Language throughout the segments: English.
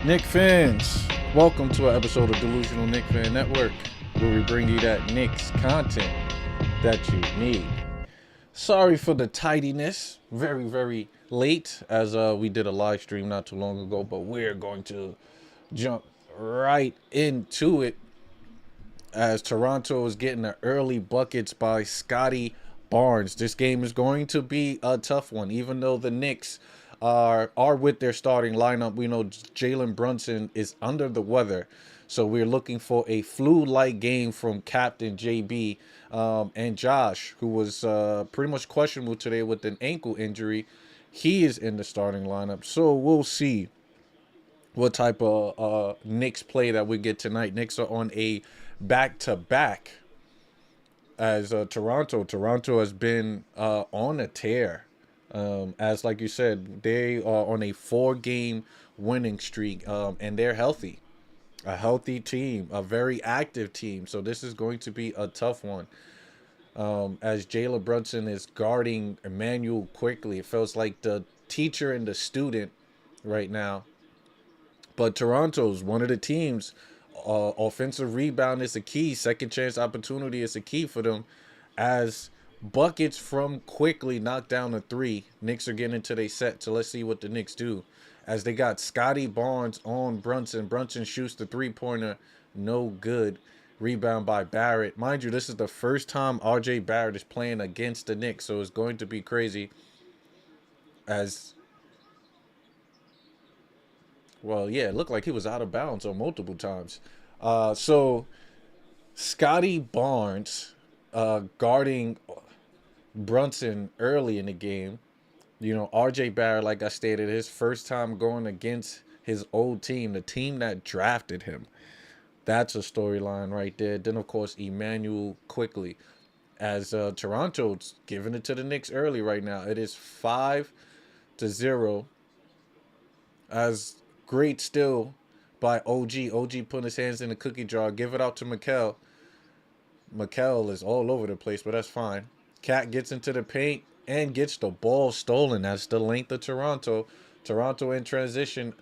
Knick fans, welcome to an episode of Delusional Knick Fan Network, where we bring you that Knicks content that you need. Sorry for the tidiness, very late, as we did a live stream not too long ago, but we're going to jump right into it as Toronto is getting the early buckets by Scotty Barnes. This game is going to be a tough one, even though the Knicks are with their starting lineup. We know Jalen Brunson is under the weather, so we're looking for a flu-like game from Captain JB and Josh, who was pretty much questionable today with an ankle injury. He is in the starting lineup, so we'll see what type of Knicks play that we get tonight. Knicks are on a back-to-back as Toronto. Toronto has been on a tear. As like you said, they are on a 4-game winning streak, and they're healthy. A healthy team, a very active team. So this is going to be a tough one. As Jalen Brunson is guarding Emmanuel quickly, it feels like the teacher and the student right now. But Toronto's one of the teams. Offensive rebound is a key. Second chance opportunity is a key for them. As buckets from quickly knock down a three, Knicks are getting into their set. So let's see what the Knicks do. As they got Scotty Barnes on Brunson. Brunson shoots the three-pointer. No good. Rebound by Barrett. Mind you, this is the first time RJ Barrett is playing against the Knicks. So it's going to be crazy. As Well, yeah, it looked like he was out of bounds on multiple times. So Scotty Barnes guarding Brunson early in the game. You know, RJ Barrett, like I stated, his first time going against his old team, the team that drafted him. That's a storyline right there. Then, of course, Emmanuel quickly. As Toronto's giving it to the Knicks early right now. It is 5-0. As great steal by OG. OG putting his hands in the cookie jar. Give it out to Mikel. Mikel is all over the place, but that's fine. Cat gets into the paint and gets the ball stolen. That's the length of Toronto. Toronto in transition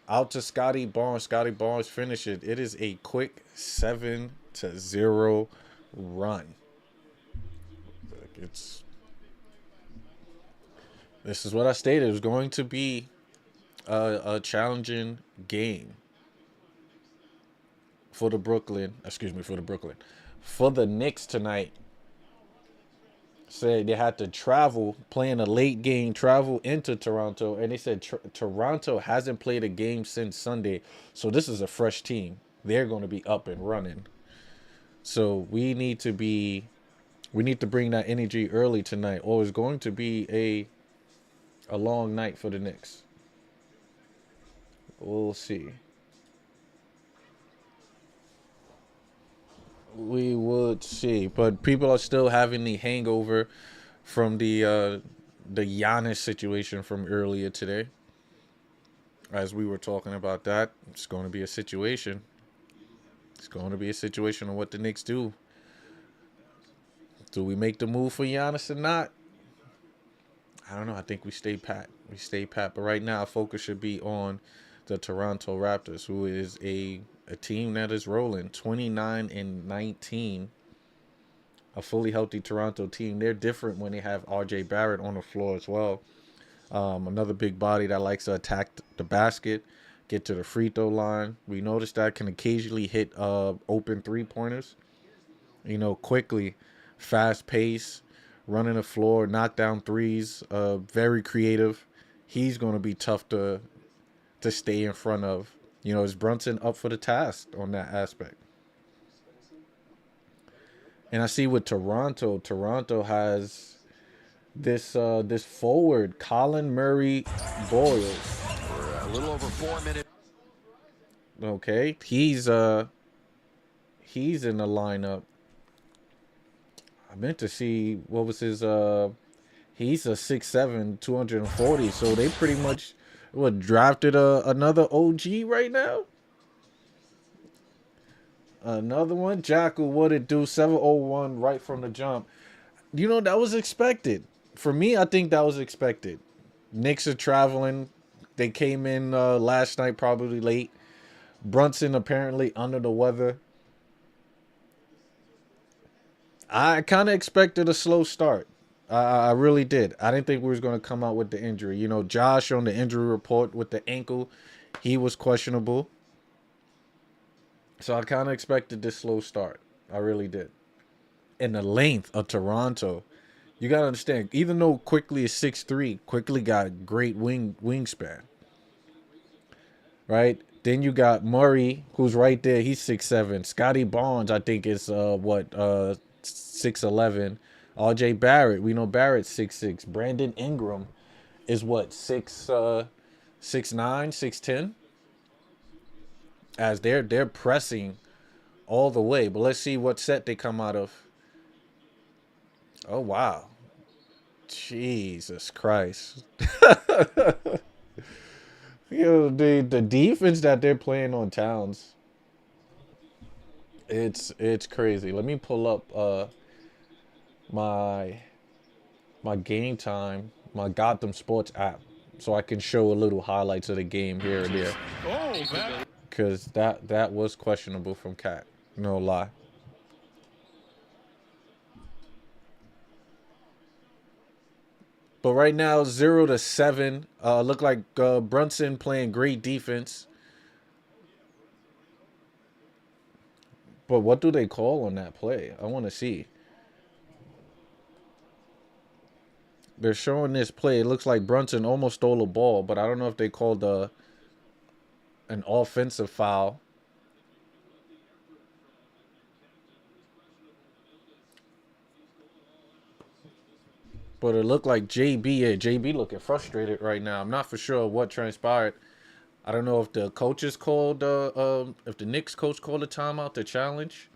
out to Scotty Barnes. Scotty Barnes finishes it. It is a quick 7-0 run. This is what I stated. It was going to be a challenging game for the Knicks tonight. Said they had to travel, playing a late game, travel into Toronto, and they said Toronto hasn't played a game since Sunday, so this is a fresh team. They're going to be up and running. So we need to bring that energy early tonight, or it's going to be a long night for the Knicks. We'll see. We would see, but people are still having the hangover from the Giannis situation from earlier today. As we were talking about that, it's going to be a situation. It's going to be a situation of what the Knicks do. Do we make the move for Giannis or not? I don't know. I think we stay pat. But right now, our focus should be on the Toronto Raptors, who is a team that is rolling 29-19. A fully healthy Toronto team. They're different when they have RJ Barrett on the floor as well. Another big body that likes to attack the basket, get to the free throw line. We noticed that can occasionally hit open three-pointers. You know, quickly, fast pace, running the floor, knock down threes. Very creative. He's going to be tough to stay in front of. You know, is Brunson up for the task on that aspect? And I see with Toronto has this forward, Colin Murray Boyles. For a little over 4 minutes. Okay, he's in the lineup. I meant to see what was his he's a 6'7", 240, so they pretty much drafted another OG right now. Another one, Jackal, what it do? 701 right from the jump. You know, that was expected. For me, I think that was expected. Knicks are traveling They came in last night probably late. Brunson apparently under the weather. I kind of expected a slow start. I really did. I didn't think we was going to come out with the injury. You know, Josh on the injury report with the ankle, he was questionable. So I kind of expected this slow start. I really did. And the length of Toronto, you got to understand, even though Quickly is 6'3", Quickly got great wingspan, right? Then you got Murray, who's right there. He's 6'7". Scotty Barnes, I think, is 6'11". RJ Barrett, we know Barrett's 6'6". Brandon Ingram is what, 6'9", 6'10". As they're pressing all the way. But let's see what set they come out of. Oh wow. Jesus Christ. The defense that they're playing on Towns, it's crazy. Let me pull up my game time, my Gotham Sports app, so I can show a little highlights of the game here and there. Cause that was questionable from Cat. No lie. But right now, 0-7. Look like Brunson playing great defense. But what do they call on that play? I want to see. They're showing this play. It looks like Brunson almost stole a ball, but I don't know if they called an offensive foul. But it looked like JB. Yeah, JB looking frustrated right now. I'm not for sure what transpired. I don't know if the coaches called, if the Knicks coach called a timeout to challenge,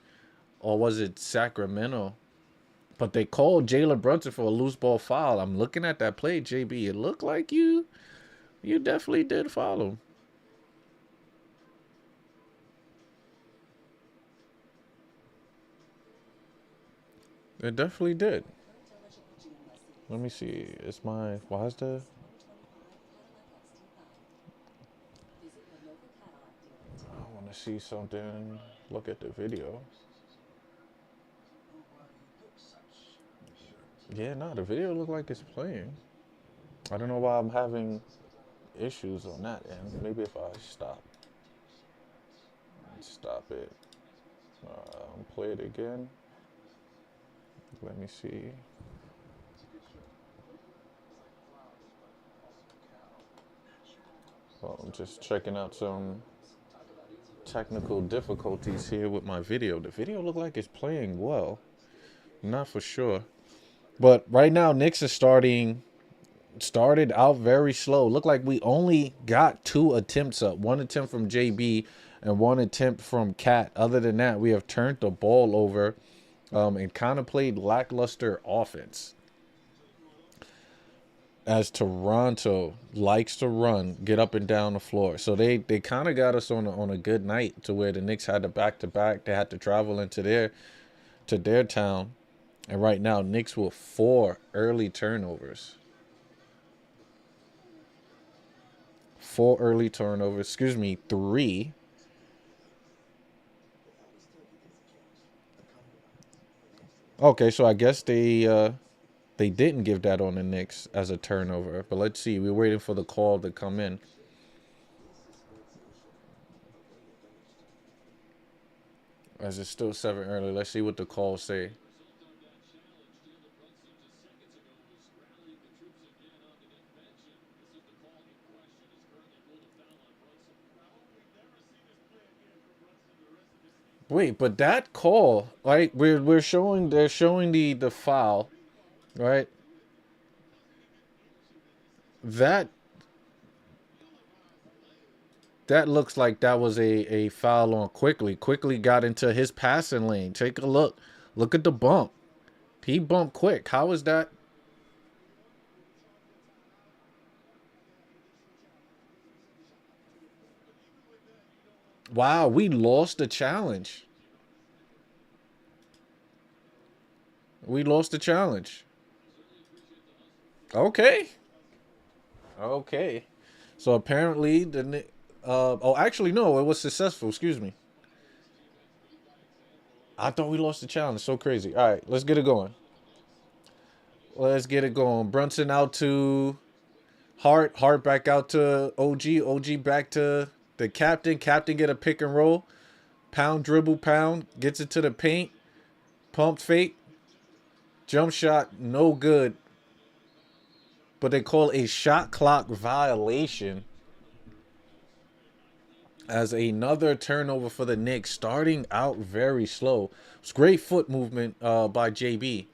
or was it Sacramento? But they called Jalen Brunson for a loose ball foul. I'm looking at that play, JB. It looked like you definitely did foul him. It definitely did. Let me see. Why is the... I want to see something. Look at the video. Yeah, no, the video looked like it's playing. I don't know why I'm having issues on that end. Maybe if I stop it, play it again. Let me see. Well, I'm just checking out some technical difficulties here with my video. The video looked like it's playing well. Not for sure. But right now, Knicks is started out very slow. Looked like we only got 2 attempts up. 1 attempt from JB and 1 attempt from Cat. Other than that, we have turned the ball over and kind of played lackluster offense. As Toronto likes to run, get up and down the floor. So they kind of got us on a good night to where the Knicks had to back-to-back. They had to travel into their town. And right now, Knicks with 4 early turnovers. 4 early turnovers. Excuse me, 3. Okay, so I guess they didn't give that on the Knicks as a turnover. But let's see. We're waiting for the call to come in. As it's still 7 early. Let's see what the calls say. Wait, but that call, right? They're showing the foul, right? That looks like that was a foul on Quickly. Quickly got into his passing lane. Take a look. Look at the bump. He bumped quick. How is that? Wow, we lost the challenge. We lost the challenge. Okay. Okay. So apparently actually no, it was successful. Excuse me. I thought we lost the challenge. So crazy. All right, let's get it going. Let's get it going. Brunson out to Hart. Hart back out to OG. OG back to the captain. Captain get a pick and roll. Pound, dribble, pound. Gets it to the paint. Pump fake. Jump shot. No good. But they call a shot clock violation. As another turnover for the Knicks. Starting out very slow. It's great foot movement by JB.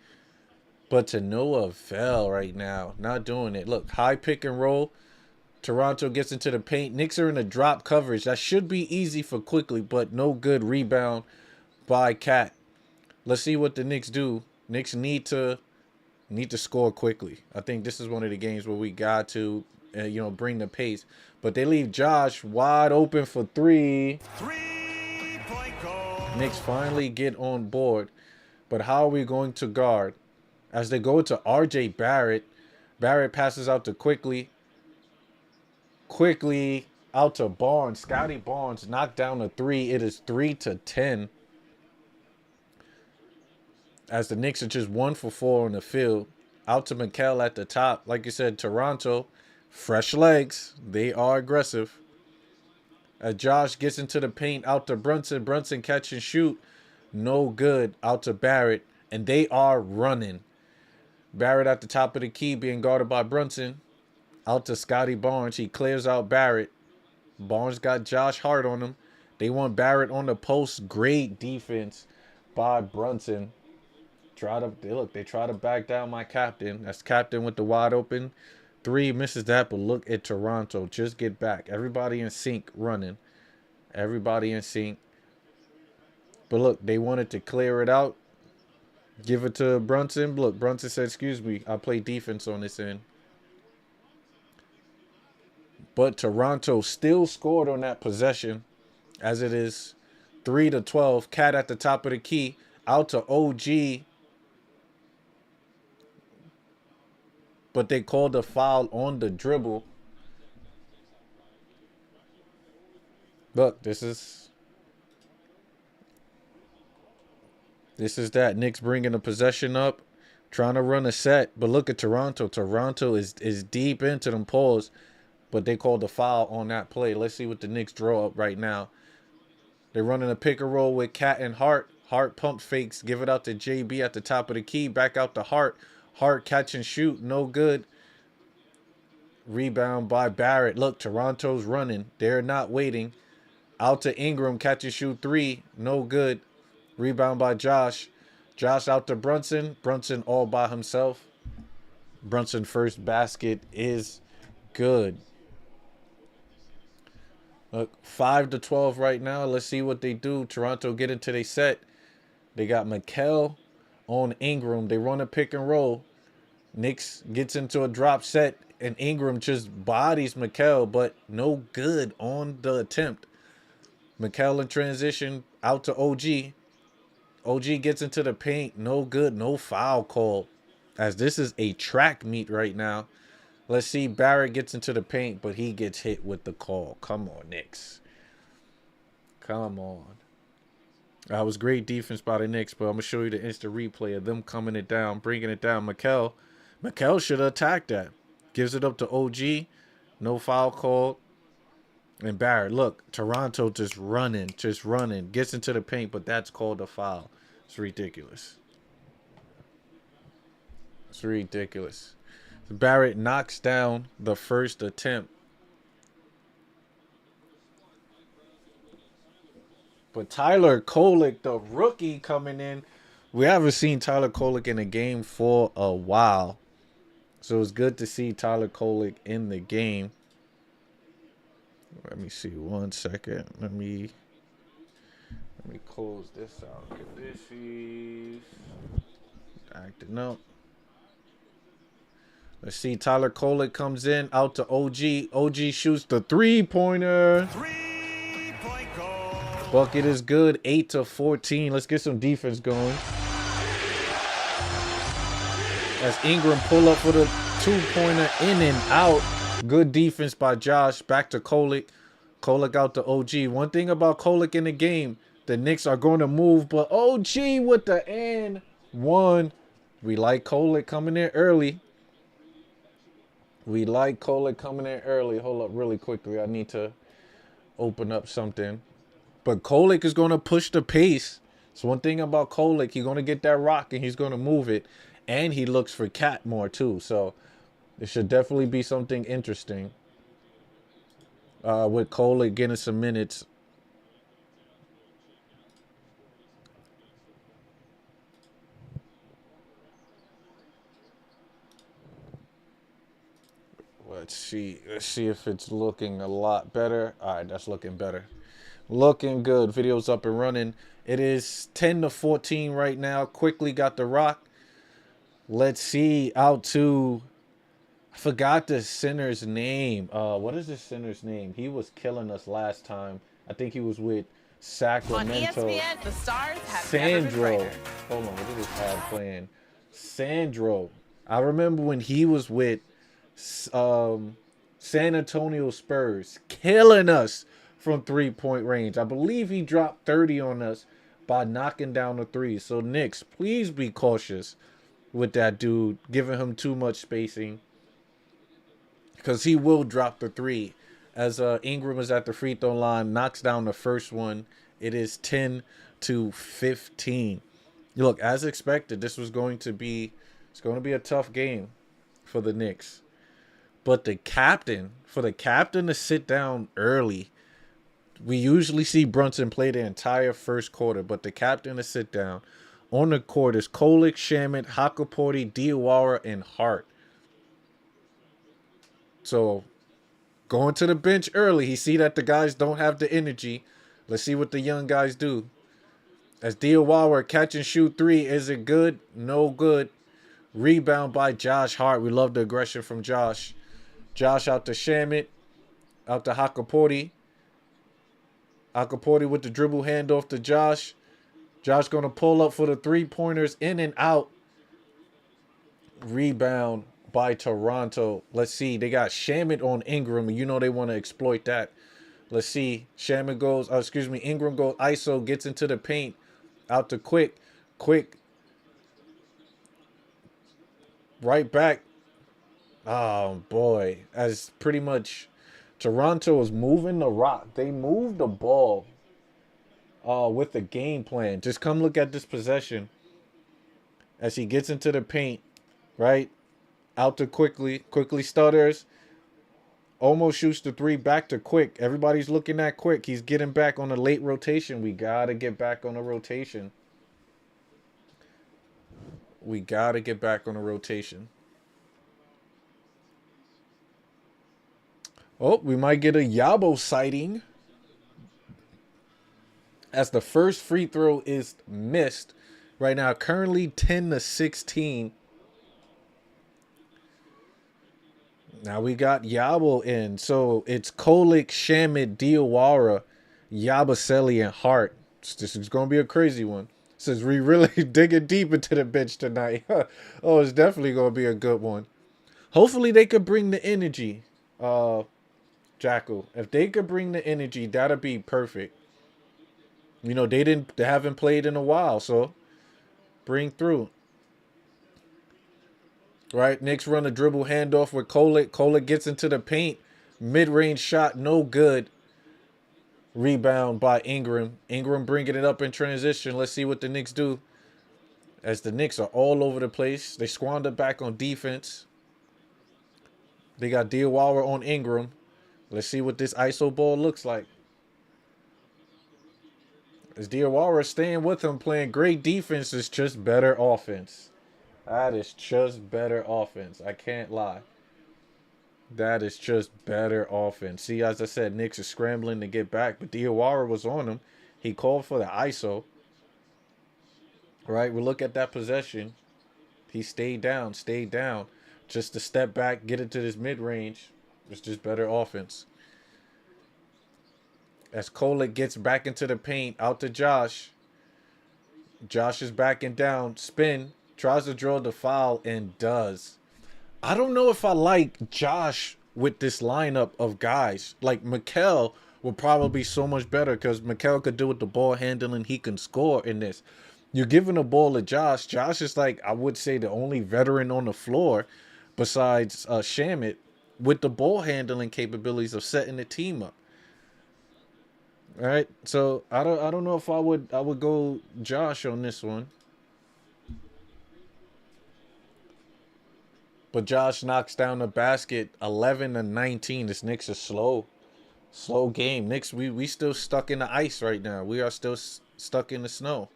But to no avail right now. Not doing it. Look, high pick and roll. Toronto gets into the paint. Knicks are in a drop coverage. That should be easy for Quickly, but no good rebound by Cat. Let's see what the Knicks do. Knicks need to score quickly. I think this is one of the games where we got to, bring the pace. But they leave Josh wide open for three. 3-point goal. Knicks finally get on board. But how are we going to guard? As they go to RJ Barrett. Barrett passes out to Quickly. Quickly out to Barnes. Scotty Barnes knocked down a three. It is 3-10. As the Knicks are just 1 for 4 on the field. Out to Mikal at the top. Like you said, Toronto, fresh legs. They are aggressive. As Josh gets into the paint, out to Brunson. Brunson catch and shoot. No good. Out to Barrett. And they are running. Barrett at the top of the key being guarded by Brunson. Out to Scotty Barnes. He clears out Barrett. Barnes got Josh Hart on him. They want Barrett on the post. Great defense by Brunson. They try to back down my captain. That's captain with the wide open. Three misses that, but look at Toronto. Just get back. Everybody in sync running. Everybody in sync. But look, they wanted to clear it out. Give it to Brunson. Look, Brunson said, excuse me, I play defense on this end. But Toronto still scored on that possession. As it is 3-12. Cat at the top of the key. Out to OG. But they called a foul on the dribble. Look, this is that. Knicks bringing the possession up. Trying to run a set. But look at Toronto. Toronto is deep into them pulls. But they called a foul on that play. Let's see what the Knicks draw up right now. They're running a pick and roll with Cat and Hart. Hart pump fakes. Give it out to JB at the top of the key. Back out to Hart. Hart catch and shoot. No good. Rebound by Barrett. Look, Toronto's running. They're not waiting. Out to Ingram. Catch and shoot three. No good. Rebound by Josh. Josh out to Brunson. Brunson all by himself. Brunson first basket is good. Look, 5-12 right now. Let's see what they do. Toronto get into their set. They got Mikal on Ingram. They run a pick and roll. Knicks gets into a drop set, and Ingram just bodies Mikal, but no good on the attempt. Mikal in transition out to OG. OG gets into the paint. No good. No foul call. As this is a track meet right now. Let's see. Barrett gets into the paint, but he gets hit with the call. Come on, Knicks. Come on. That was great defense by the Knicks, but I'm going to show you the instant replay of them coming it down, bringing it down. Mikal should have attacked that. Gives it up to OG. No foul called. And Barrett, look, Toronto just running. Gets into the paint, but that's called a foul. It's ridiculous. It's ridiculous. Barrett knocks down the first attempt. But Tyler Kolek, the rookie coming in. We haven't seen Tyler Kolek in a game for a while. So it's good to see Tyler Kolek in the game. Let me see 1 second. Let me close this out. Get this is acting up. Let's see. Tyler Kolek comes in out to OG. OG shoots the 3-pointer. 3-point goal. Bucket is good. 8-14. Let's get some defense going. As Ingram pull up for the 2-pointer in and out. Good defense by Josh. Back to Kolek. Kolek out to OG. One thing about Kolek in the game, the Knicks are going to move, but OG with the and one. We like Kolek coming in early. We like Kolek coming in early. Hold up really quickly. I need to open up something. But Kolek is going to push the pace. So one thing about Kolek, he's going to get that rock and he's going to move it. And he looks for Cat more too. So it should definitely be something interesting. With Kolek getting some minutes. Let's see. Let's see if it's looking a lot better. All right, that's looking better. Looking good. Video's up and running. It is 10-14 right now. Quickly got the rock. Let's see. Out to... I forgot the center's name. What is the center's name? He was killing us last time. I think he was with Sacramento. On ESPN, the Stars have Sandro. Hold on. What is this ad playing? Sandro. I remember when he was with San Antonio Spurs, killing us from three-point range. I believe he dropped 30 on us by knocking down the three. So Knicks, please be cautious with that dude, giving him too much spacing, because he will drop the three. As Ingram is at the free throw line, knocks down the first one. It is 10-15. Look, as expected, this was going to be a tough game for the Knicks. But for the captain to sit down early, we usually see Brunson play the entire first quarter, but the captain to sit down on the court is Kolek, Shamet, Hakaporti, Diawara, and Hart. So going to the bench early, he see that the guys don't have the energy. Let's see what the young guys do. As Diawara catch and shoot three, is it good? No good. Rebound by Josh Hart. We love the aggression from Josh. Josh out to Shamet, out to Hakaporti. Hakaporti with the dribble handoff to Josh. Josh going to pull up for the three-pointers, in and out. Rebound by Toronto. Let's see. They got Shamet on Ingram, and you know they want to exploit that. Let's see. Ingram goes ISO, gets into the paint. Out to Quick. Quick. Right back. Oh, boy. As pretty much Toronto is moving the rock. They moved the ball with the game plan. Just come look at this possession. As he gets into the paint, right? Out to Quickly stutters. Almost shoots the three, back to Quick. Everybody's looking at Quick. He's getting back on a late rotation. We got to get back on the rotation. Oh, we might get a Yabo sighting. As the first free throw is missed. Right now, currently 10-16. Now we got Yabo in. So it's Kolek, Shamet, Diawara, Yabusele, and Hart. This is going to be a crazy one. Since we really digging deep into the bench tonight. Oh, it's definitely going to be a good one. Hopefully they could bring the energy. Jackal. If they could bring the energy, that'd be perfect. You know, they haven't played in a while, so bring through. Right, Knicks run a dribble handoff with Kolek. Kolek gets into the paint. Mid-range shot, no good. Rebound by Ingram. Ingram bringing it up in transition. Let's see what the Knicks do. As the Knicks are all over the place. They squander back on defense. They got Diawara on Ingram. Let's see what this ISO ball looks like. As Diawara staying with him, playing great defense, is just better offense. That is just better offense. I can't lie. That is just better offense. See, as I said, Knicks are scrambling to get back, but Diawara was on him. He called for the ISO. Right, we look at that possession. He stayed down. Just to step back, get into this mid-range. It's just better offense. As Kolek gets back into the paint, out to Josh. Josh is backing down. Spin. Tries to draw the foul and does. I don't know if I like Josh with this lineup of guys. Like Mikel will probably be so much better because Mikel could do with the ball handling. He can score in this. You're giving the ball to Josh. Josh is like, I would say, the only veteran on the floor besides Shamit with the ball handling capabilities of setting the team up. All right, so I don't know if I would go Josh on this one, but Josh knocks down the basket 11-19. This Knicks is slow game. Knicks, we still stuck in the ice right now. We are still stuck in the snow.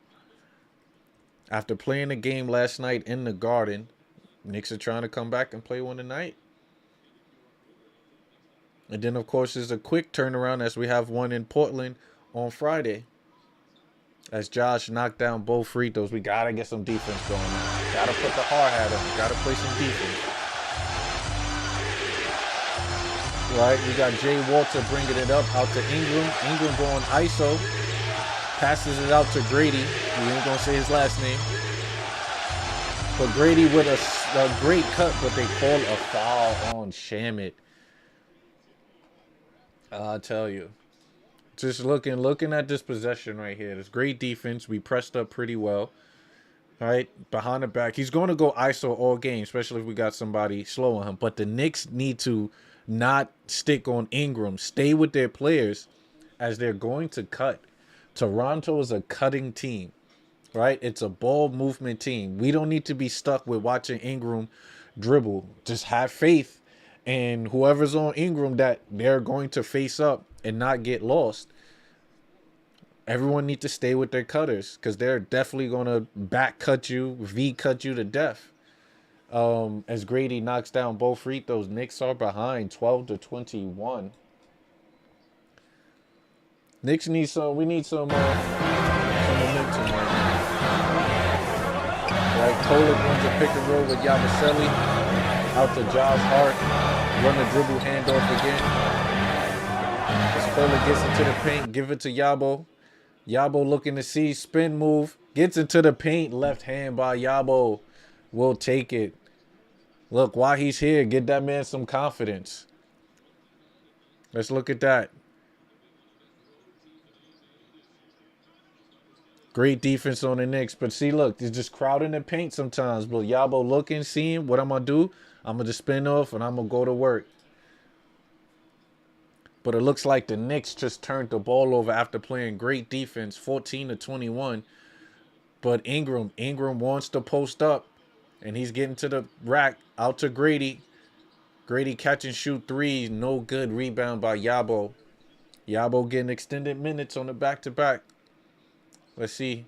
After playing the game last night in the Garden, Knicks are trying to come back and play one tonight. And then, of course, there's a quick turnaround as we have one in Portland on Friday. As Josh knocked down both free throws, we got to get some defense going on. Got to put the hard hat on. Got to play some defense. Right, we got Jay Walter bringing it up out to Ingram. Ingram going ISO. Passes it out to Grady. We ain't going to say his last name. But Grady with a great cut, but they call a foul on Shamit. I'll tell you. Just looking at this possession right here. This great defense. We pressed up pretty well. All right, behind the back. He's going to go ISO all game, especially if we got somebody slow on him. But the Knicks need to not stick on Ingram. Stay with their players as they're going to cut. Toronto is a cutting team, right? It's a ball movement team. We don't need to be stuck with watching Ingram dribble. Just have faith in whoever's on Ingram that they're going to face up and not get lost. Everyone needs to stay with their cutters because they're definitely going to back cut you, V cut you to death. As Grady knocks down both free throws, Knicks are behind 12-21. Knicks need some. We need some momentum right now. Right, Kolek runs a pick and roll with Yabusele out to Josh Hart. Run the dribble handoff again. As Kolek gets into the paint, give it to Yabo. Yabo looking to see spin move. Gets into the paint. Left hand by Yabo. Will take it. Look, while he's here, get that man some confidence. Let's look at that. Great defense on the Knicks. But see, look, they're just crowding the paint sometimes. But Yabo looking, seeing what I'm going to do. I'm going to just spin off and I'm going to go to work. But it looks like the Knicks just turned the ball over after playing great defense, 14-21. But Ingram wants to post up. And he's getting to the rack, out to Grady. Grady catch and shoot threes. No good. Rebound by Yabo. Yabo getting extended minutes on the back-to-back. Let's see.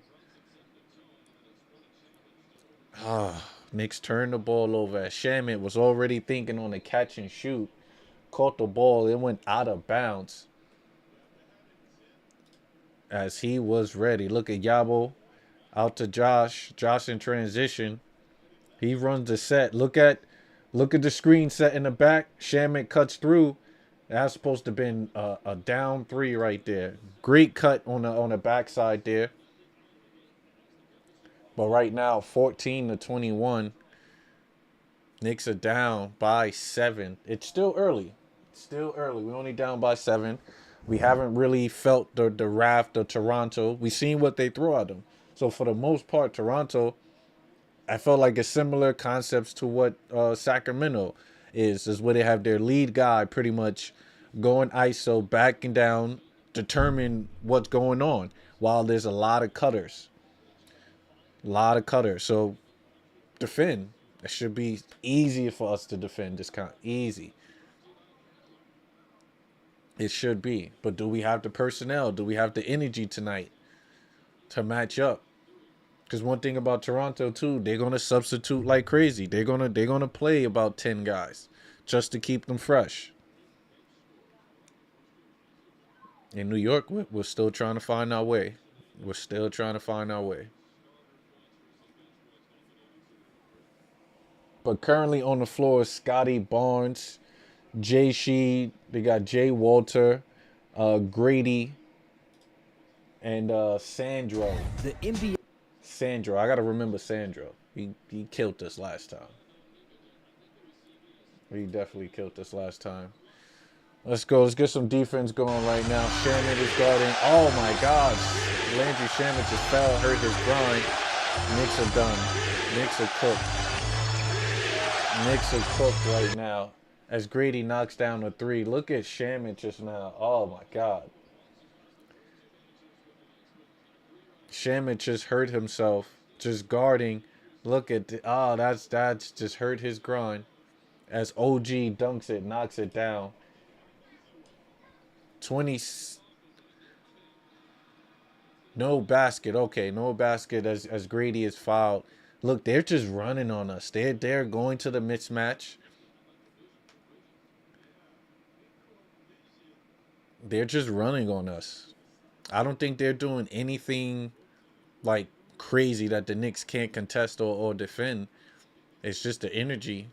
Knicks turned the ball over. Shamit was already thinking on the catch and shoot. Caught the ball. It went out of bounds. As he was ready. Look at Yabo. Out to Josh. Josh in transition. He runs the set. Look at the screen set in the back. Shamit cuts through. That's supposed to have been a down three right there. Great cut on the backside there. But right now, 14-21. Knicks are down by 7. It's still early. We're only down by 7. We haven't really felt the wrath of Toronto. We've seen what they throw at them. So for the most part, Toronto, I felt like it's similar concepts to what Sacramento is where they have their lead guy pretty much going ISO, backing down, determine what's going on, while there's a lot of cutters. So defend. It should be easy for us to defend this kind. Easy. It should be. But do we have the personnel? Do we have the energy tonight to match up? Because one thing about Toronto too, they're gonna substitute like crazy. They're gonna play about 10 guys just to keep them fresh. In New York, we're still trying to find our way. But currently on the floor is Scotty Barnes, Jay Sheed. They got Jay Walter, Grady, and Sandro. The NBA. Sandro. I got to remember Sandro. He killed us last time. He definitely killed this last time. Let's go. Let's get some defense going right now. Shaman is guarding. Oh my gosh. Landry Shaman just fell, hurt his groin. Knicks are done. Knicks are cooked. Knicks are cooked right now. As Grady knocks down a three. Look at Shaman just now. Oh my God. Shaman just hurt himself. Just guarding. Look at that's just hurt his groin. As OG dunks it, knocks it down. 20. No basket. Okay, no basket as Grady is fouled. Look, they're just running on us. They're going to the mismatch. They're just running on us. I don't think they're doing anything like crazy that the Knicks can't contest or defend. It's just the energy.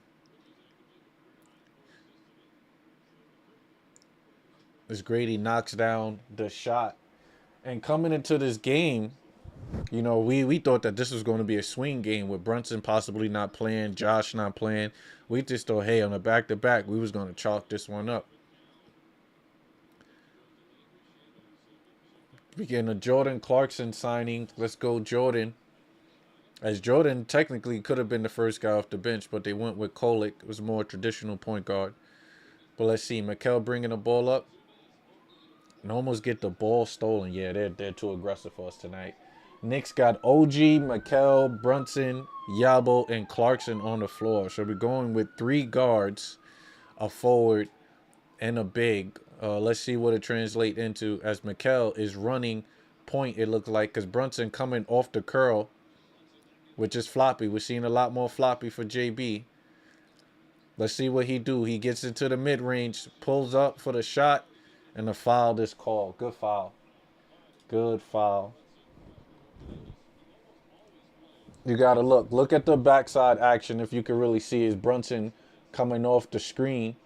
As Grady knocks down the shot. And coming into this game, you know, we thought that this was going to be a swing game with Brunson possibly not playing, Josh not playing. We just thought, hey, on a back-to-back, we was going to chalk this one up. We getting a Jordan Clarkson signing. Let's go, Jordan. As Jordan technically could have been the first guy off the bench, but they went with Kolek. It was a more traditional point guard. But let's see, Mikal bringing the ball up. And almost get the ball stolen. Yeah, they're too aggressive for us tonight. Knicks got OG, Mikal, Brunson, Yabo, and Clarkson on the floor. So we're going with 3 guards, a forward, and a big. Let's see what it translates into as Mikal is running point, it looks like, because Brunson coming off the curl, which is floppy. We're seeing a lot more floppy for JB. Let's see what he do. He gets into the mid-range, pulls up for the shot, and the foul is called. Good foul. Good foul. You got to look. Look at the backside action if you can really see is Brunson coming off the screen.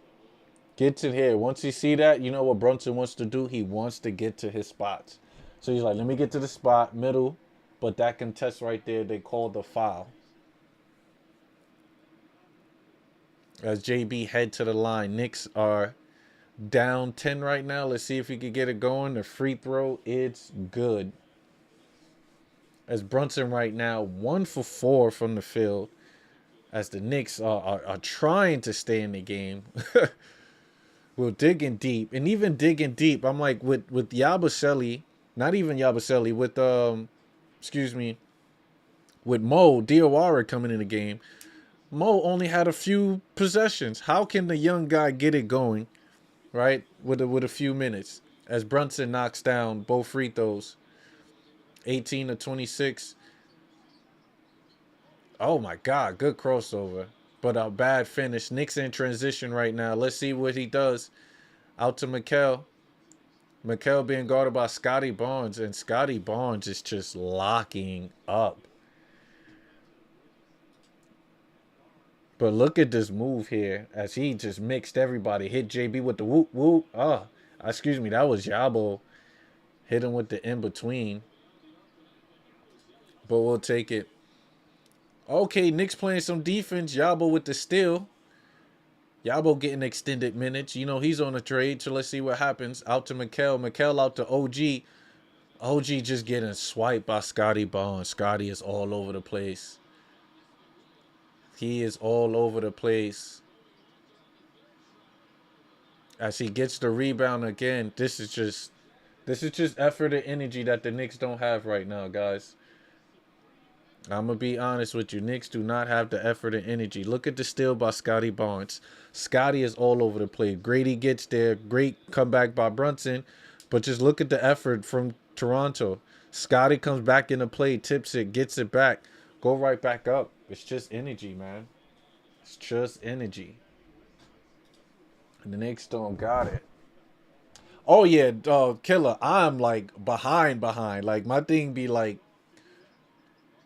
Gets it here. Once you see that, you know what Brunson wants to do? He wants to get to his spots. So he's like, let me get to the spot, middle. But that contest right there, they called the foul. As JB head to the line, Knicks are down 10 right now. Let's see if he can get it going. The free throw, it's good. As Brunson right now, 1 for 4 from the field. As the Knicks are trying to stay in the game. We're digging deep. And even digging deep, I'm like, with Yabusele, not even Yabusele, with, with Mo Diawara coming in the game, Mo only had a few possessions. How can the young guy get it going, right, with a few minutes? As Brunson knocks down both free throws, 18 to 26. Oh my God, good crossover, but a bad finish. Knicks in transition right now. Let's see what he does. Out to Mikal. Mikal being guarded by Scotty Barnes, and Scotty Barnes is just locking up. But look at this move here as he just mixed everybody. Hit JB with the whoop whoop. Excuse me, that was Yabo. Hit him with the in-between. But we'll take it. Okay, Knicks playing some defense. Yabo with the steal. Yabo getting extended minutes. You know, he's on a trade, so let's see what happens. Out to Mikal. Mikal out to OG. OG just getting swiped by Scotty Barnes. Scotty is all over the place. He is all over the place. As he gets the rebound again, this is just effort and energy that the Knicks don't have right now, guys. I'm going to be honest with you. Knicks do not have the effort and energy. Look at the steal by Scotty Barnes. Scotty is all over the place. Grady gets there. Great comeback by Brunson. But just look at the effort from Toronto. Scotty comes back into play, tips it, gets it back. Go right back up. It's just energy, man. It's just energy. And the Knicks don't got it. Oh, yeah, Killer. I'm, like, behind. Like, my thing be, like,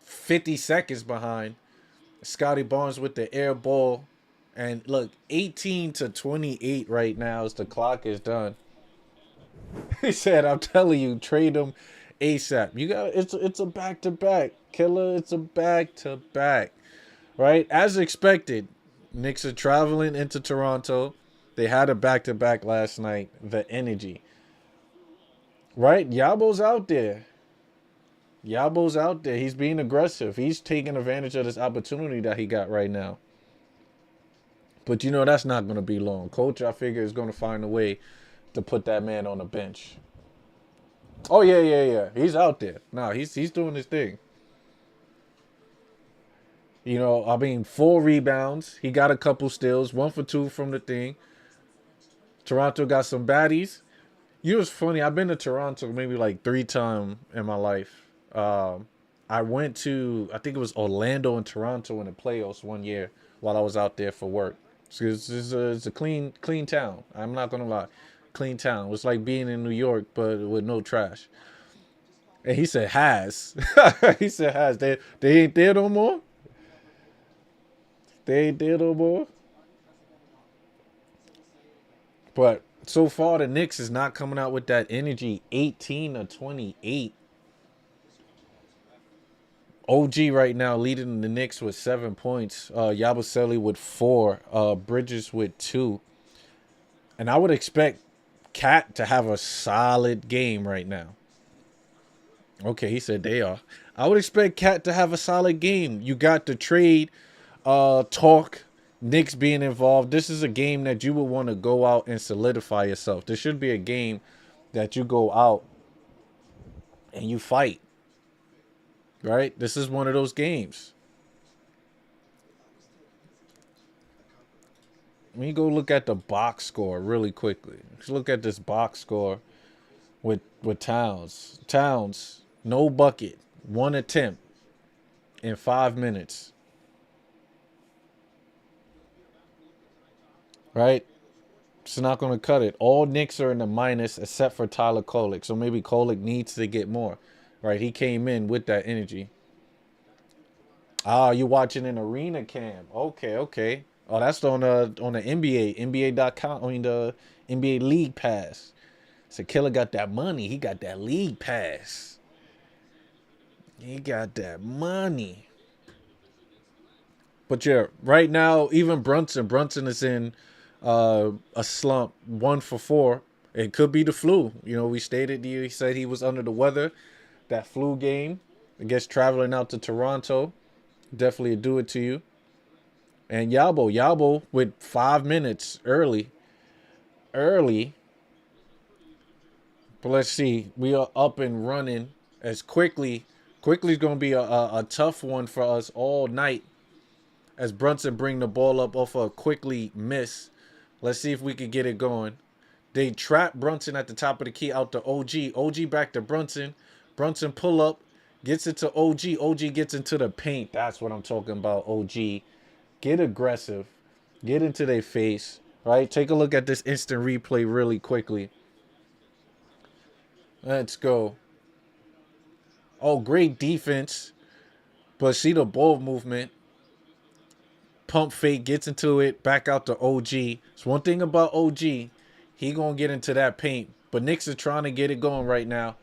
50 seconds behind. Scotty Barnes with the air ball. And, look, 18 to 28 right now as the clock is done. He said, I'm telling you, trade him ASAP. You got it's a back-to-back. Killer, it's a back-to-back. Right? As expected, Knicks are traveling into Toronto. They had a back-to-back last night. The energy. Right? Yabo's out there. Yabo's out there. He's being aggressive. He's taking advantage of this opportunity that he got right now. But you know that's not going to be long. Coach, I figure, is going to find a way to put that man on the bench. Oh, yeah. He's out there. Nah, he's doing his thing. You know, I mean, 4 rebounds. He got a couple steals. 1 for 2 from the thing. Toronto got some baddies. You know what's funny? I've been to Toronto maybe like 3 times in my life. I went to, I think it was Orlando and Toronto in the playoffs one year while I was out there for work. So it's a clean town. I'm not going to lie. Clean town. It was like being in New York, but with no trash. And he said, has. He said, has. They ain't there no more? They ain't there no more? But so far, the Knicks is not coming out with that energy. 18-28. OG right now leading the Knicks with 7 points. Yabusele with 4. Bridges with 2. And I would expect Cat to have a solid game right now. Okay, he said they are. I would expect Cat to have a solid game. You got the trade talk, Knicks being involved. This is a game that you would want to go out and solidify yourself. This should be a game that you go out and you fight. Right? This is one of those games. Let me go look at the box score really quickly. Let's look at this box score with Towns. Towns, no bucket, 1 attempt in 5 minutes. Right? It's not going to cut it. All Knicks are in the minus except for Tyler Kolek. So maybe Kolek needs to get more. Right? He came in with that energy. Ah, you watching an arena cam. Okay. Oh, that's on the NBA. NBA.com. I mean, the NBA League Pass. So Killer got that money. He got that League Pass. He got that money. But yeah, right now, even Brunson is in a slump, 1 for 4. It could be the flu. You know, we stated, he said he was under the weather. That flu game, I guess traveling out to Toronto, definitely do it to you. And Yabo with 5 minutes early. But let's see, we are up and running as quickly. Quickly's going to be a tough one for us all night as Brunson bring the ball up off a quickly miss. Let's see if we can get it going. They trap Brunson at the top of the key out to OG. OG back to Brunson. Brunson pull up, gets it to OG. OG gets into the paint. That's what I'm talking about, OG. Get aggressive. Get into their face, right? Take a look at this instant replay really quickly. Let's go. Oh, great defense. But see the ball movement. Pump fake, gets into it, back out to OG. It's one thing about OG. He going to get into that paint. But Knicks are trying to get it going right now.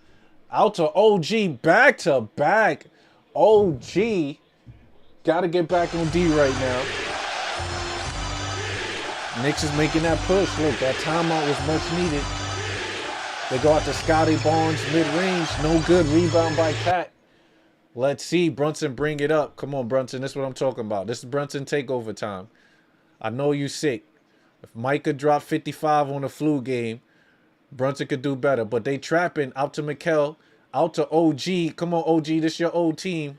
Out to OG, back to back. OG got to get back on D right now. Knicks is making that push. Look, that timeout was much needed. They go out to Scotty Barnes, mid-range. No good. Rebound by Cat. Let's see. Brunson bring it up. Come on, Brunson. This is what I'm talking about. This is Brunson takeover time. I know you sick. If Micah dropped 55 on the flu game, Brunson could do better. But they trapping out to Mikal, out to OG. Come on, OG. This your old team.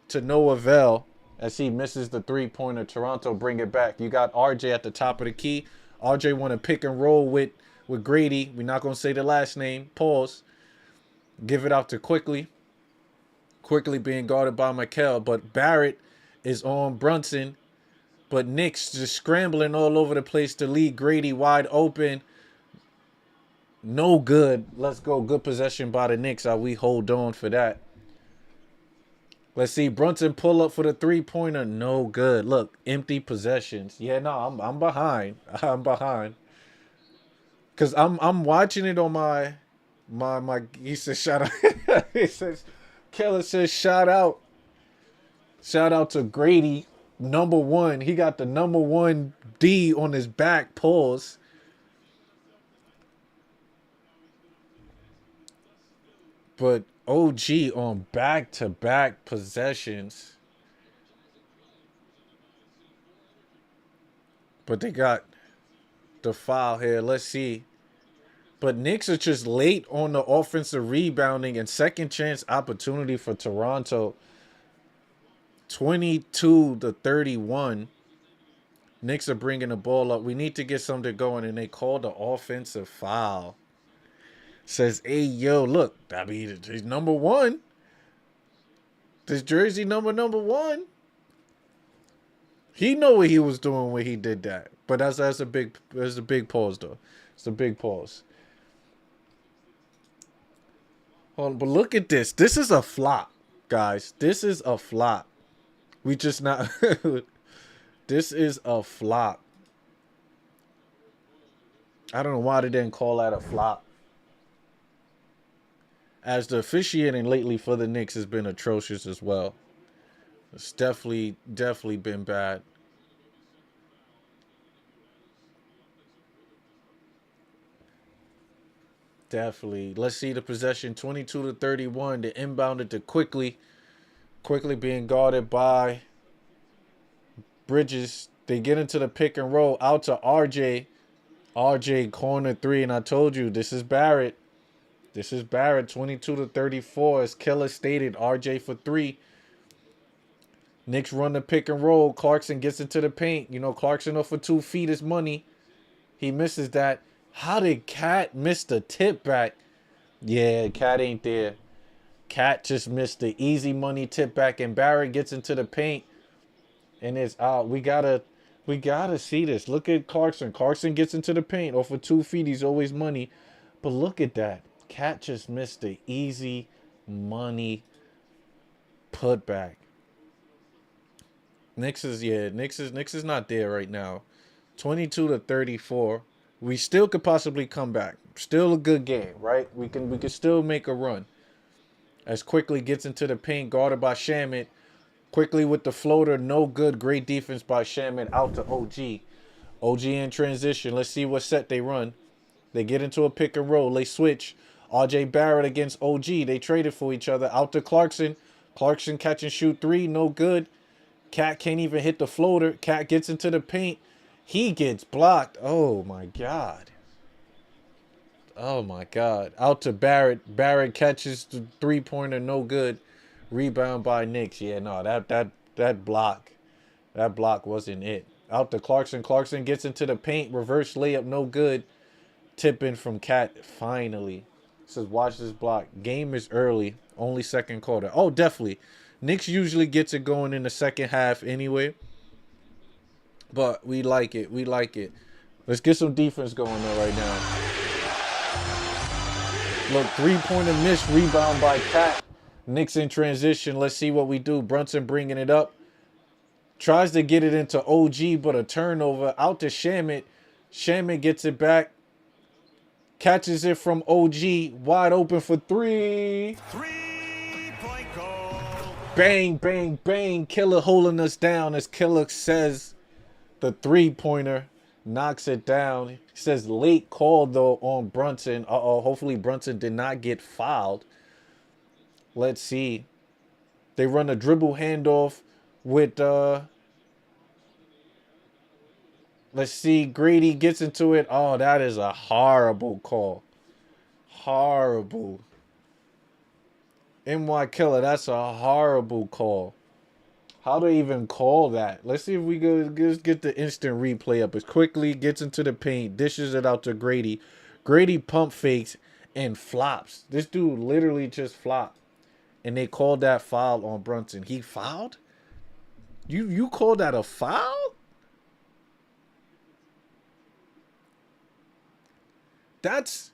To no avail as he misses the three-pointer. Toronto bring it back. You got RJ at the top of the key. RJ want to pick and roll with Grady. We're not going to say the last name. Pause. Give it out to Quickly. Quickly being guarded by Mikal. But Barrett is on Brunson. But Knicks just scrambling all over the place to lead Grady wide open. No good. Let's go. Good possession by the Knicks. We hold on for that. Let's see. Brunson pull up for the three-pointer. No good. Look, empty possessions. Yeah, no, I'm behind. I'm behind. Cause I'm watching it on my he says shout out. He says Keller says shout out. Shout out to Grady. number one. He got the number one D on his back. Pause. But OG on back-to-back possessions. But they got the foul here. Let's see. But Knicks are just late on the offensive rebounding and second chance opportunity for Toronto. 22-31. Knicks are bringing the ball up. We need to get something going, and they call the offensive foul. Says, hey, yo, look, I mean, he's number one. This jersey number one. He know what he was doing when he did that. But that's a big pause, though. It's a big pause. Hold on, but look at this. This is a flop, guys. This is a flop. We just not... This is a flop. I don't know why they didn't call that a flop. As the officiating lately for the Knicks has been atrocious as well. It's definitely been bad. Definitely. Let's see the possession. 22-31. They inbounded to Quickly. Quickly being guarded by Bridges. They get into the pick and roll. Out to RJ. RJ corner three. And I told you, this is Barrett. This is Barrett. 22-34. As Killer stated, RJ for three. Knicks run the pick and roll. Clarkson gets into the paint. You know, Clarkson off for 2 feet is money. He misses that. How did Cat miss the tip back? Yeah, Cat ain't there. Cat just missed the easy money tip back, and Barrett gets into the paint, and it's out. We gotta see this. Look at Clarkson. Clarkson gets into the paint off for 2 feet. He's always money, but look at that. Cat just missed the easy money putback. Knicks is not there right now. 22-34. We still could possibly come back. Still a good game, right? We can still make a run. As Quickly gets into the paint, guarded by Shamet. Quickly with the floater, no good. Great defense by Shamet. Out to OG. OG in transition. Let's see what set they run. They get into a pick and roll. They switch. RJ Barrett against OG. They traded for each other. Out to Clarkson. Clarkson catch and shoot three. No good. Cat can't even hit the floater. Cat gets into the paint. He gets blocked. Oh, my God. Oh, my God. Out to Barrett. Barrett catches the three-pointer. No good. Rebound by Knicks. Yeah, no, that block. That block wasn't it. Out to Clarkson. Clarkson gets into the paint. Reverse layup. No good. Tip-in from Cat. Finally. Says, watch this block. Game is early. Only second quarter. Oh, definitely. Knicks usually gets it going in the second half anyway. But we like it. We like it. Let's get some defense going there right now. Look, three-pointer miss. Rebound by Cat. Knicks in transition. Let's see what we do. Brunson bringing it up. Tries to get it into OG, but a turnover. Out to Shamet. Shamet gets it back. Catches it from OG. Wide open for three. 3-point goal. Bang, bang, bang. Killer holding us down. As Killer says, the three-pointer knocks it down. He says late call, though, on Brunson. Uh-oh, hopefully Brunson did not get fouled. Let's see. They run a dribble handoff with, let's see. Grady gets into it. Oh, that is a horrible call. Horrible. NY Killer, that's a horrible call. How do they even call that? Let's see if we go just get the instant replay up. As Quickly gets into the paint, dishes it out to Grady. Grady pump fakes and flops. This dude literally just flopped. And they called that foul on Brunson. He fouled? You called that a foul? That's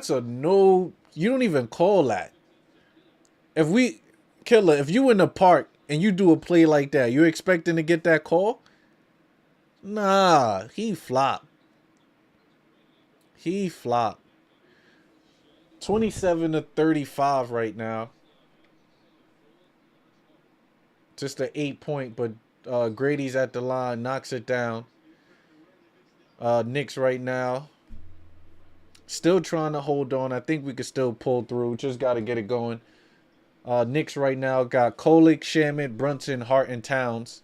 a no. You don't even call that. Killer, if you in the park and you do a play like that, you expecting to get that call? Nah, he flopped. He flopped. 27-35 right now. Just an 8-point, but Grady's at the line, knocks it down. Knicks right now still trying to hold on. I think we could still pull through. Just got to get it going. Knicks right now got Kolick, Shamit, Brunson, Hart, and Towns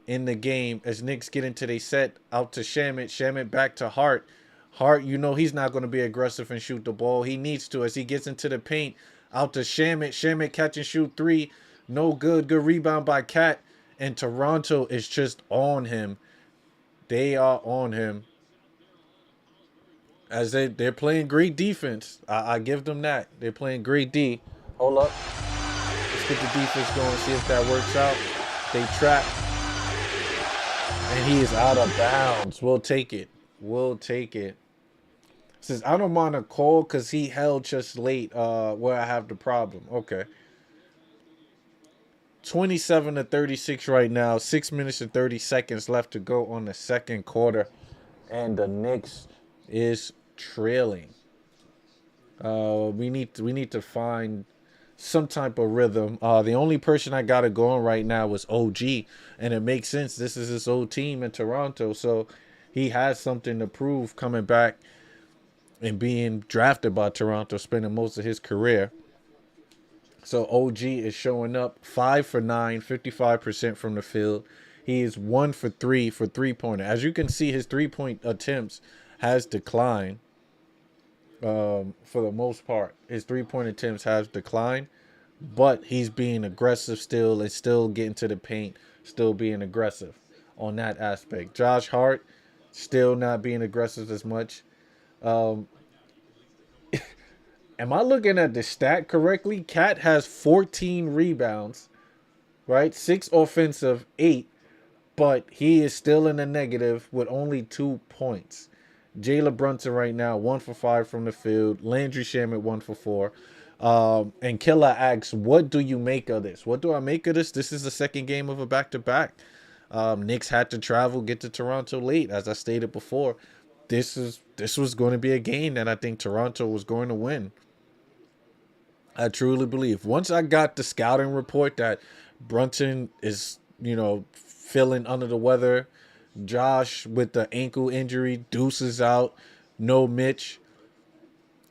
in the game as Knicks get into their set out to Shamit. Shamit back to Hart. Hart, you know he's not going to be aggressive and shoot the ball. He needs to as he gets into the paint. Out to Shamit. Shamit catch and shoot three. No good. Good rebound by Cat. And Toronto is just on him. They are on him. As they're playing great defense. I give them that. They're playing great D. Hold up. Let's get the defense going, see if that works out. They trap. And he is out of bounds. We'll take it. We'll take it. Says, I don't mind a call because he held just late where I have the problem. Okay. 27-36 right now. 6 minutes and 30 seconds left to go on the second quarter. And the Knicks is trailing. We need to find some type of rhythm. The only person I got it going right now is OG. And it makes sense. This is his old team in Toronto. So he has something to prove coming back and being drafted by Toronto, spending most of his career. So OG is showing up 5 for 9, 55% from the field. He is 1 for 3 for three-pointer. As you can see, his three-point attempts has declined for the most part. His three-point attempts have declined, but he's being aggressive still and still getting to the paint, still being aggressive on that aspect. Josh Hart still not being aggressive as much. Am I looking at the stat correctly? Cat has 14 rebounds, right? 6 offensive, 8, but he is still in the negative with only 2 points. Jalen Brunson right now, 1 for 5 from the field. Landry Shamet, 1 for 4. And Killer asks, what do you make of this? What do I make of this? This is the second game of a back-to-back. Knicks had to travel, get to Toronto late, as I stated before. This was going to be a game that I think Toronto was going to win. I truly believe. Once I got the scouting report that Brunson is, feeling under the weather, Josh with the ankle injury, Deuce is out, no Mitch.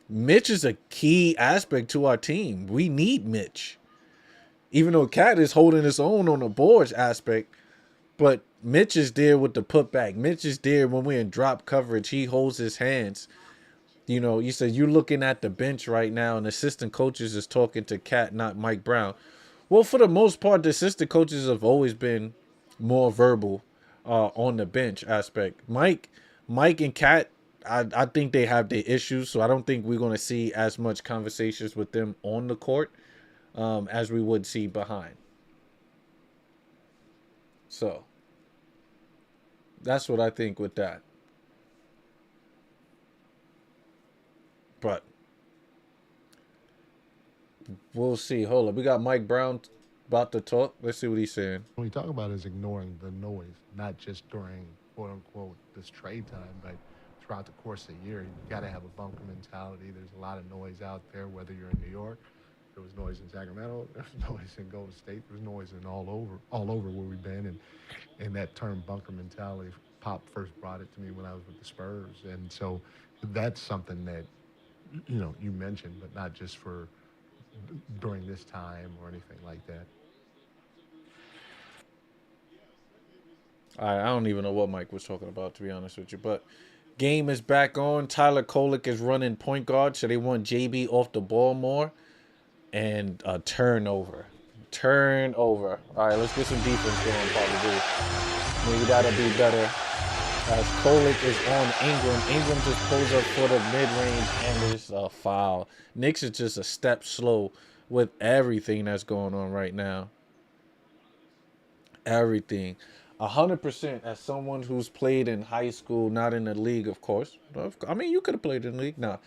Mitch is a key aspect to our team. We need Mitch. Even though Cat is holding his own on the boards aspect, but Mitch is there with the putback. Mitch is there when we're in drop coverage. He holds his hands. You said you're looking at the bench right now, and assistant coaches is talking to Cat, not Mike Brown. Well, for the most part, the assistant coaches have always been more verbal on the bench aspect. Mike and Cat, I think they have their issues, so I don't think we're going to see as much conversations with them on the court as we would see behind. So that's what I think with that. But we'll see. Hold up. We got Mike Brown about to talk. Let's see what he's saying. What we talk about is ignoring the noise, not just during quote unquote this trade time, but throughout the course of the year. You got to have a bunker mentality. There's a lot of noise out there, whether you're in New York, there was noise in Sacramento, there was noise in Golden State, there was noise in all over where we've been. And that term bunker mentality, Pop first brought it to me when I was with the Spurs. And so that's something that, you mentioned, but not just for during this time or anything like that. I don't even know what Mike was talking about, to be honest with you. But game is back on. Tyler Kolick is running point guard, so they want JB off the ball more. And a turnover. All right, let's get some defense going, probably. Maybe that'll be better. As Kolick is on Ingram. Ingram just pulls up for the mid-range, and there's a foul. Knicks is just a step slow with everything that's going on right now. Everything. 100% as someone who's played in high school, not in the league, of course. I mean, you could have played in the league. Nah.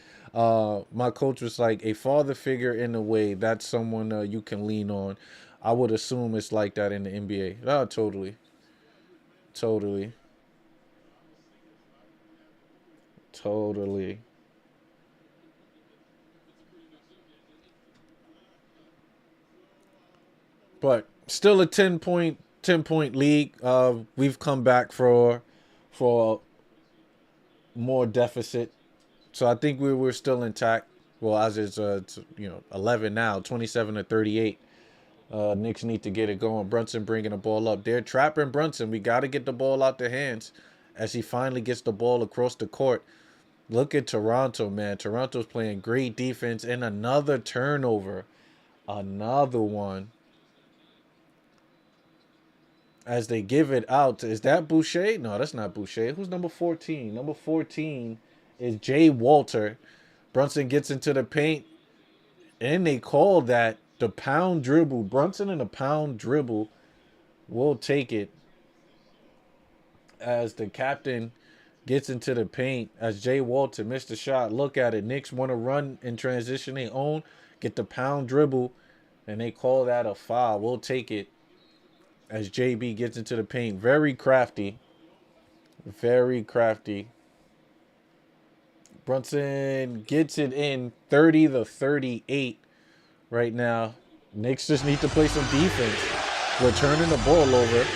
My coach was like a father figure in a way. That's someone you can lean on. I would assume it's like that in the NBA. Oh, totally. But still a 10-point 10-point lead. We've come back for more deficit. So I think we're still intact. Well, as it's 11 now, 27-38. Knicks need to get it going. Brunson bringing the ball up. They're trapping Brunson. We got to get the ball out their hands as he finally gets the ball across the court. Look at Toronto, man. Toronto's playing great defense and another turnover. Another one. As they give it out. Is that Boucher? No, that's not Boucher. Who's number 14? Number 14 is Jay Walter. Brunson gets into the paint. And they call that the pound dribble. Brunson and a pound dribble will take it. As the captain gets into the paint. As Jay Walter missed the shot. Look at it. Knicks want to run in transition. They own. Get the pound dribble. And they call that a foul. We'll take it. As JB gets into the paint. Very crafty. Very crafty. Brunson gets it in 30-38 right now. Knicks just need to play some defense. We're turning the ball over.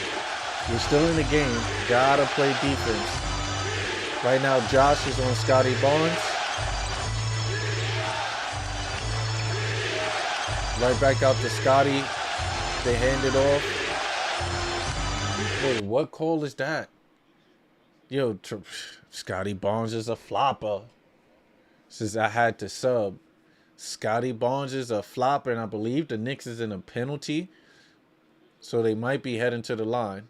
We're still in the game. Gotta play defense. Right now, Josh is on Scotty Barnes. Right back out to Scotty. They hand it off. Wait, what call is that? Yo, Scotty Barnes is a flopper. Since I had to sub. Scotty Barnes is a flopper, and I believe the Knicks is in a penalty. So they might be heading to the line.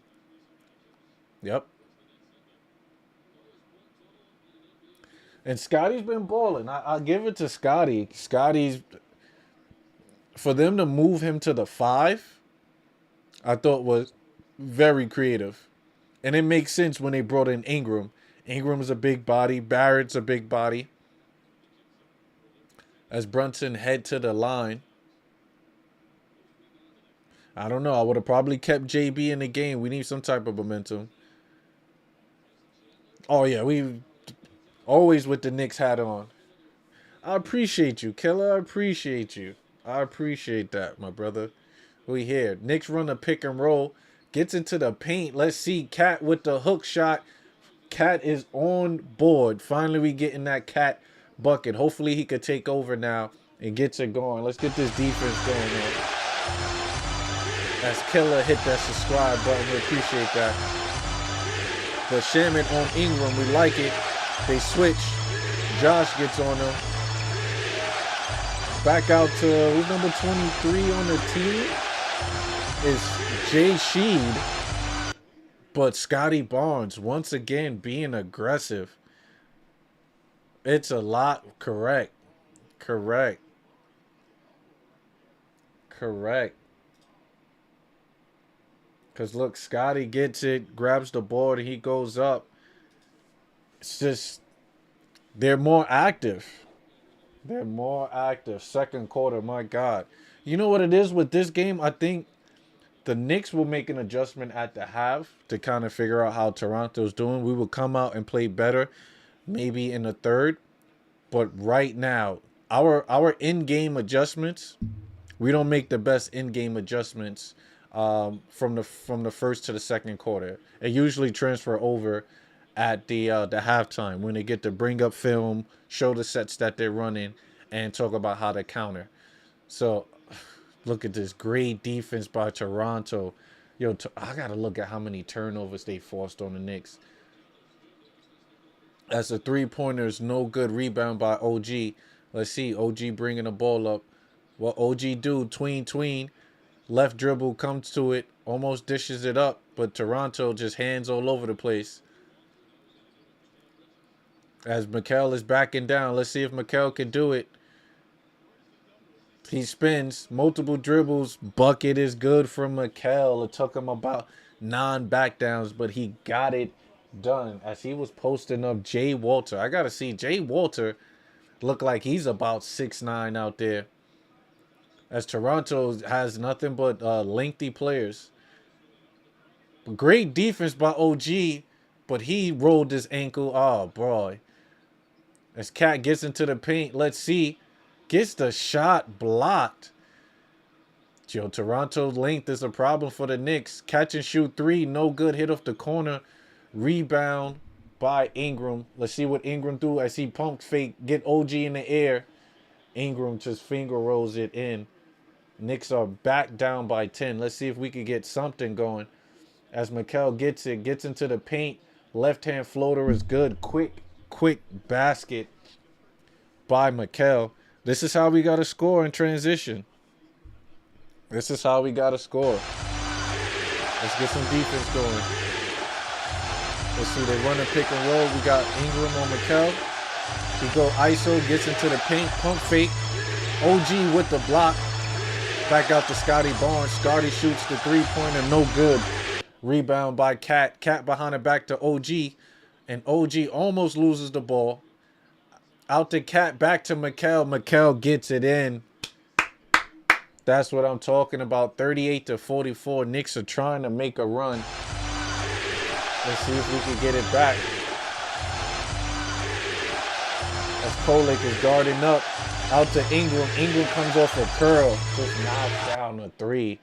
Yep. And Scotty's been balling. I'll give it to Scotty. Scotty's... For them to move him to the 5, I thought was very creative. And it makes sense when they brought in Ingram. Ingram's a big body. Barrett's a big body. As Brunson head to the line. I don't know. I would have probably kept JB in the game. We need some type of momentum. Oh, yeah. We always with the Knicks hat on. I appreciate you, Killer. I appreciate you. I appreciate that, my brother. We here. Knicks run a pick and roll. Gets into the paint. Let's see. Cat with the hook shot. Cat is on board. Finally, we getting that Cat bucket. Hopefully, he could take over now and gets it going. Let's get this defense going, man. As Killer hit that subscribe button. We appreciate that. But Shaman on Ingram. We like it. They switch. Josh gets on them. Back out to who's number 23 on the team is Jay Sheed. But Scotty Barnes, once again, being aggressive. It's a lot. Correct. Because look, Scotty gets it, grabs the board, and he goes up. It's just, they're more active. They're more active. Second quarter, my God. You know what it is with this game? I think the Knicks will make an adjustment at the half to kind of figure out how Toronto's doing. We will come out and play better maybe in the third. But right now, our in-game adjustments, we don't make the best in-game adjustments from the first to the second quarter. It usually transfer over at the halftime when they get to bring up film, show the sets that they're running, and talk about how to counter. So, look at this great defense by Toronto. Yo, I got to look at how many turnovers they forced on the Knicks. As a three-pointer, no good. Rebound by OG. Let's see, OG bringing the ball up. What OG do? Tween. Left dribble comes to it. Almost dishes it up. But Toronto just hands all over the place. As Mikal is backing down. Let's see if Mikal can do it. He spins. Multiple dribbles. Bucket is good from Mikal. It took him about 9 backdowns. But he got it done. As he was posting up Jay Walter. I got to see Jay Walter look like he's about 6'9" out there. As Toronto has nothing but lengthy players. Great defense by OG. But he rolled his ankle. Oh, boy. As Cat gets into the paint, let's see. Gets the shot blocked. Yo, Toronto's length is a problem for the Knicks. Catch and shoot three, no good. Hit off the corner. Rebound by Ingram. Let's see what Ingram do as he pump fake. Get OG in the air. Ingram just finger rolls it in. Knicks are back down by 10. Let's see if we can get something going. As Mikal gets into the paint. Left-hand floater is good. Quick basket by Mikal. This is how we got to score in transition. This is how we got to score. Let's get some defense going. Let's see, they run a pick and roll. We got Ingram on Mikal. He go ISO, gets into the paint, pump fake. OG with the block. Back out to Scotty Barnes. Scotty shoots the three-pointer, no good. Rebound by Cat. Cat behind it back to OG. And OG almost loses the ball. Out to Cat, back to Mikal. Mikal gets it in. That's what I'm talking about. 38-44. Knicks are trying to make a run. Let's see if we can get it back. As Kolek is guarding up. Out to Ingram. Ingram comes off a curl. Just knocks down a three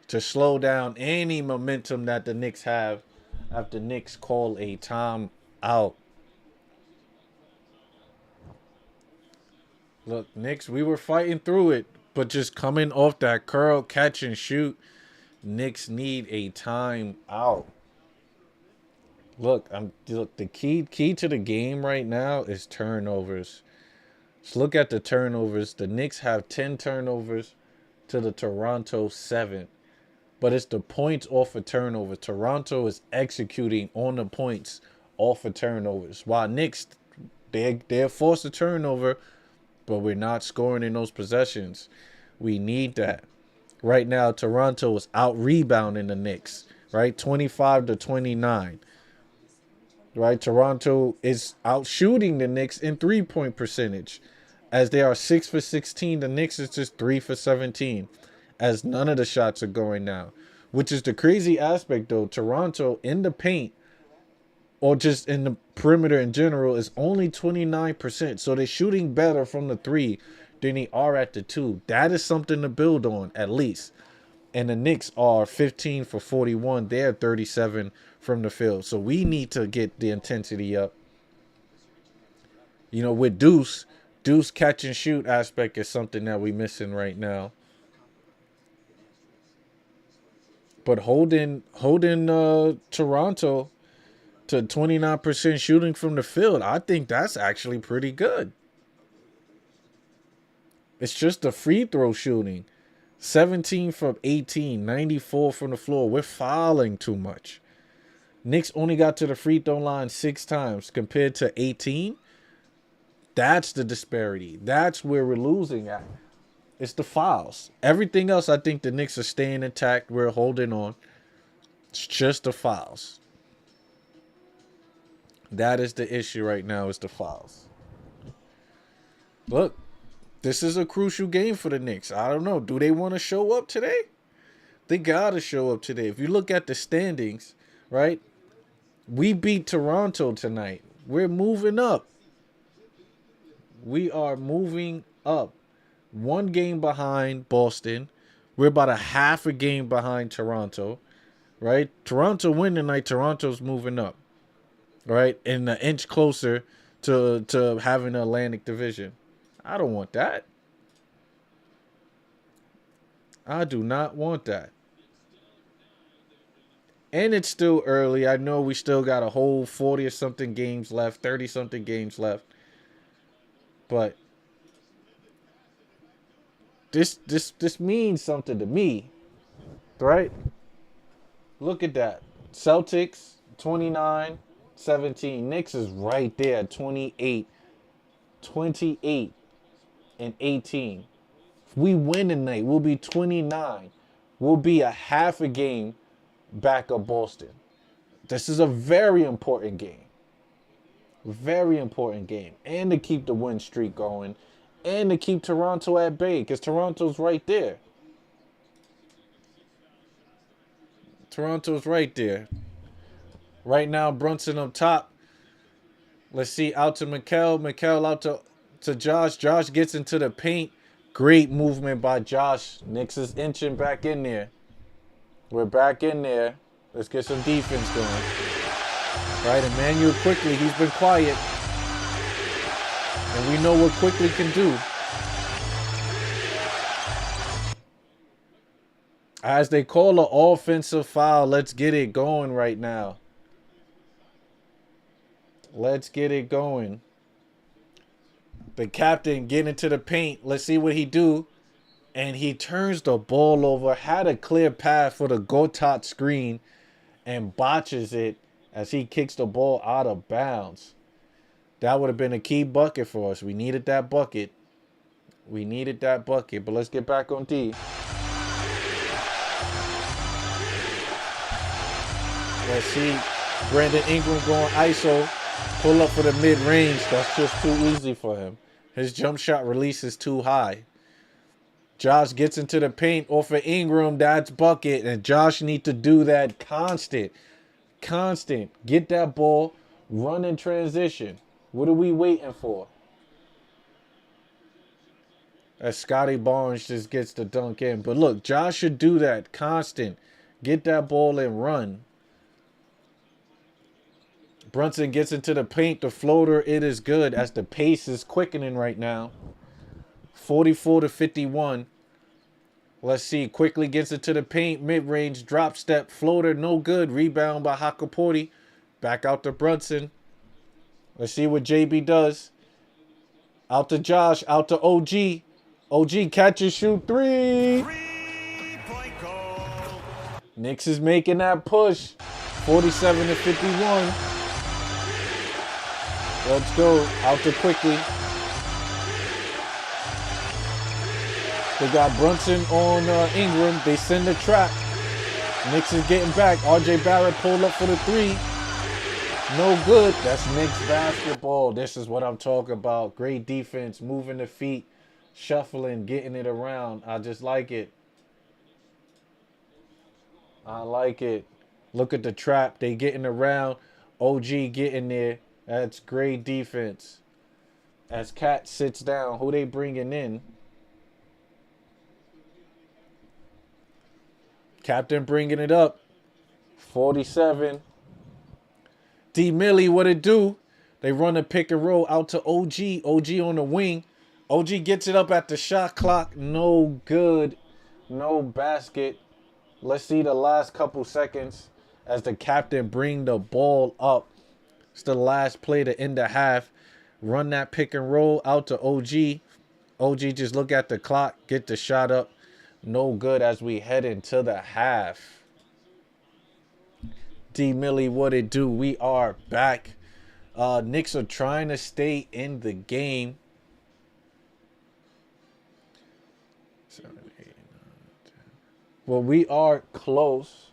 to slow down any momentum that the Knicks have after Knicks call a timeout. Look, Knicks, we were fighting through it, but just coming off that curl, catch and shoot, Knicks need a timeout. Look, the key to the game right now is turnovers. Let's look at the turnovers. The Knicks have 10 turnovers to the Toronto 7. But it's the points off of turnover. Toronto is executing on the points off of turnovers. While Knicks, they're forced a turnover, but we're not scoring in those possessions. We need that. Right now, Toronto is out-rebounding the Knicks, right? 25-29. Right? Toronto is out-shooting the Knicks in three-point percentage. As they are 6 for 16, the Knicks is just 3 for 17. As none of the shots are going now. Which is the crazy aspect, though. Toronto in the paint, or just in the perimeter in general, is only 29%. So they're shooting better from the 3 than they are at the 2. That is something to build on, at least. And the Knicks are 15 for 41. They're 37 from the field. So we need to get the intensity up. You know, with Deuce catch and shoot aspect is something that we're missing right now. But holding Toronto to 29% shooting from the field, I think that's actually pretty good. It's just the free throw shooting. 17 from 18, 94 from the floor. We're fouling too much. Knicks only got to the free throw line 6 times compared to 18. That's the disparity. That's where we're losing at. It's the fouls. Everything else, I think the Knicks are staying intact. We're holding on. It's just the fouls. That is the issue right now, is the fouls. Look, this is a crucial game for the Knicks. I don't know. Do they want to show up today? They got to show up today. If you look at the standings, right? We beat Toronto tonight. We're moving up. We are moving up. 1 game behind Boston. We're about a half a game behind Toronto, right? Toronto win tonight. Toronto's moving up, right? And an inch closer to having the Atlantic Division. I don't want that. I do not want that. And it's still early. I know we still got a whole 40 or something games left, 30 something games left. But this means something to me, right? Look at that. Celtics 29-17. Knicks is right there at 28 and 18. If we win tonight, we'll be 29. We'll be a half a game back of Boston. This is a very important game. Very important game. And to keep the win streak going. And to keep Toronto at bay. Because Toronto's right there. Toronto's right there. Right now, Brunson up top. Let's see. Out to Mikal. Mikal out to Josh. Josh gets into the paint. Great movement by Josh. Knicks is inching back in there. We're back in there. Let's get some defense going. Right, Emmanuel Quickly, he's been quiet. And we know what Quickly can do. As they call an offensive foul, let's get it going right now. Let's get it going. The captain getting into the paint. Let's see what he do. And he turns the ball over. Had a clear path for the Gotat screen. And botches it as he kicks the ball out of bounds. That would have been a key bucket for us. We needed that bucket. We needed that bucket. But let's get back on D. Let's see. Brandon Ingram going ISO. Pull up for the mid-range. That's just too easy for him. His jump shot release is too high. Josh gets into the paint off of Ingram. That's bucket. And Josh needs to do that constant. Constant. Get that ball. Run in transition. What are we waiting for? As Scotty Barnes just gets the dunk in. But look, Josh should do that constant. Get that ball and run. Brunson gets into the paint. The floater, it is good as the pace is quickening right now. 44-51. Let's see. Quickly gets into the paint. Mid-range drop step. Floater, no good. Rebound by Hakaporti. Back out to Brunson. Let's see what JB does. Out to Josh. Out to OG. OG catch and shoot three. 3-point goal. Knicks is making that push. 47-51. Let's go. Out to Quickly. They got Brunson on Ingram. They send the trap. Knicks is getting back. RJ Barrett pulled up for the three. No good. That's Knicks basketball. This is what I'm talking about. Great defense. Moving the feet. Shuffling. Getting it around. I just like it. I like it. Look at the trap. They getting around. OG getting there. That's great defense. As Cat sits down, who they bringing in? Captain bringing it up. 47. D Millie, what it do? They run a pick and roll out to OG. OG on the wing. OG gets it up at the shot clock. No good. No basket. Let's see the last couple seconds as the captain bring the ball up. It's the last play to end the half. Run that pick and roll out to OG. OG just look at the clock. Get the shot up. No good as we head into the half. D Millie, what it do? We are back. Knicks are trying to stay in the game. 7, 8, 9, 10. Well, we are close.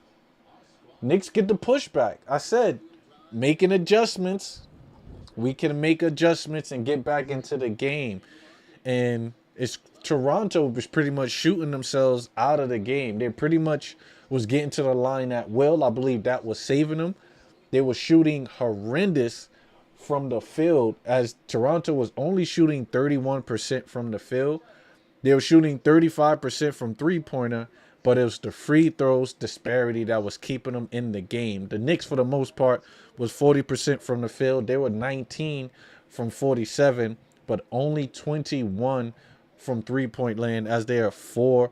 Knicks get the pushback. I said, making adjustments. We can make adjustments and get back into the game. And it's Toronto was pretty much shooting themselves out of the game. They pretty much was getting to the line at will. I believe that was saving them. They were shooting horrendous from the field as Toronto was only shooting 31% from the field. They were shooting 35% from three-pointer, but it was the free throws disparity that was keeping them in the game. The Knicks, for the most part, was 40% from the field. They were 19 from 47, but only 21 from three-point land as they are 4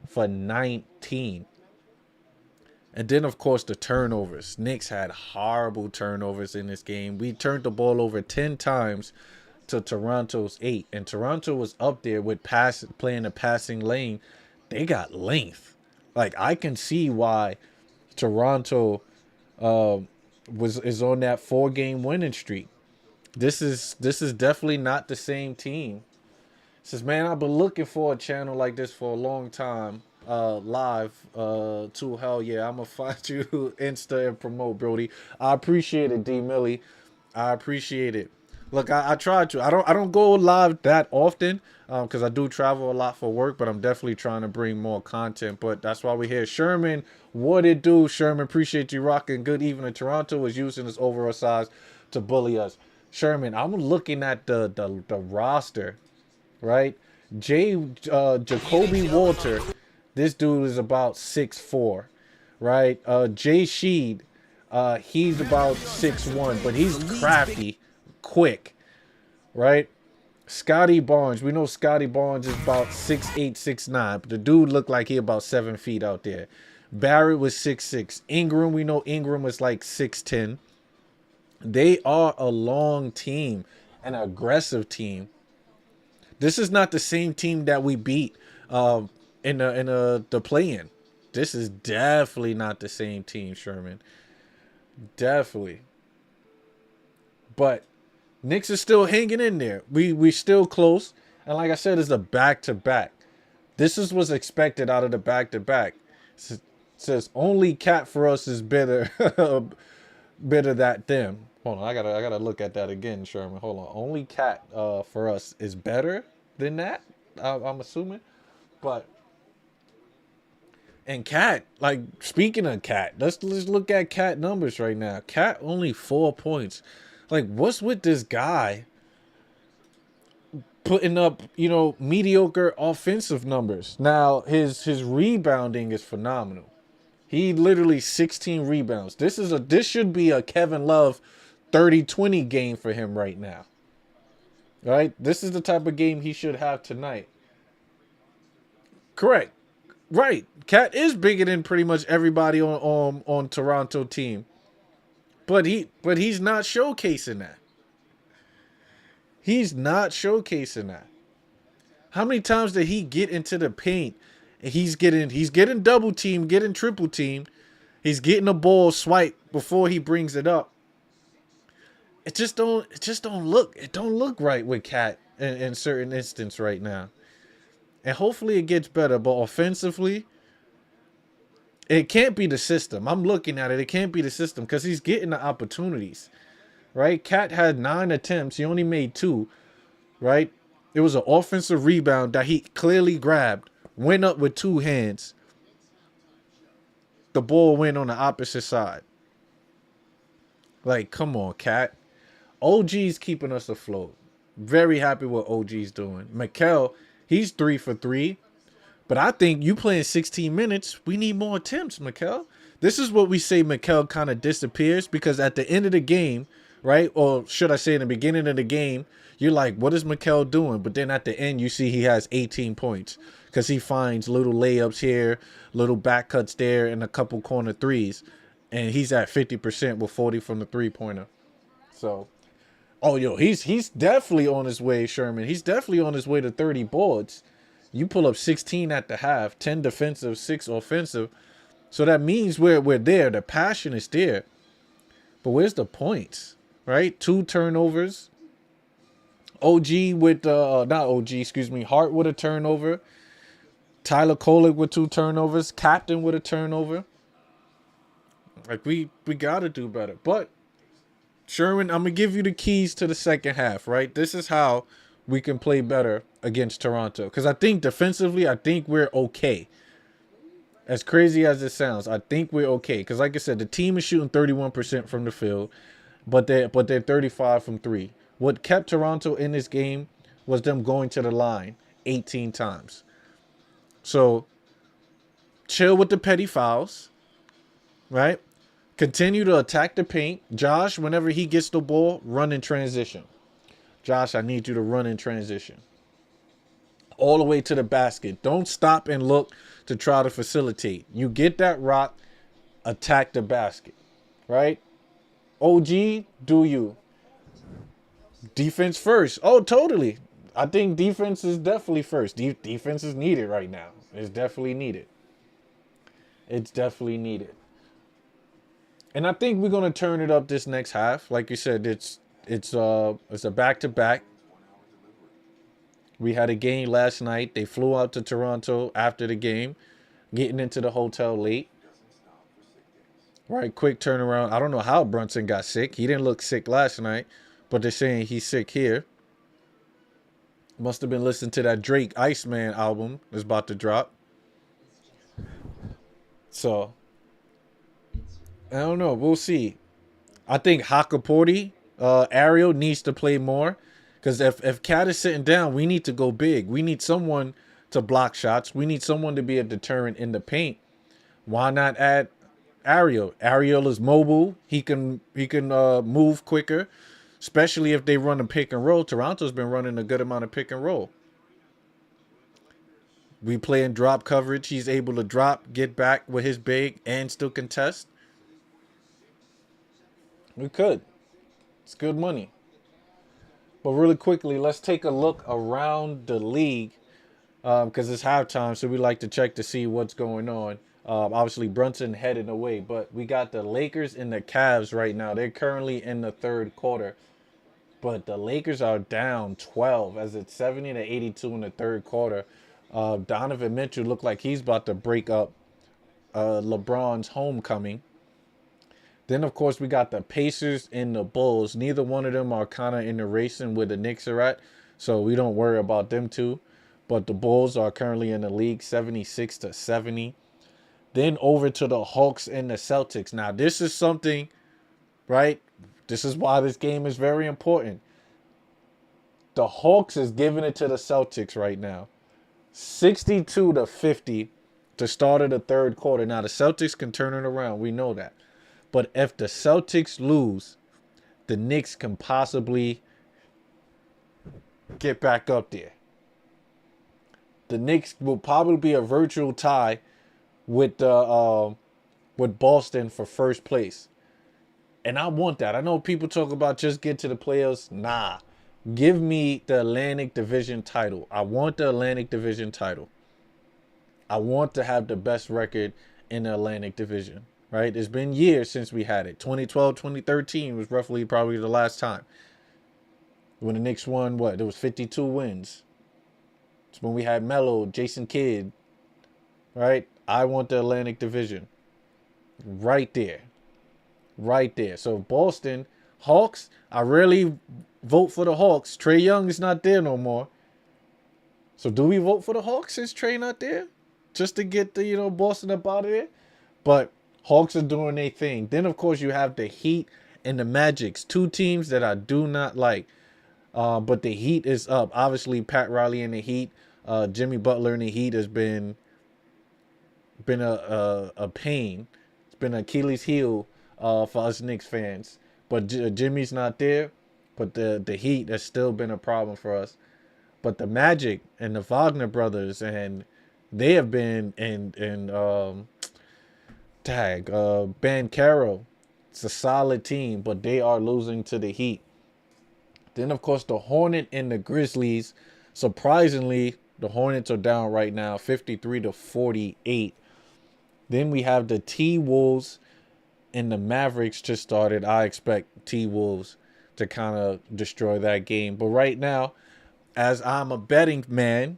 for 19. And then, of course, the turnovers. Knicks had horrible turnovers in this game. We turned the ball over 10 times to Toronto's 8. And Toronto was up there with playing a passing lane. They got length. Like, I can see why Toronto is on that 4-game winning streak. This is definitely not the same team. Says, man, I've been looking for a channel like this for a long time. Live. To hell yeah. I'm gonna find you Insta and promote, Brody. I appreciate it, D Millie. I appreciate it. Look, I try to. I don't go live that often because I do travel a lot for work, but I'm definitely trying to bring more content. But that's why we're here. Sherman, what it do? Sherman, appreciate you rocking. Good evening. Toronto is using this overall size to bully us. Sherman, I'm looking at the roster, right? Jacoby Walter, this dude is about 6'4", right? Jay Sheed, he's about 6'1", but he's crafty, quick, right? Scotty Barnes, we know Scotty Barnes is about 6'8", 6'9", but the dude looked like he about 7 feet out there. Barrett was 6'6". Ingram, we know Ingram was like 6'10". They are a long team, an aggressive team. This is not the same team that we beat in the play-in. This is definitely not the same team, Sherman. Definitely. But Knicks is still hanging in there. We still close. And like I said, it's a back-to-back. This is what's expected out of the back-to-back. Says only Cat for us is better better that them. Hold on, I gotta look at that again, Sherman. Hold on. Only Cat for us is better than that. I'm assuming. But and Cat, like speaking of Cat, let's look at Cat numbers right now. Cat only 4 points. Like, what's with this guy putting up, mediocre offensive numbers? Now, his rebounding is phenomenal. He literally 16 rebounds. This should be a Kevin Love 30-20 game for him right now. Right? This is the type of game he should have tonight. Correct. Right. Cat is bigger than pretty much everybody on Toronto team. But he's not showcasing that. He's not showcasing that. How many times did he get into the paint and he's getting double team, getting triple team. He's getting a ball swipe before he brings it up. It just don't look right with Cat in certain instances right now. And hopefully it gets better, but offensively, it can't be the system. I'm looking at it. It can't be the system because he's getting the opportunities, right? Cat had 9 attempts. He only made 2, right? It was an offensive rebound that he clearly grabbed, went up with 2 hands. The ball went on the opposite side. Like, come on, Cat. OG's keeping us afloat. Very happy what OG's doing. Mikal, he's 3 for 3. But I think you playing 16 minutes, we need more attempts, Mikal. This is what we say Mikal kind of disappears because at the end of the game, right? Or should I say in the beginning of the game, you're like, what is Mikal doing? But then at the end, you see he has 18 points because he finds little layups here, little back cuts there, and a couple corner threes. And he's at 50% with 40 from the three-pointer. So, he's definitely on his way, Sherman. He's definitely on his way to 30 boards. You pull up 16 at the half, 10 defensive, 6 offensive. So that means we're there. The passion is there. But where's the points, right? 2 turnovers. Hart with a turnover. Tyler Kolek with 2 turnovers. Captain with a turnover. Like, we got to do better. But, Sherman, I'm going to give you the keys to the second half, right? This is how we can play better against Toronto. Because I think defensively, I think we're okay. As crazy as it sounds, I think we're okay. Because like I said, the team is shooting 31% from the field, but they're 35 from 3. What kept Toronto in this game was them going to the line 18 times. So, chill with the petty fouls, right? Continue to attack the paint. Josh, whenever he gets the ball, run in transition. Josh, I need you to run in transition. All the way to the basket. Don't stop and look to try to facilitate. You get that rock, attack the basket, right? OG, do you. Defense first. Oh, totally. I think defense is definitely first. Defense is needed right now. It's definitely needed. It's definitely needed. And I think we're going to turn it up this next half. Like you said, it's a back-to-back. We had a game last night. They flew out to Toronto after the game, getting into the hotel late. Right, quick turnaround. I don't know how Brunson got sick. He didn't look sick last night, but they're saying he's sick here. Must have been listening to that Drake Iceman album that's about to drop. So, I don't know. We'll see. I think Hakaporti, Ariel needs to play more. Because if Cat is sitting down, we need to go big. We need someone to block shots. We need someone to be a deterrent in the paint. Why not add Ariel? Ariel is mobile. He can move quicker, especially if they run a pick and roll. Toronto's been running a good amount of pick and roll. We play in drop coverage. He's able to drop, get back with his big, and still contest. We could. It's good money. But really quickly, let's take a look around the league because it's halftime, so we like to check to see what's going on. Obviously, Brunson headed away, but we got the Lakers and the Cavs right now. They're currently in the third quarter, but the Lakers are down 12 as it's 70-82 in the third quarter. Donovan Mitchell looked like he's about to break up LeBron's homecoming. Then, of course, we got the Pacers and the Bulls. Neither one of them are kind of in the racing where the Knicks are at, so we don't worry about them two. But the Bulls are currently in the league 76-70. Then over to the Hawks and the Celtics. Now, this is something, right? This is why this game is very important. The Hawks is giving it to the Celtics right now. 62-50 to start of the third quarter. Now, the Celtics can turn it around. We know that. But if the Celtics lose, the Knicks can possibly get back up there. The Knicks will probably be a virtual tie with Boston for first place. And I want that. I know people talk about just get to the playoffs. Nah. Give me the Atlantic Division title. I want the Atlantic Division title. I want to have the best record in the Atlantic Division. Right? It's been years since we had it. 2012, 2013 was roughly probably the last time. When the Knicks won, what? There was 52 wins. It's when we had Melo, Jason Kidd. Right? I want the Atlantic Division. Right there. Right there. So Boston, Hawks, I rarely vote for the Hawks. Trae Young is not there no more. So do we vote for the Hawks since Trae not there? Just to get the, Boston up out of there? But Hawks are doing their thing. Then, of course, you have the Heat and the Magics. Two teams that I do not like. But the Heat is up. Obviously, Pat Riley in the Heat. Jimmy Butler in the Heat has been a pain. It's been an Achilles heel for us Knicks fans. But Jimmy's not there. But the Heat has still been a problem for us. But the Magic and the Wagner brothers, and they have been Bancaro. It's a solid team, but they are losing to the Heat. Then, of course, the Hornet and the Grizzlies. Surprisingly, the Hornets are down right now, 53-48. Then we have the T-Wolves and the Mavericks just started. I expect T-Wolves to kind of destroy that game. But right now, as I'm a betting man,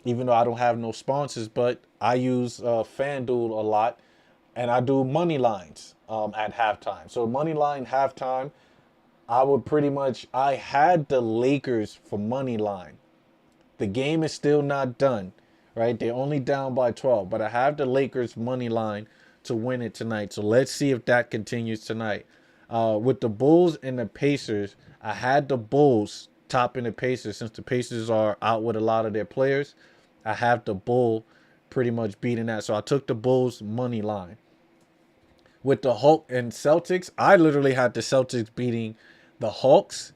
even though I don't have no sponsors, but I use FanDuel a lot. And I do money lines at halftime. So money line halftime, I had the Lakers for money line. The game is still not done, right? They're only down by 12, but I have the Lakers money line to win it tonight. So let's see if that continues tonight. With the Bulls and the Pacers, I had the Bulls topping the Pacers since the Pacers are out with a lot of their players. I have the Bull pretty much beating that. So I took the Bulls money line. With the Hawks and Celtics, I literally had the Celtics beating the Hawks.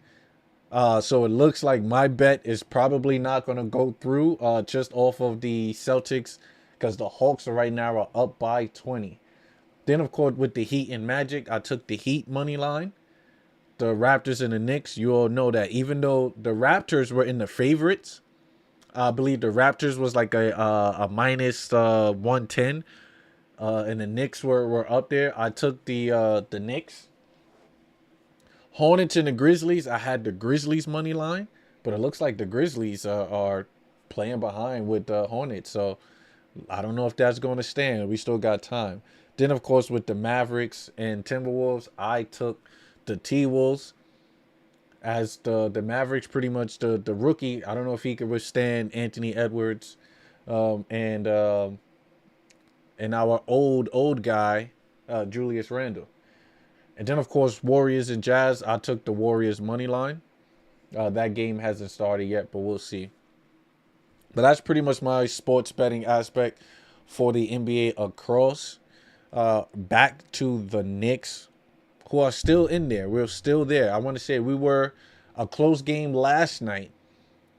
So it looks like my bet is probably not going to go through just off of the Celtics because the Hawks right now are up by 20. Then, of course, with the Heat and Magic, I took the Heat money line. The Raptors and the Knicks, you all know that even though the Raptors were in the favorites, I believe the Raptors was like a minus 110. And the Knicks were up there. I took the Knicks. Hornets and the Grizzlies. I had the Grizzlies money line, but it looks like the Grizzlies are playing behind with the Hornets. So I don't know if that's going to stand. We still got time. Then, of course, with the Mavericks and Timberwolves, I took the T-Wolves as the Mavericks pretty much the rookie. I don't know if he could withstand Anthony Edwards and our old guy, Julius Randle. And then, of course, Warriors and Jazz. I took the Warriors money line. That game hasn't started yet, but we'll see. But that's pretty much my sports betting aspect for the NBA across. Back to the Knicks, who are still in there. We're still there. I want to say we were a close game last night,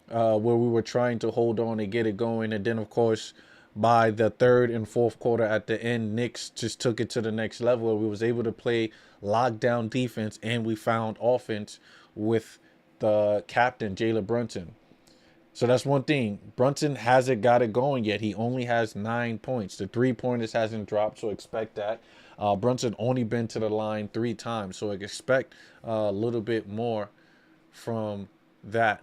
where we were trying to hold on and get it going. And then, of course, by the third and fourth quarter at the end, Knicks just took it to the next level. We was able to play lockdown defense, and we found offense with the captain, Jalen Brunson. So that's one thing. Brunson hasn't got it going yet. He only has 9 points. The 3-pointers hasn't dropped, so expect that. Brunson only been to the line 3 times, so expect a little bit more from that,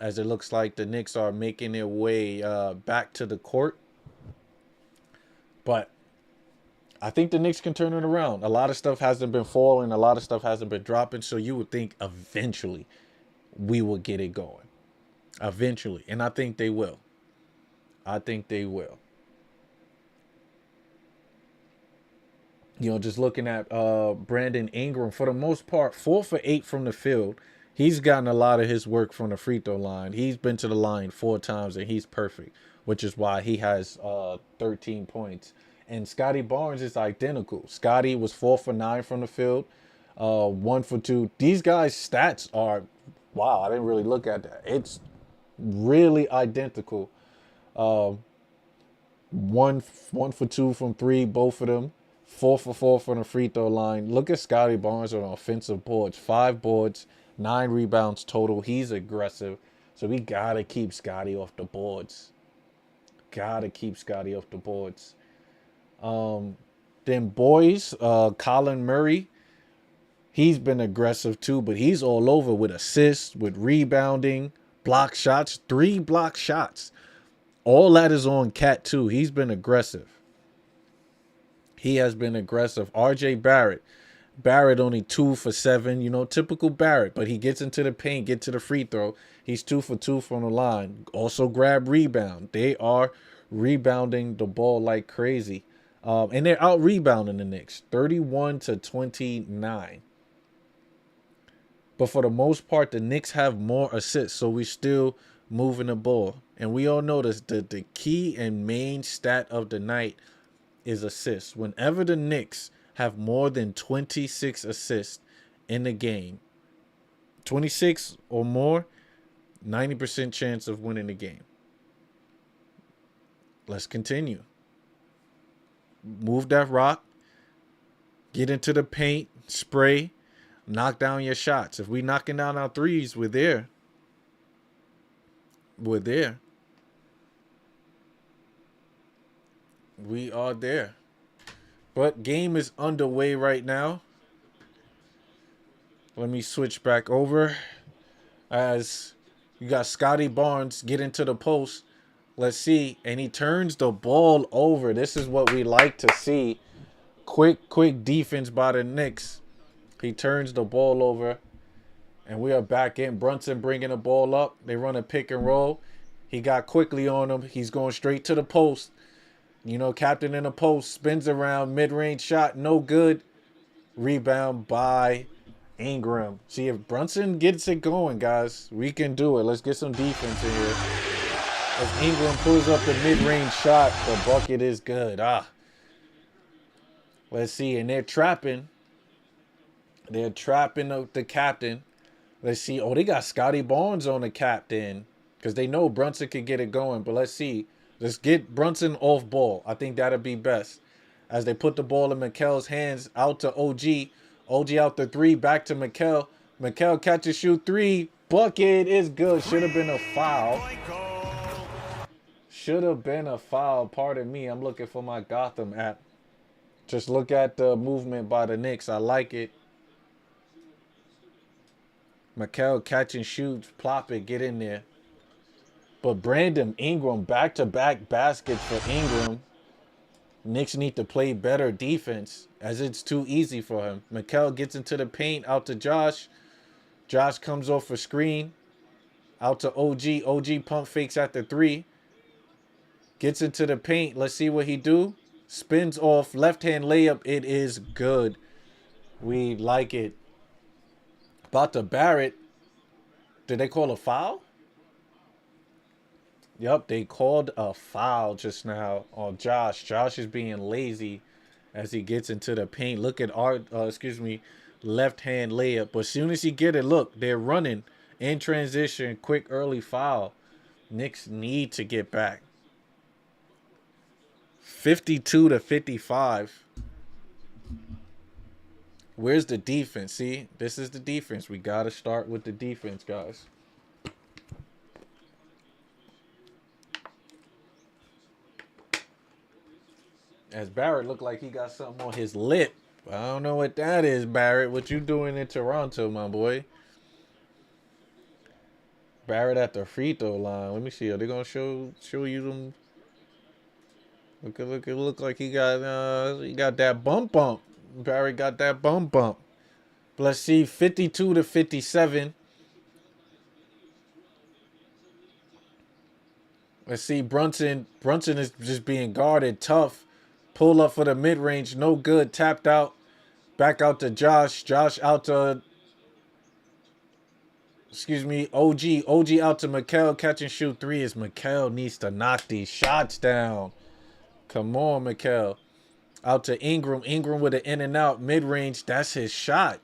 as it looks like the Knicks are making their way back to the court. But I think the Knicks can turn it around. A lot of stuff hasn't been falling. A lot of stuff hasn't been dropping. So you would think eventually we will get it going. Eventually. And I think they will. I think they will. You know, just looking at Brandon Ingram, for the most part, 4 for 8 from the field. He's gotten a lot of his work from the free throw line. He's been to the line 4 times, and he's perfect, which is why he has 13 points. And Scotty Barnes is identical. Scotty was 4 for 9 from the field, 1 for 2. These guys' stats are, wow, I didn't really look at that. It's really identical. One for 2 from 3, both of them. 4 for 4 from the free throw line. Look at Scotty Barnes on offensive boards. 5 boards, 9 rebounds total. He's aggressive. So we got to keep Scotty off the boards. Then boys, Colin Murray, he's been aggressive too, but he's all over with assists, with rebounding, block shots, 3 block shots. All that is on Cat too. He's been aggressive. He has been aggressive. RJ Barrett only 2 for 7, you know, typical Barrett, but he gets into the paint, get to the free throw. He's 2 for 2 from the line. Also grab rebound. They are rebounding the ball like crazy. And they're out rebounding the Knicks 31-29. But for the most part, the Knicks have more assists, so we're still moving the ball. And we all know this, the key and main stat of the night is assists. Whenever the Knicks have more than 26 assists in the game, 26 or more, 90% chance of winning the game. Let's continue. Move that rock. Get into the paint. Spray. Knock down your shots. If we knocking down our threes, we're there. We're there. We are there. But game is underway right now. Let me switch back over. As you got Scotty Barnes get into the post. Let's see. And he turns the ball over. This is what we like to see. Quick defense by the Knicks. He turns the ball over. And we are back in. Brunson bringing the ball up. They run a pick and roll. He got quickly on him. He's going straight to the post. You know, captain in the post. Spins around. Mid-range shot. No good. Rebound by Ingram. See, if Brunson gets it going, guys, we can do it. Let's get some defense in here. As Ingram pulls up the mid-range shot, the bucket is good. Let's see. And they're trapping. They're trapping the captain. Let's see. Oh, they got Scotty Barnes on the captain because they know Brunson could get it going. But let's see. Let's get Brunson off ball. I think that'll be best. As they put the ball in Mikel's hands, out to OG. OG out the 3, back to Mikel. Mikel catches, shoot 3. Bucket is good. Should have been a foul. Should have been a foul. Pardon me. I'm looking for my Gotham app. Just look at the movement by the Knicks. I like it. Mikel catch and shoots. Plop it. Get in there. But Brandon Ingram, back-to-back baskets for Ingram. Knicks need to play better defense as it's too easy for him. Mikel gets into the paint. Out to Josh. Josh comes off a screen. Out to OG. OG pump fakes at the 3. Gets into the paint. Let's see what he do. Spins off. Left-hand layup. It is good. We like it. About to Barrett. Did they call a foul? Yep, they called a foul just now on Josh. Josh is being lazy as he gets into the paint. Look at our, left hand layup. But as soon as he get it, look, they're running in transition. Quick early foul. Knicks need to get back. 52-55. Where's the defense? See, this is the defense. We got to start with the defense, guys. As Barrett looked like he got something on his lip. I don't know what that is, Barrett. What you doing in Toronto, my boy? Barrett at the free throw line. Let me see. Are they gonna show you them? Look like he got that bump. Barrett got that bump. But let's see, 52-57. Let's see, Brunson is just being guarded tough. Pull up for the mid-range, no good. Tapped out. Back out to Josh. Josh out to, OG. OG out to Mikel. Catch and shoot three is Mikel needs to knock these shots down. Come on, Mikel. Out to Ingram. Ingram with an in and out mid-range. That's his shot.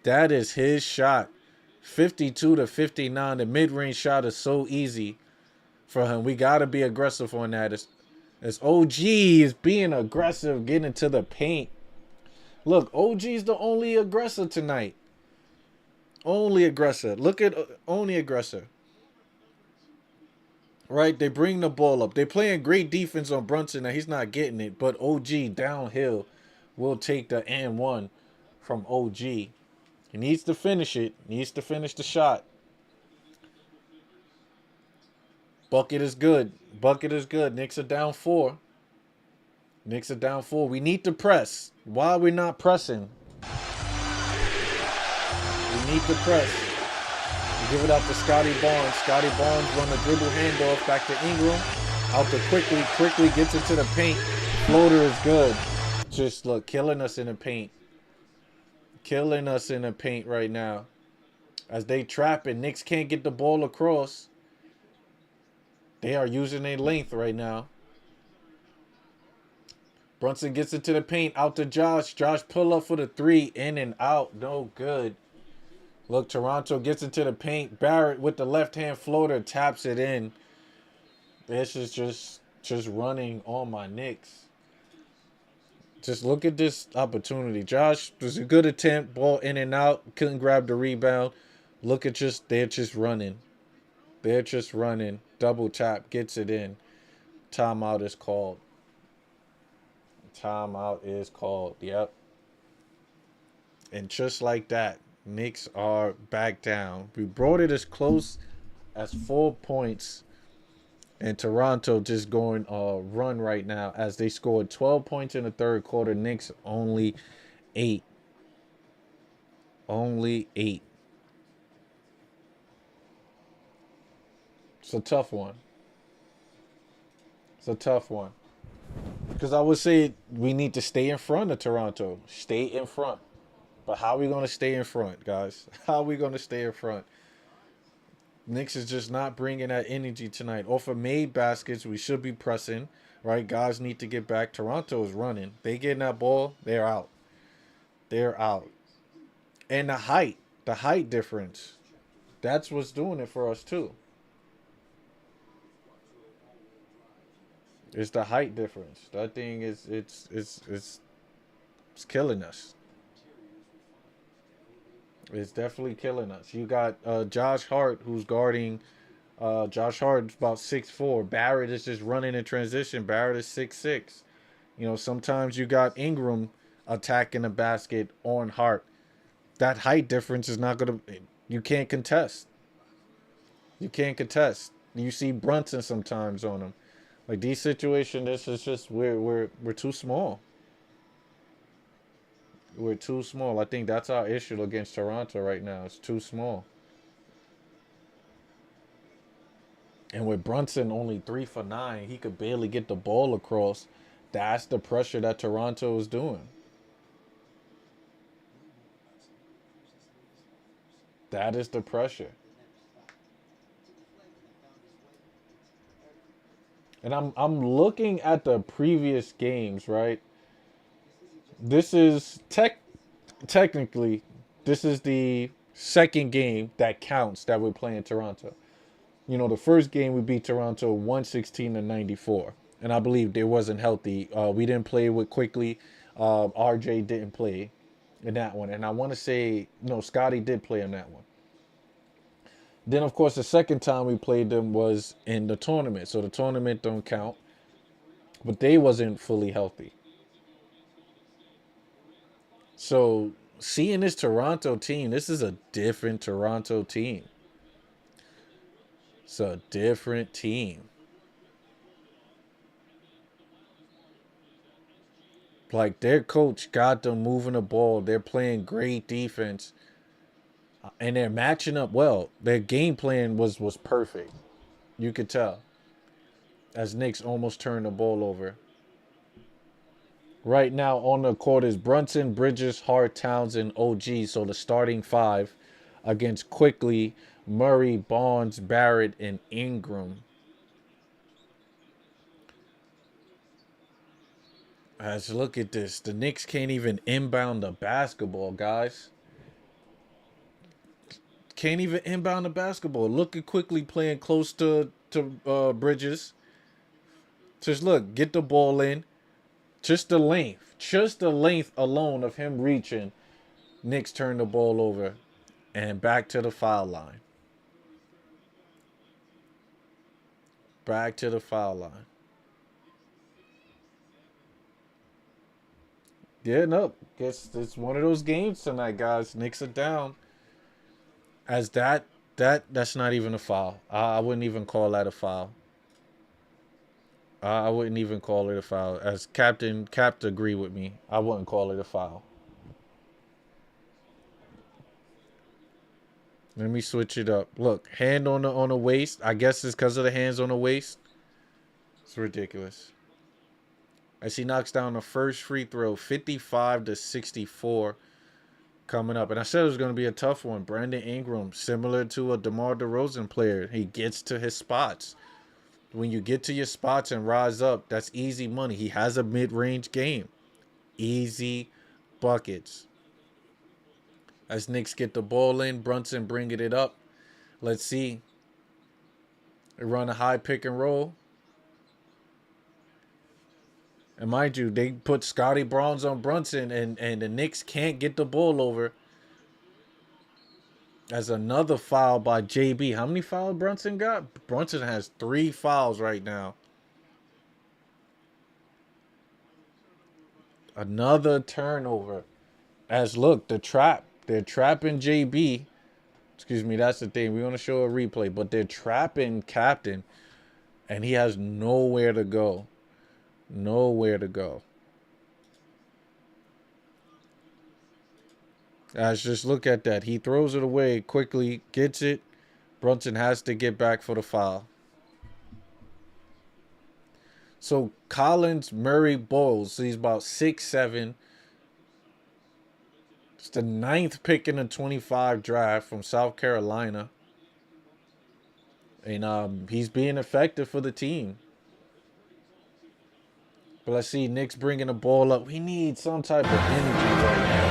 That is his shot. 52-59. The mid-range shot is so easy for him. We got to be aggressive on that. As OG is being aggressive, getting to the paint. Look, OG's the only aggressor tonight. Only aggressor. Look at only aggressor. Right? They bring the ball up. They're playing great defense on Brunson. Now he's not getting it. But OG downhill will take the and one from OG. He needs to finish it. Needs to finish the shot. Bucket is good. Bucket is good. Knicks are down 4. Knicks are down 4. We need to press. Why are we not pressing? We need to press. We give it out to Scotty Barnes. Scotty Barnes run the dribble handoff back to Ingram. Out to Quickly. Quickly gets into the paint. Floater is good. Just look, killing us in the paint. Killing us in the paint right now. As they trap it, Knicks can't get the ball across. They are using their length right now. Brunson gets into the paint. Out to Josh. Josh pull up for the three. In and out. No good. Look, Toronto gets into the paint. Barrett with the left-hand floater taps it in. This is just running on my Knicks. Just look at this opportunity. Josh was a good attempt. Ball in and out. Couldn't grab the rebound. Look at they're just running. They're just running. Double tap. Gets it in. Timeout is called. Timeout is called. Yep. And just like that, Knicks are back down. We brought it as close as 4 points. And Toronto just going run right now as they scored 12 points in the third quarter. Knicks only 8. Only 8. It's a tough one. It's a tough one. Because I would say we need to stay in front of Toronto. Stay in front. But how are we going to stay in front, guys? How are we going to stay in front? Knicks is just not bringing that energy tonight. Off of made baskets, we should be pressing, right? Guys need to get back. Toronto is running. They getting that ball, they're out. They're out. And the height difference, that's what's doing it for us too. It's the height difference. That thing is it's killing us. It's definitely killing us. You got Josh Hart who's guarding. Josh Hart's about 6'4". Barrett is just running in transition. Barrett is 6'6". You know, sometimes you got Ingram attacking the basket on Hart. That height difference is not gonna. You can't contest. You can't contest. You see Brunson sometimes on him. Like these situations, this is just we're too small. We're too small. I think that's our issue against Toronto right now. It's too small. And with Brunson only 3 for 9, he could barely get the ball across. That's the pressure that Toronto is doing. That is the pressure. And I'm looking at the previous games, right? This is technically this is the second game that counts that we're playing Toronto. You know, the first game we beat Toronto 116-94, and I believe they wasn't healthy. We didn't play with quickly. RJ didn't play in that one, and I want to say no, Scotty did play in that one. Then of course the second time we played them was in the tournament, so the tournament don't count. But they wasn't fully healthy. So seeing this Toronto team, this is a different Toronto team. It's a different team. Like their coach got them moving the ball. They're playing great defense. And they're matching up well. Their game plan was perfect. You could tell. As Knicks almost turned the ball over. Right now on the court is Brunson, Bridges, Hart, Townsend, OG. So the starting five against Quickly, Murray, Barnes, Barrett, and Ingram. As look at this. The Knicks can't even inbound the basketball, guys. Can't even inbound the basketball. Look at Quickly playing close to Bridges. Just look, get the ball in. Just the length alone of him reaching. Knicks turn the ball over and back to the foul line. Back to the foul line. Yeah, no. Guess it's one of those games tonight, guys. Knicks are down. As that's not even a foul. I wouldn't even call that a foul. I wouldn't even call it a foul. As Cap agree with me. I wouldn't call it a foul. Let me switch it up. Look, hand on the waist. I guess it's because of the hands on the waist. It's ridiculous. As he knocks down the first free throw, 55-64 coming up. And I said it was going to be a tough one. Brandon Ingram, similar to a DeMar DeRozan player. He gets to his spots. When you get to your spots and rise up, that's easy money. He has a mid-range game. Easy buckets. As Knicks get the ball in, Brunson bringing it up. Let's see. They run a high pick and roll. And mind you, they put Scotty Barnes on Brunson, and the Knicks can't get the ball over. As another foul by JB. How many fouls Brunson got? Brunson has 3 fouls right now. Another turnover. As look, the trap. They're trapping JB. Excuse me, that's the thing. We're going to show a replay. But they're trapping Captain. And he has nowhere to go. Nowhere to go. As just look at that. He throws it away quickly. Gets it. Brunson has to get back for the foul. So Collins, Murray, Bowles. So he's about 6'7". It's the 9th pick in the 25 draft from South Carolina. And he's being effective for the team. But let's see, Knicks bringing the ball up. We need some type of energy right now.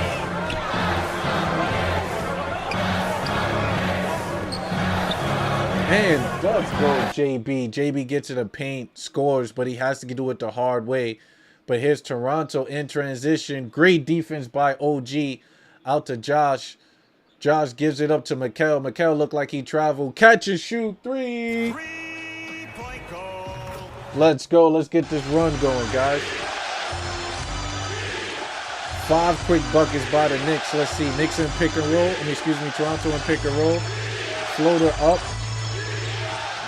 And does go JB. JB gets in the paint, scores, but he has to do it the hard way. But here's Toronto in transition. Great defense by OG. Out to Josh. Josh gives it up to Mikal. Mikal looked like he traveled. Catch and shoot. 3. 3-point goal. Let's go. Let's get this run going, guys. 5 quick buckets by the Knicks. Let's see. Knicks in pick and roll. Toronto in pick and roll. Floater up.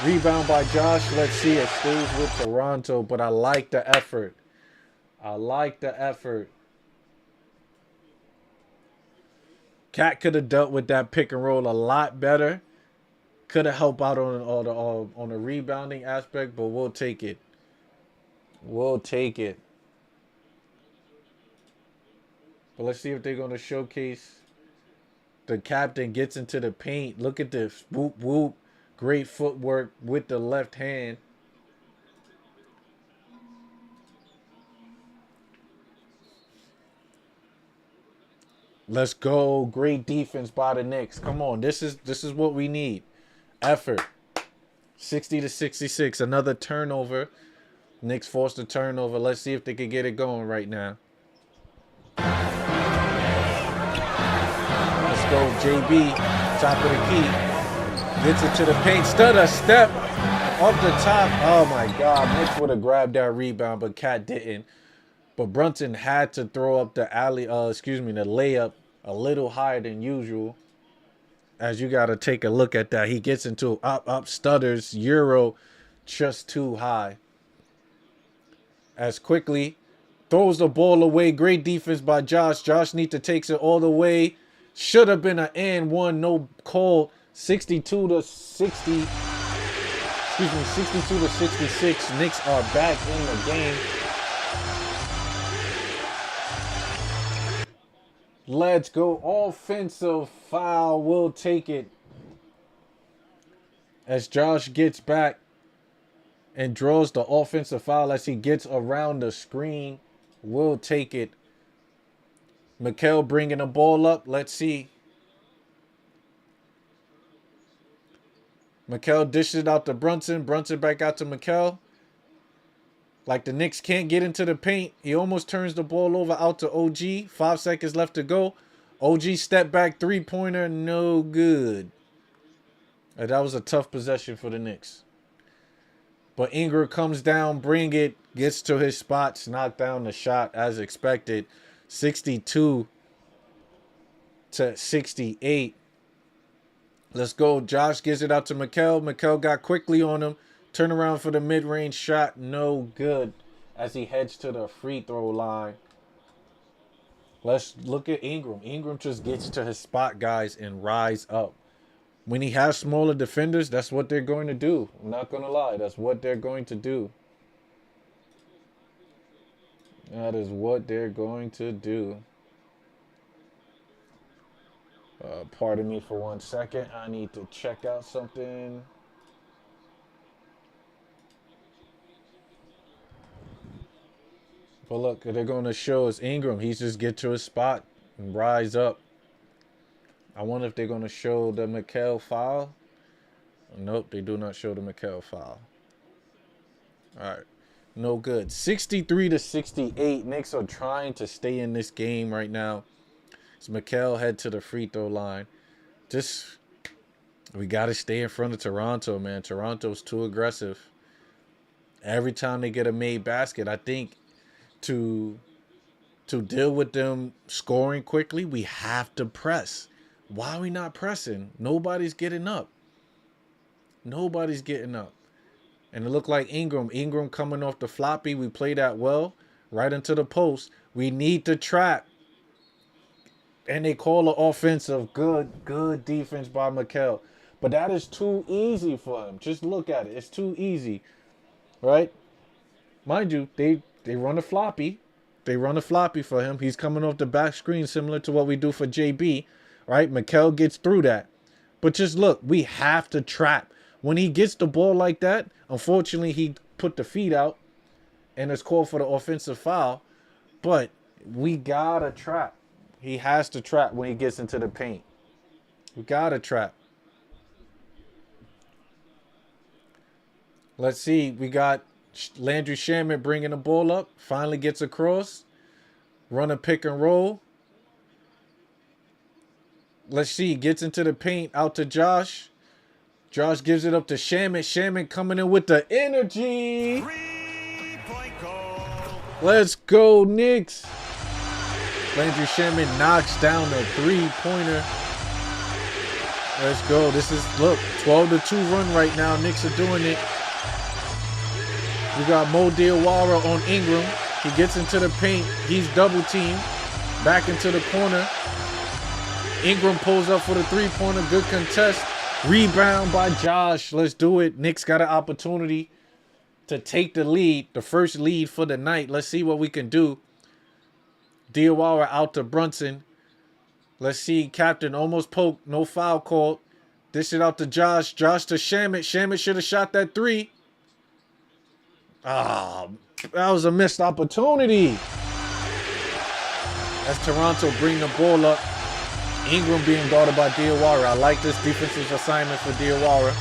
Rebound by Josh. Let's see. It stays with Toronto, but I like the effort. Cat could have dealt with that pick and roll a lot better. Could have helped out on the rebounding aspect, but we'll take it. But let's see if they're going to showcase. The captain gets into the paint. Look at this. Whoop, whoop. Great footwork with the left hand. Let's go. Great defense by the Knicks. Come on. This is what we need. Effort. 60-66. Another turnover. Knicks forced a turnover. Let's see if they can get it going right now. Let's go. JB. Top of the key. Gets it to the paint. Stutter step. Off the top. Oh my God. Knicks would have grabbed that rebound, but Cat didn't. But Brunson had to throw up the the layup a little higher than usual. As you got to take a look at that. He gets into up, stutters, Euro, just too high. As quickly throws the ball away. Great defense by Josh. Josh Nita takes it all the way. Should have been an and one, no call. 62-60. 62-66. Knicks are back in the game. Let's go. Offensive foul. We'll take it. As Josh gets back and draws the offensive foul as he gets around the screen. We'll take it. Mikal bringing the ball up. Let's see. Mikal dishes it out to Brunson. Brunson back out to Mikal. Like the Knicks can't get into the paint. He almost turns the ball over out to OG. 5 seconds left to go. OG step back three-pointer. No good. That was a tough possession for the Knicks. But Ingram comes down, bring it, gets to his spots, knocked down the shot as expected. 62-68. Let's go. Josh gives it out to Mikal. Mikal got quickly on him. Turn around for the mid-range shot. No good as he heads to the free throw line. Let's look at Ingram. Ingram just gets to his spot, guys, and rise up. When he has smaller defenders, that's what they're going to do. I'm not going to lie. That's what they're going to do. That is what they're going to do. Pardon me for 1 second. I need to check out something. But look, they're going to show us Ingram. He's just get to his spot and rise up. I wonder if they're going to show the Mikal foul. Nope, they do not show the Mikal foul. All right. No good. 63-68. Knicks are trying to stay in this game right now. As Mikal head to the free throw line. We got to stay in front of Toronto, man. Toronto's too aggressive. Every time they get a made basket, I think to deal with them scoring quickly, we have to press. Why are we not pressing? Nobody's getting up. Nobody's getting up. And it looked like Ingram coming off the floppy. We played that well. Right into the post. We need to trap. And they call an offensive. Good defense by Mikal. But that is too easy for him. Just look at it. It's too easy. Right? Mind you, they run a floppy. They run a floppy for him. He's coming off the back screen similar to what we do for JB. Right? Mikal gets through that. But just look, we have to trap. When he gets the ball like that, unfortunately, he put the feet out. And it's called for the offensive foul. But we got to trap. He has to trap when he gets into the paint. We got to trap. Let's see. We got Landry Shamet bringing the ball up. Finally gets across. Run a pick and roll. Let's see. Gets into the paint. Out to Josh. Josh gives it up to Shamet. Shamet coming in with the energy. 3-point goal. Let's go, Knicks. Landry Shamet knocks down the three-pointer. Let's go. This is, look, 12-2 run right now. Knicks are doing it. We got Mo Diawara on Ingram. He gets into the paint. He's double-teamed. Back into the corner. Ingram pulls up for the three-pointer. Good contest. Rebound by Josh. Let's do it. Knicks got an opportunity to take the lead. The first lead for the night. Let's see what we can do. Diawara out to Brunson. Let's see. Captain almost poked. No foul called. Dish it out to Josh. Josh to Shamet. Shamet should have shot that three. Ah, that was a missed opportunity. As Toronto bring the ball up. Ingram being guarded by Diawara. I like this defensive assignment for Diawara.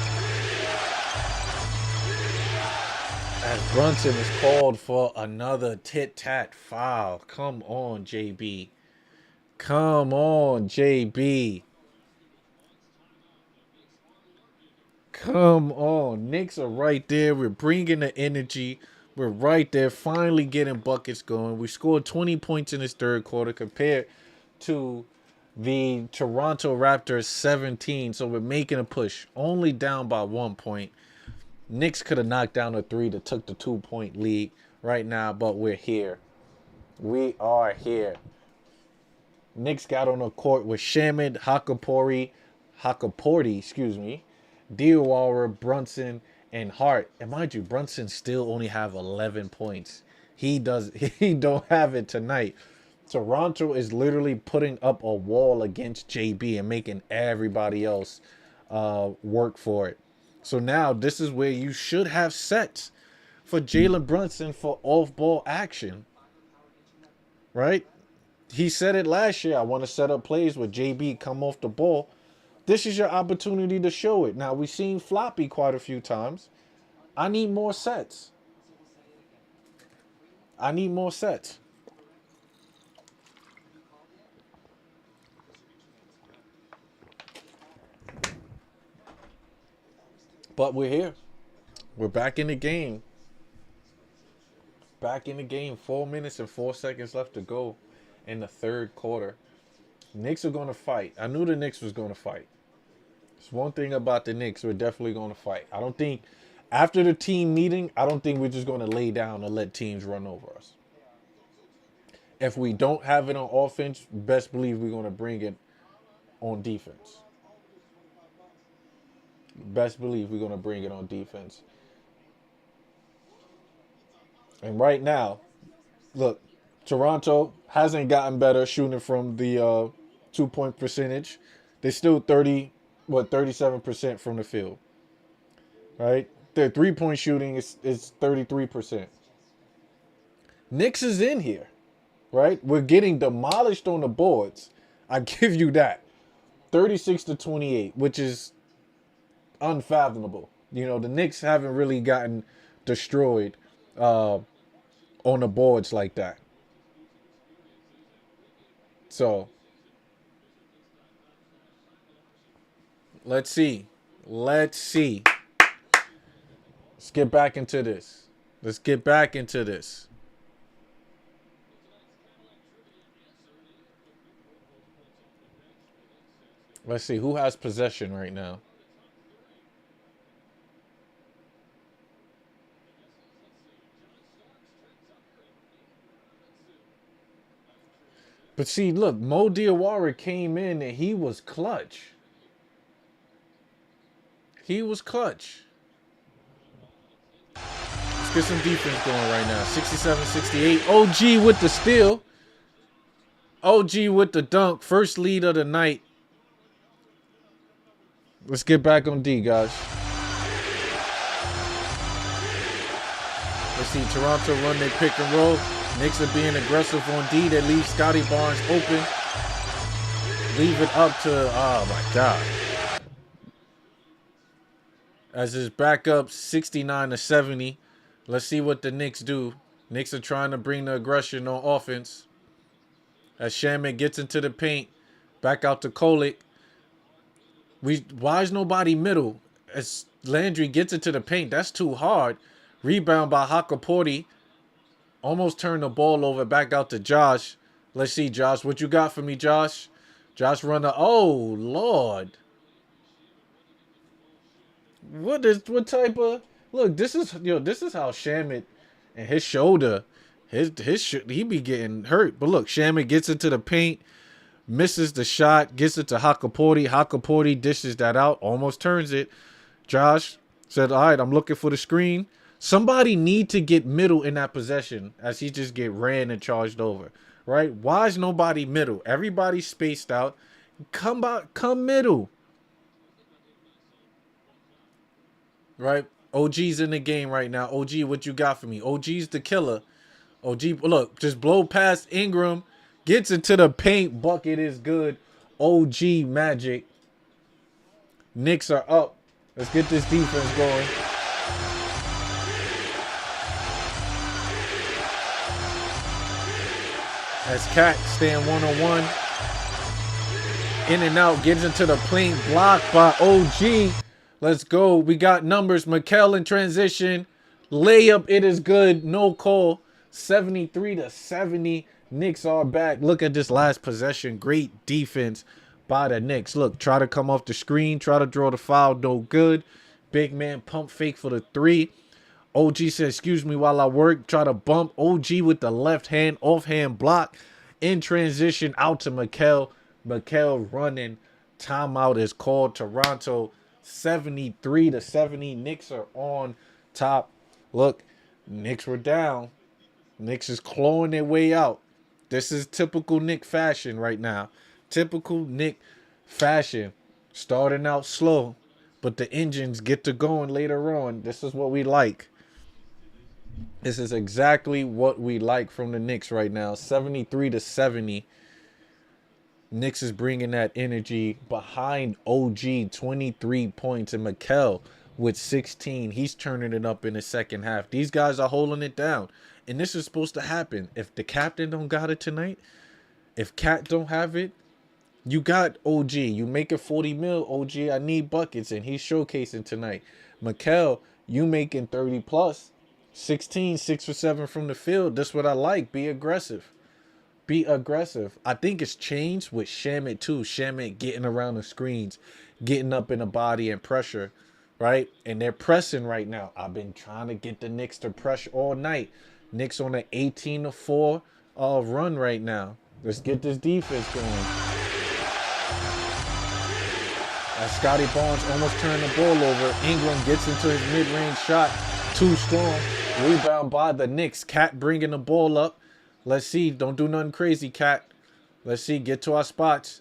As Brunson is called for another tit-tat foul. Come on, JB. Come on, JB. Come on. Knicks are right there. We're bringing the energy. We're right there, finally getting buckets going. We scored 20 points in this third quarter compared to the Toronto Raptors 17. So we're making a push. Only down by 1 point. Knicks could have knocked down a 3 that took the 2-point lead right now, but we're here. We are here. Knicks got on the court with Shaman, Hakaporti, Diawara, Brunson, and Hart. And mind you, Brunson still only have 11 points. He don't have it tonight. Toronto is literally putting up a wall against JB and making everybody else work for it. So now this is where you should have sets for Jalen Brunson for off-ball action. Right? He said it last year. I want to set up plays where JB come off the ball. This is your opportunity to show it. Now, we've seen Floppy quite a few times. I need more sets. I need more sets. But we're here. We're back in the game. Back in the game. 4 minutes and 4 seconds left to go in the third quarter. Knicks are going to fight. I knew the Knicks was going to fight. It's one thing about the Knicks. We're definitely going to fight. I don't think, after the team meeting, I don't think we're just going to lay down and let teams run over us. If we don't have it on offense, best believe we're going to bring it on defense. Best believe we're going to bring it on defense. And right now, look, Toronto hasn't gotten better shooting from the 2-point percentage. They're still 37% from the field. Right? Their 3-point shooting is 33%. Knicks is in here. Right? We're getting demolished on the boards. I give you that. 36-28, which is unfathomable. You know, the Knicks haven't really gotten destroyed on the boards like that. So, let's see. Let's get back into this. Let's see. Who has possession right now? But see, look, Mo Diawara came in and he was clutch. Let's get some defense going right now. 67-68. OG with the steal. OG with the dunk. First lead of the night. Let's get back on D, guys. Let's see Toronto run their pick and roll. Knicks are being aggressive on D. That leaves Scotty Barnes open. Leave it up to, oh my God. As his backup 69-70. Let's see what the Knicks do. Knicks are trying to bring the aggression on offense. As Shaman gets into the paint. Back out to Kolick. Why is nobody middle? As Landry gets into the paint. That's too hard. Rebound by Hakaporti. Almost turned the ball over. Back out to Josh. Let's see, Josh. What you got for me, Josh? Josh run the... Oh, Lord. What type of... Look, this is how Shaman and his shoulder... He be getting hurt. But look, Shaman gets into the paint. Misses the shot. Gets it to Hakaporti. Hakaporti dishes that out. Almost turns it. Josh said, all right, I'm looking for the screen. Somebody need to get middle in that possession as he just get ran and charged over. Right? Why is nobody middle? Everybody's spaced out. Come middle. Right? OG's in the game right now. OG, what you got for me? OG's the killer. OG, look, just blow past Ingram. Gets into the paint. Bucket is good. OG Magic. Knicks are up. Let's get this defense going. As Cat staying one-on-one. In and out, gets into the paint, blocked by OG. Let's go. We got numbers. Mikal in transition. Layup, it is good. No call. 73-70. Knicks are back. Look at this last possession. Great defense by the Knicks. Look, try to come off the screen. Try to draw the foul. No good. Big man pump fake for the 3. OG said, excuse me while I work. Try to bump OG with the left hand. Offhand block. In transition out to Mikal. Mikal running. Timeout is called. Toronto 73-70. Knicks are on top. Look, Knicks were down. Knicks is clawing their way out. This is typical Knick fashion right now. Typical Knick fashion. Starting out slow, but the engines get to going later on. This is what we like. This is exactly what we like from the Knicks right now. 73-70. Knicks is bringing that energy behind OG, 23 points, and Mikal with 16. He's turning it up in the second half. These guys are holding it down, and this is supposed to happen. If the captain don't got it tonight, if Cat don't have it, you got OG. You make it 40 mil, OG. I need buckets, and he's showcasing tonight. Mikal, you making 30 plus, 16, 6 for 7 from the field. That's what I like. Be aggressive. Be aggressive. I think it's changed with Shamet too. Shamet getting around the screens, getting up in the body and pressure, right? And they're pressing right now. I've been trying to get the Knicks to pressure all night. Knicks on an 18-4 run right now. Let's get this defense going. As Scotty Barnes almost turned the ball over, Ingram gets into his mid-range shot. Too strong. Rebound by the Knicks. Cat bringing the ball up. Let's see. Don't do nothing crazy, Cat. Let's see. Get to our spots.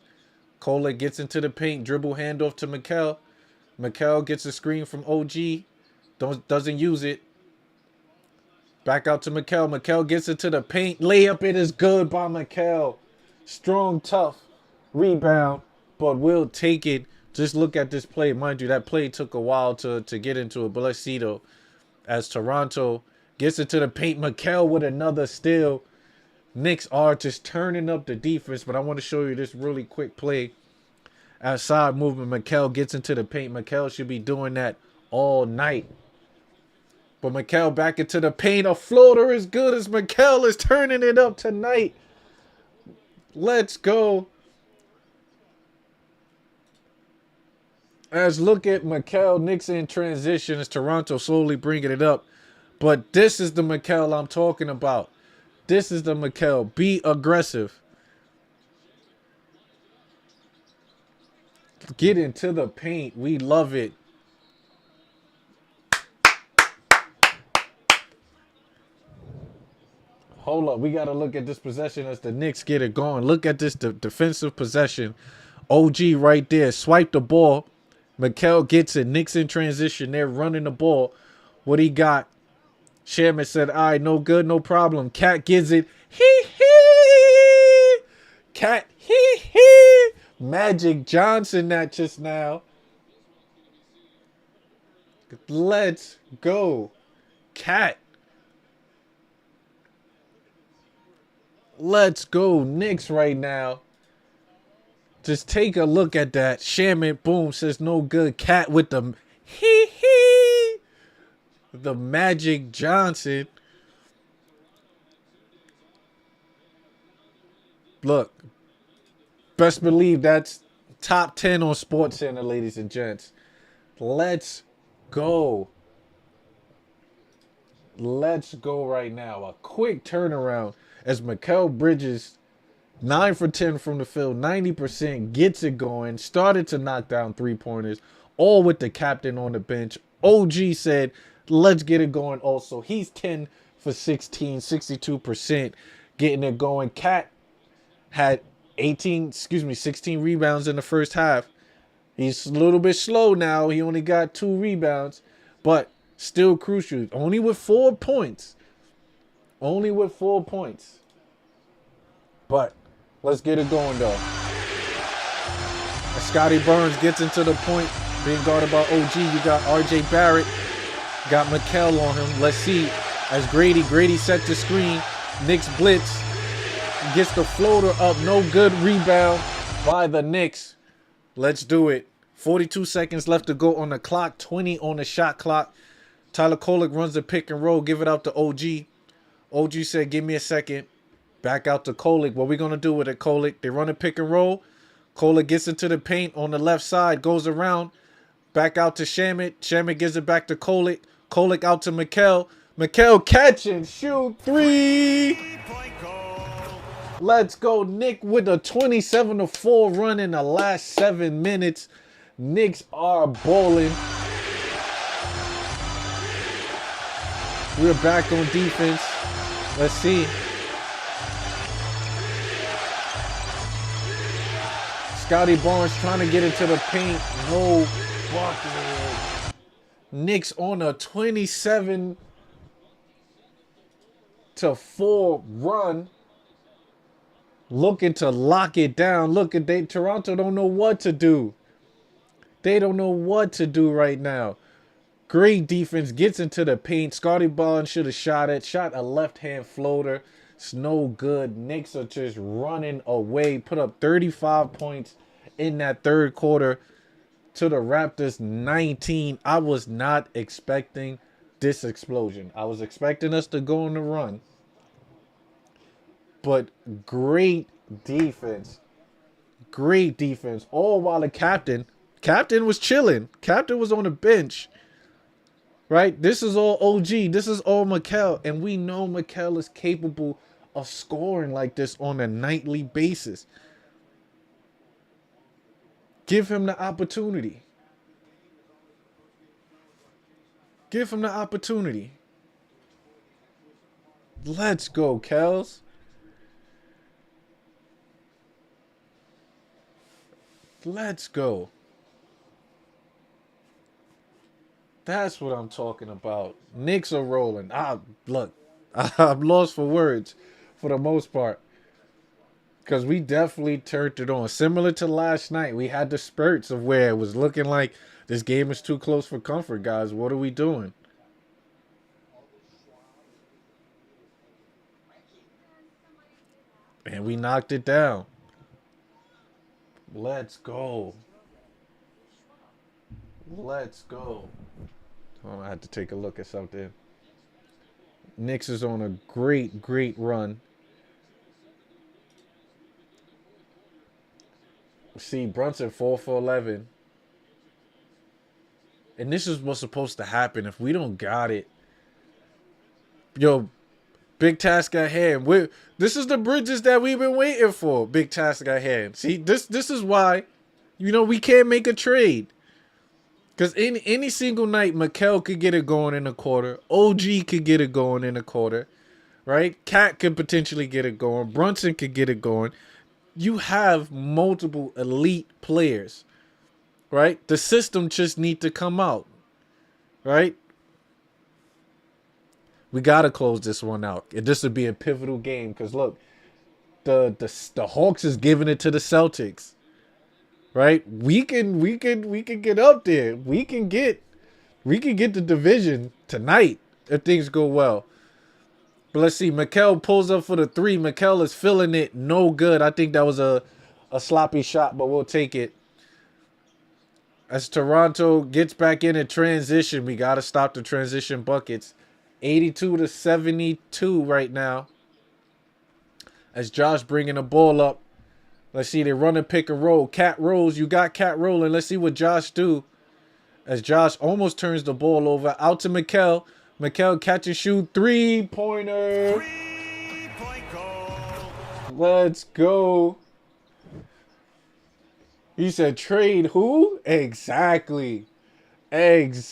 Kohler gets into the paint. Dribble handoff to Mikal. Mikal gets a screen from OG. Doesn't use it. Back out to Mikal. Mikal gets into the paint. Layup. It is good by Mikal. Strong, tough rebound. But we'll take it. Just look at this play. Mind you, that play took a while to get into it. But let's see, though. As Toronto gets into the paint. Mikal with another steal. Knicks are just turning up the defense, but I want to show you this really quick play. Outside movement, Mikal gets into the paint. Mikal should be doing that all night. But Mikal back into the paint. A floater as good as Mikal is turning it up tonight. Let's go. As look at Mikal, Knicks in transition as Toronto slowly bringing it up. But this is the Mikal I'm talking about. This is the Mikal. Be aggressive. Get into the paint. We love it. Hold up. We got to look at this possession as the Knicks get it going. Look at this defensive possession. OG right there. Swipe the ball. Mikal gets it. Knicks in transition. They're running the ball. What he got? Chairman said, all right, no good, no problem. Cat gets it. Hee-hee. Cat, hee-hee. Magic Johnson that just now. Let's go. Cat. Let's go. Knicks right now. Just take a look at that. Shaman, boom, says no good. Cat with the hee-hee. The Magic Johnson. Look, best believe that's top 10 on SportsCenter, ladies and gents. Let's go. Let's go right now. A quick turnaround as Mikal Bridges, 9 for 10 from the field, 90%, gets it going, started to knock down three-pointers, all with the captain on the bench. OG said, let's get it going also. He's 10 for 16, 62%, getting it going. Cat had 16 rebounds in the first half. He's a little bit slow now. He only got 2 rebounds, but still crucial. Only with 4 points. Only with 4 points. But let's get it going, though. As Scotty Barnes gets into the point, being guarded by OG, you got RJ Barrett, got Mikal on him. Let's see. As Grady set the screen. Knicks blitz. Gets the floater up. No good. Rebound by the Knicks. Let's do it. 42 seconds left to go on the clock. 20 on the shot clock. Tyler Kolek runs the pick and roll. Give it out to OG. OG said, give me a second. Back out to Kolek. What we going to do with it, Kolek? They run a pick and roll. Kolek gets into the paint on the left side. Goes around. Back out to Shamet. Shamet gives it back to Kolek. Kolek out to Mikal. Mikal catch and shoot. 3. Let's go. Nick with a 27-4 run in the last 7 minutes. Knicks are balling. We're back on defense. Let's see. Scotty Barnes trying to get into the paint. No bucket. Knicks on a 27-4 run. Looking to lock it down. Look at Toronto don't know what to do. They don't know what to do right now. Great defense. Gets into the paint. Scotty Barnes should have shot it. Shot a left-hand floater. It's no good. Knicks are just running away. Put up 35 points in that third quarter to the Raptors 19. I was not expecting this explosion. I was expecting us to go on the run. But great defense. Great defense. All while the captain was chilling. Captain was on the bench. Right? This is all OG. This is all Mikal. And we know Mikal is capable of scoring like this on a nightly basis. Give him the opportunity. Give him the opportunity. Let's go, Kels. Let's go. That's what I'm talking about. Knicks are rolling. Look, I'm lost for words for the most part. Because we definitely turned it on. Similar to last night, we had the spurts of where it was looking like this game is too close for comfort, guys. What are we doing? And we knocked it down. Let's go. Let's go. Oh, I had to take a look at something. Knicks is on a great run. See, Brunson 4 for 11. And this is what's supposed to happen if we don't got it. Yo, big task at hand. This is the bridges that we've been waiting for. Big task at hand. See, this is why, we can't make a trade. Because any single night, Mikal could get it going in a quarter. OG could get it going in a quarter. Right? Cat could potentially get it going. Brunson could get it going. You have multiple elite players, right? The system just need to come out, right? We got to close this one out. This would be a pivotal game because, look, the Hawks is giving it to the Celtics, right? We can get up there. We can get the division tonight if things go well. But let's see. Mikal pulls up for the 3. Mikal is feeling it. No good. I think that was a sloppy shot, but we'll take it. As Toronto gets back in transition, we got to stop the transition buckets. 82-72 right now. As Josh bringing the ball up. Let's see. They run a pick and roll. Cat rolls. You got Cat rolling. Let's see what Josh do. As Josh almost turns the ball over. Out to Mikal. Mikal catch and shoot 3-pointer. 3-point goal. Let's go. He said trade who? Exactly. As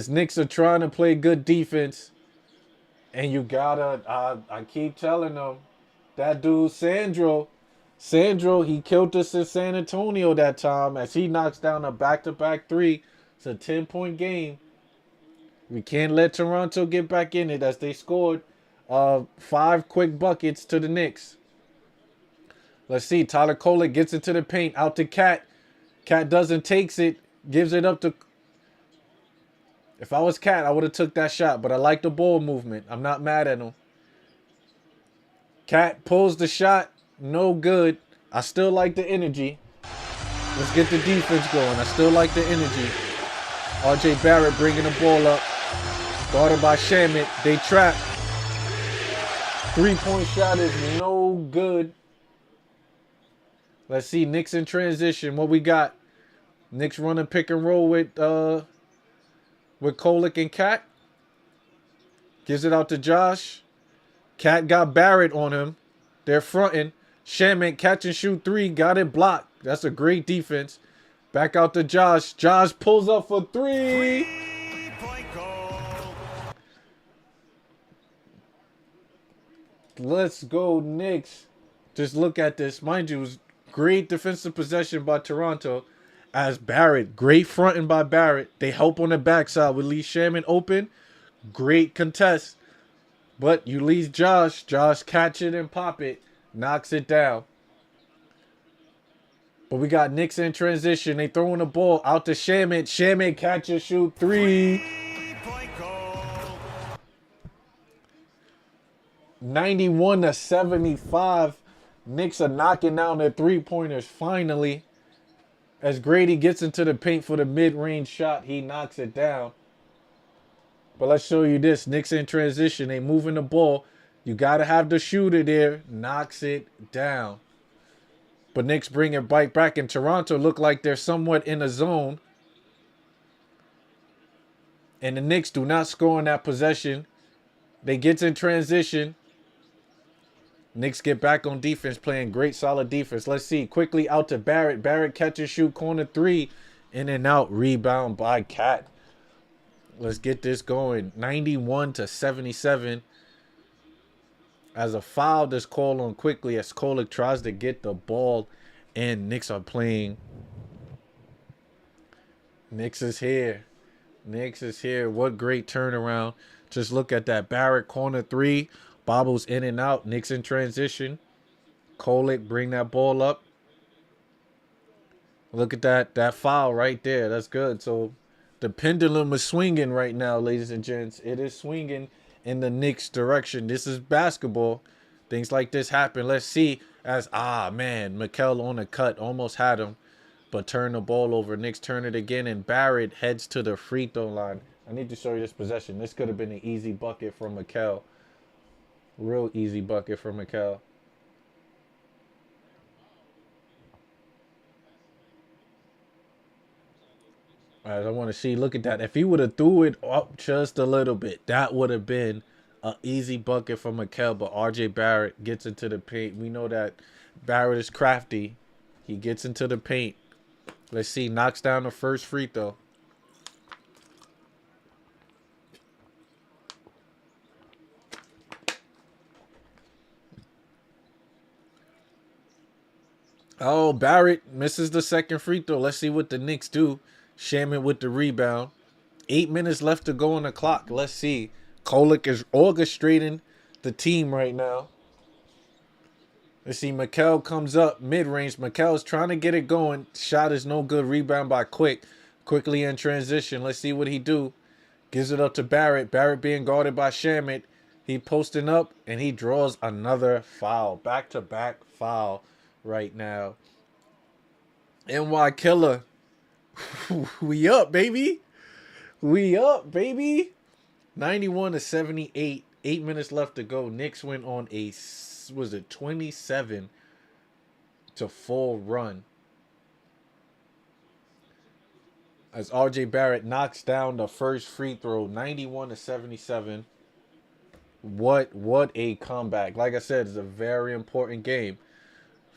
Knicks are trying to play good defense. And you gotta, I keep telling them, that dude Sandro, he killed us in San Antonio that time as he knocks down a back-to-back 3. It's a 10-point game. We can't let Toronto get back in it as they scored 5 quick buckets to the Knicks. Let's see. Tyler Kolek gets into the paint. Out to Cat. Cat doesn't, takes it. Gives it up to... If I was Cat, I would have took that shot. But I like the ball movement. I'm not mad at him. Cat pulls the shot. No good. I still like the energy. Let's get the defense going. I still like the energy. RJ Barrett bringing the ball up. Guarded by Shamit. They trap. 3-point shot is no good. Let's see. Knicks in transition. What we got? Knicks running pick and roll with Kolek and Cat. Gives it out to Josh. Cat got Barrett on him. They're fronting. Shamit catch and shoot 3. Got it blocked. That's a great defense. Back out to Josh. Josh pulls up for 3. 3-point goal. Let's go, Knicks. Just look at this. Mind you, it was great defensive possession by Toronto. As Barrett, great fronting by Barrett. They help on the backside with Lee Shamit open. Great contest. But you leave Josh. Josh catch it and pop it. Knocks it down. But we got Knicks in transition. They throwing the ball out to Shamit. Shamit catch and shoot 3. 3-point goal. 91-75. Knicks are knocking down their 3-pointers finally. As Grady gets into the paint for the mid-range shot, he knocks it down. But let's show you this. Knicks in transition. They moving the ball. You got to have the shooter there. Knocks it down. But Knicks bring it back. And Toronto look like they're somewhat in a zone. And the Knicks do not score in that possession. They get in transition. Knicks get back on defense, playing great, solid defense. Let's see. Quickly out to Barrett. Barrett catch and shoot, corner 3. In and out. Rebound by Cat. Let's get this going. 91-77. As a foul that's called on quickly as Kolek tries to get the ball. And Knicks are playing. Knicks is here. Knicks is here. What great turnaround. Just look at that. Barrett corner 3. Bobbles in and out. Knicks in transition. Kolek bring that ball up. Look at that foul right there. That's good. So the pendulum is swinging right now, ladies and gents. It is swinging in the Knicks direction. This is basketball. Things like this happen. Let's see. As Mikal on the cut. Almost had him. But turn the ball over. Knicks turn it again. And Barrett heads to the free throw line. I need to show you this possession. This could have been an easy bucket from Mikal. Real easy bucket for Mikal. Alright, I want to see. Look at that. If he would have threw it up just a little bit, that would have been an easy bucket for Mikal. But RJ Barrett gets into the paint. We know that Barrett is crafty. He gets into the paint. Let's see. Knocks down the first free throw. Oh, Barrett misses the second free throw. Let's see what the Knicks do. Shamit with the rebound. 8 minutes left to go on the clock. Let's see. Kolek is orchestrating the team right now. Let's see. Mikal comes up mid-range. Mikal is trying to get it going. Shot is no good. Rebound by Quick. Quickly in transition. Let's see what he do. Gives it up to Barrett. Barrett being guarded by Shamit. He posting up and he draws another foul. Back-to-back foul right now. NY Killer. We up, baby. We up, baby. 91-78. 8 minutes left to go. Knicks went on a 27-4 run. As RJ Barrett knocks down the first free throw. 91-77. What a comeback. Like I said, it's a very important game.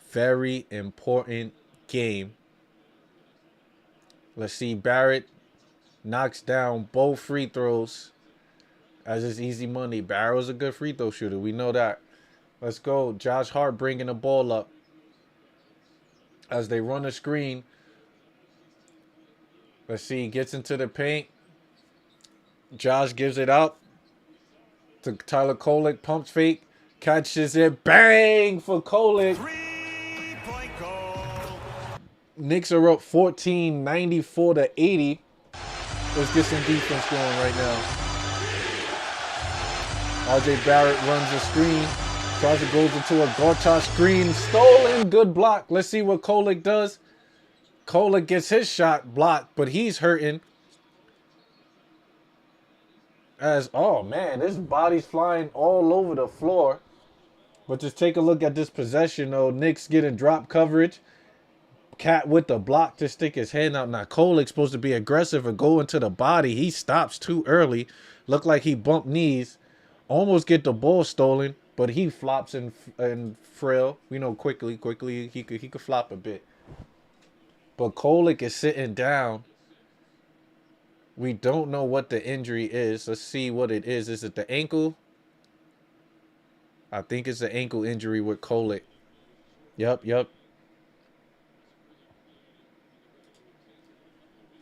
Very important game. Let's see. Barrett knocks down both free throws. As it's easy money. Barrett's a good free throw shooter. We know that. Let's go. Josh Hart bringing the ball up. As they run the screen. Let's see. Gets into the paint. Josh gives it out to Tyler Kolek. Pumps fake. Catches it. Bang for Kolek. Knicks are up 14, 94 to 80. Let's get some defense going right now. RJ Barrett runs a screen. Tries to goes into a Gortat screen. Stolen. Good block. Let's see what Kolek does. Kolek gets his shot blocked, but he's hurting. Oh man, this body's flying all over the floor. But just take a look at this possession, though. Knicks getting drop coverage. Cat with the block to stick his hand out. Now, Kolek's supposed to be aggressive and go into the body. He stops too early. Looked like he bumped knees. Almost get the ball stolen, but he flops and frail. You know, quickly he could flop a bit. But Kolek is sitting down. We don't know what the injury is. Let's see what it is. Is it the ankle? I think it's an ankle injury with Kolek. Yep.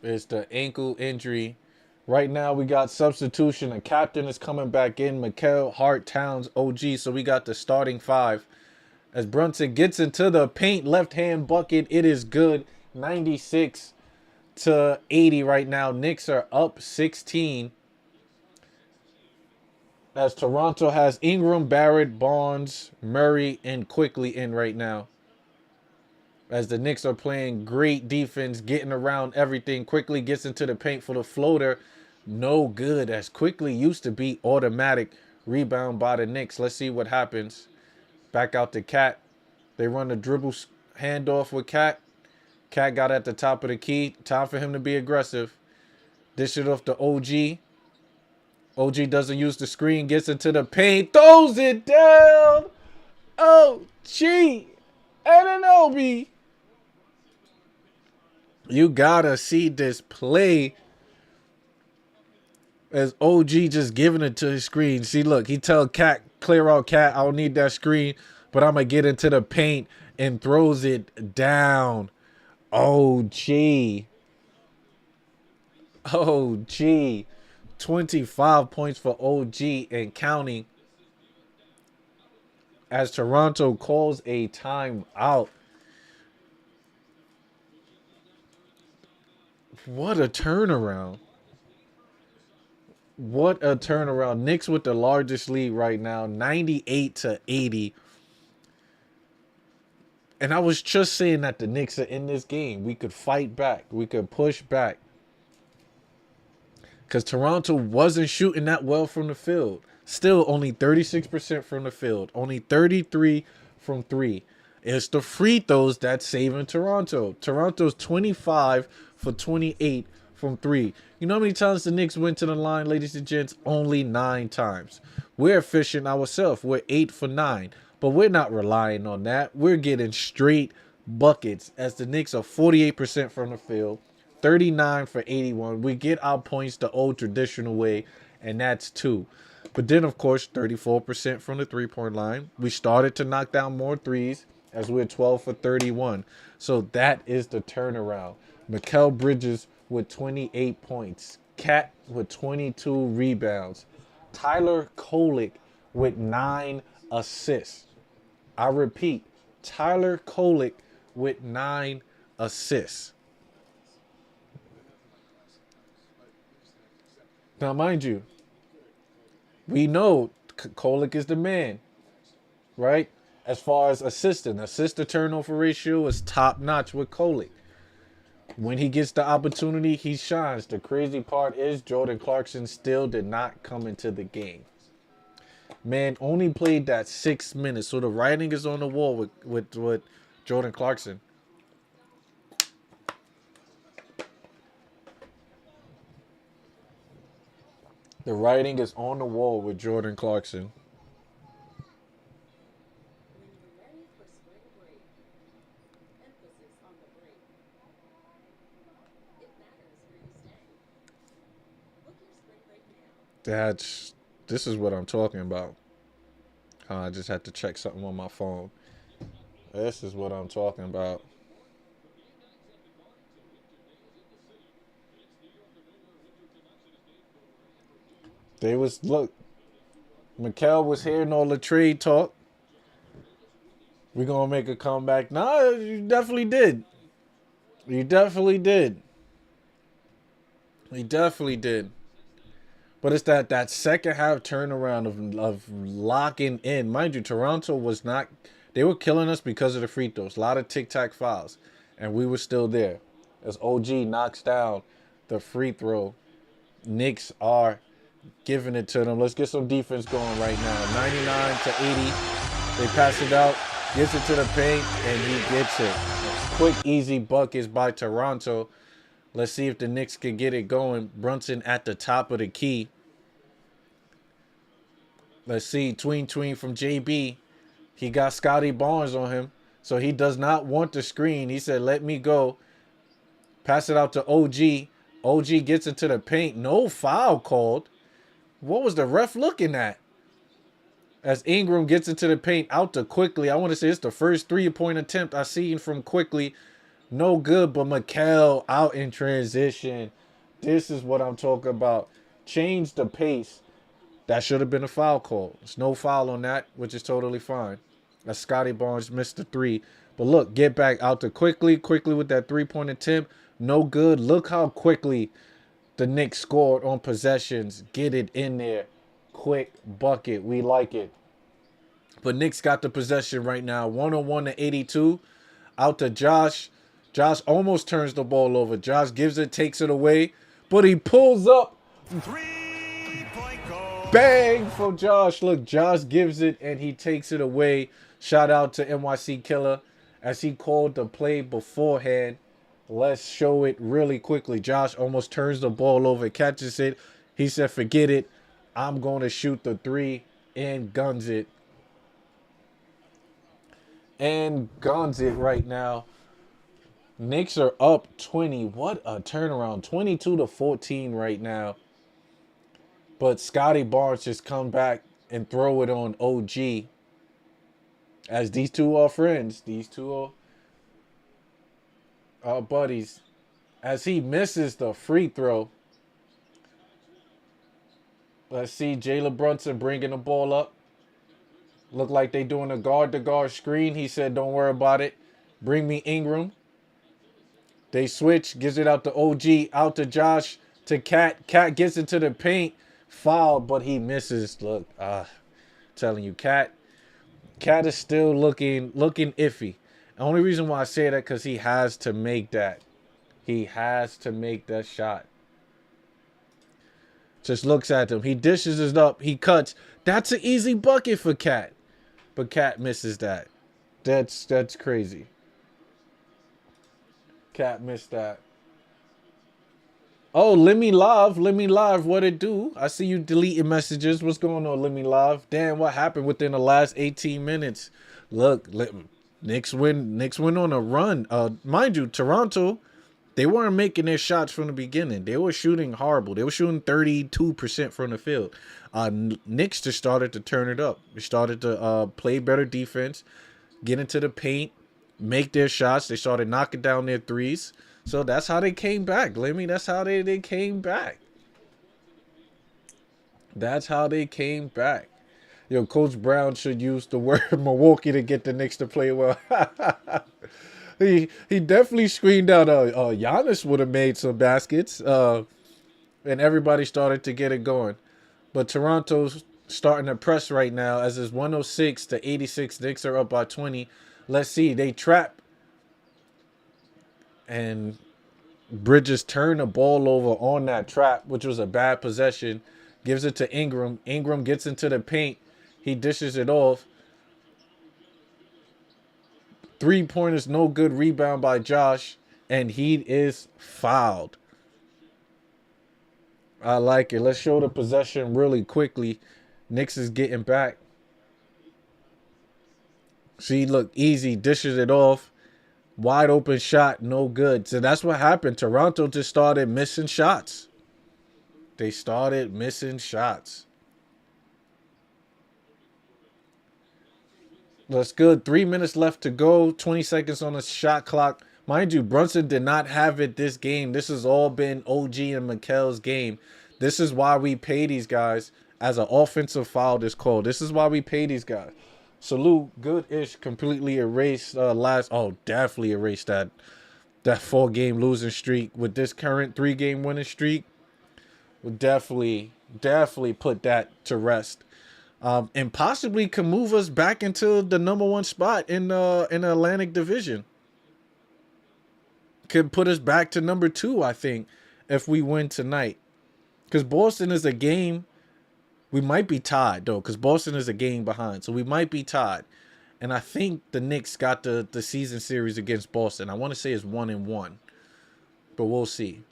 It's the ankle injury. Right now, we got substitution. A captain is coming back in. Mikal, Hart, Towns, OG. So we got the starting five. As Brunson gets into the paint, left-hand bucket, it is good. 96 to 80 right now. Knicks are up 16. As Toronto has Ingram, Barrett, Barnes, Murray, and Quickly in right now. As the Knicks are playing great defense, getting around everything. Quickly gets into the paint for the floater. No good, as Quickly used to be automatic. Rebound by the Knicks. Let's see what happens. Back out to Cat. They run the dribble handoff with Cat. Cat got at the top of the key. Time for him to be aggressive. Dish it off to OG. OG doesn't use the screen. Gets into the paint. Throws it down. OG. Anunoby. You gotta see this play. As OG just giving it to his screen. See, look, he tell Cat, clear out Cat. I don't need that screen, but I'm going to get into the paint and throws it down. OG. 25 points for OG and counting. As Toronto calls a timeout. What a turnaround. What a turnaround. Knicks with the largest lead right now, 98 to 80. And I was just saying that the Knicks are in this game. We could fight back. We could push back. Because Toronto wasn't shooting that well from the field. Still only 36% from the field. Only 33 from three. It's the free throws that's saving Toronto. Toronto's 25 for 28 from three. You know how many times the Knicks went to the line, ladies and gents? Only 9 times. We're efficient ourselves. We're 8 for 9. But we're not relying on that. We're getting straight buckets as the Knicks are 48% from the field, 39 for 81. We get our points the old traditional way, and that's 2. But then, of course, 34% from the three-point line. We started to knock down more threes as we're 12 for 31. So that is the turnaround. Mikal Bridges with 28 points. Cat with 22 rebounds. Tyler Kolek with 9 assists. I repeat, Tyler Kolek with 9 assists. Now, mind you, we know Kolek is the man, right? As far as assist to turnover ratio is top notch with Kolek. When he gets the opportunity, he shines. The crazy part is Jordan Clarkson still did not come into the game. Man, only played that 6 minutes. So the writing is on the wall with Jordan Clarkson. The writing is on the wall with Jordan Clarkson. This is what I'm talking about. I just had to check something on my phone. This is what I'm talking about. Look, Mikal was hearing all the trade talk. We're going to make a comeback. Nah, you definitely did. He definitely did. He definitely did. But it's that second half turnaround of locking in. Mind you, Toronto was not. They were killing us because of the free throws. A lot of tic-tac fouls. And we were still there. As OG knocks down the free throw, Knicks are giving it to them. Let's get some defense going right now. 99 to 80. They pass it out. Gets it to the paint. And he gets it. Quick, easy buckets by Toronto. Let's see if the Knicks can get it going. Brunson at the top of the key. Let's see. Tween from JB. He got Scotty Barnes on him. So he does not want the screen. He said, let me go. Pass it out to OG. OG gets into the paint. No foul called. What was the ref looking at? As Ingram gets into the paint out to Quickly. I want to say it's the first 3-point attempt I seen from Quickly. No good, but Mikal out in transition. This is what I'm talking about. Change the pace. That should have been a foul call. There's no foul on that, which is totally fine. As Scotty Barnes missed the three. But look, get back out to Quickly. Quickly with that 3-point attempt. No good. Look how quickly the Knicks scored on possessions. Get it in there. Quick bucket. We like it. But Knicks got the possession right now. 101 to 82. Out to Josh. Josh almost turns the ball over. Josh gives it, takes it away. But he pulls up. 3-point goal. Bang from Josh. Look, Josh gives it and he takes it away. Shout out to NYC Killer as he called the play beforehand. Let's show it really quickly. Josh almost turns the ball over, catches it. He said, forget it. I'm going to shoot the three and guns it. And guns it right now. Knicks are up 20. What a turnaround. 22 to 14 right now. But Scotty Barnes just come back and throw it on OG. As these two are friends. These two are buddies. As he misses the free throw. Let's see Jalen Brunson bringing the ball up. Look like they doing a guard-to-guard screen. He said, don't worry about it. Bring me Ingram. They switch. Gives it out to OG. Out to Josh. To Cat. Cat gets into the paint. Foul, but he misses. Look, telling you, Cat is still looking iffy. The only reason why I say that because he has to make that. He has to make that shot. Just looks at him. He dishes it up. He cuts. That's an easy bucket for Cat. But Cat misses that. That's crazy. Cat missed that. Oh, Lemmy Live, what it do? I see you deleting messages. What's going on, Lemmy Live? Damn, what happened within the last 18 minutes? Look, Knicks win on a run. Mind you, Toronto, they weren't making their shots from the beginning. They were shooting horrible. They were shooting 32% from the field. Knicks just started to turn it up. They started to play better defense, get into the paint, make their shots. They started knocking down their threes. So that's how they came back, Lemmy. That's how they came back. That's how they came back. Yo, Coach Brown should use the word Milwaukee to get the Knicks to play well. He definitely screened out. Giannis would have made some baskets. And everybody started to get it going. But Toronto's starting to press right now as it's 106 to 86. Knicks are up by 20. Let's see. They trap. And Bridges turned the ball over on that trap, which was a bad possession. Gives it to Ingram. Ingram gets into the paint. He dishes it off. 3-pointers, no good. Rebound by Josh. And he is fouled. I like it. Let's show the possession really quickly. Knicks is getting back. See, look, easy. Dishes it off. Wide open shot, no good. So that's what happened. Toronto just started missing shots. They started missing shots. That's good. 3 minutes left to go. 20 seconds on the shot clock. Mind you, Brunson did not have it this game. This has all been OG and Mikal's game. This is why we pay these guys as an offensive foul is called. This is why we pay these guys. Salute, good-ish, completely erased definitely erased that that 4-game losing streak with this current 3-game winning streak would definitely put that to rest. And possibly can move us back into the number 1 spot in the Atlantic Division. Could put us back to number 2, I think, if we win tonight. Because Boston is a game. We might be tied, though, because Boston is a game behind. So we might be tied. And I think the Knicks got the season series against Boston. I want to say it's 1-1. But we'll see.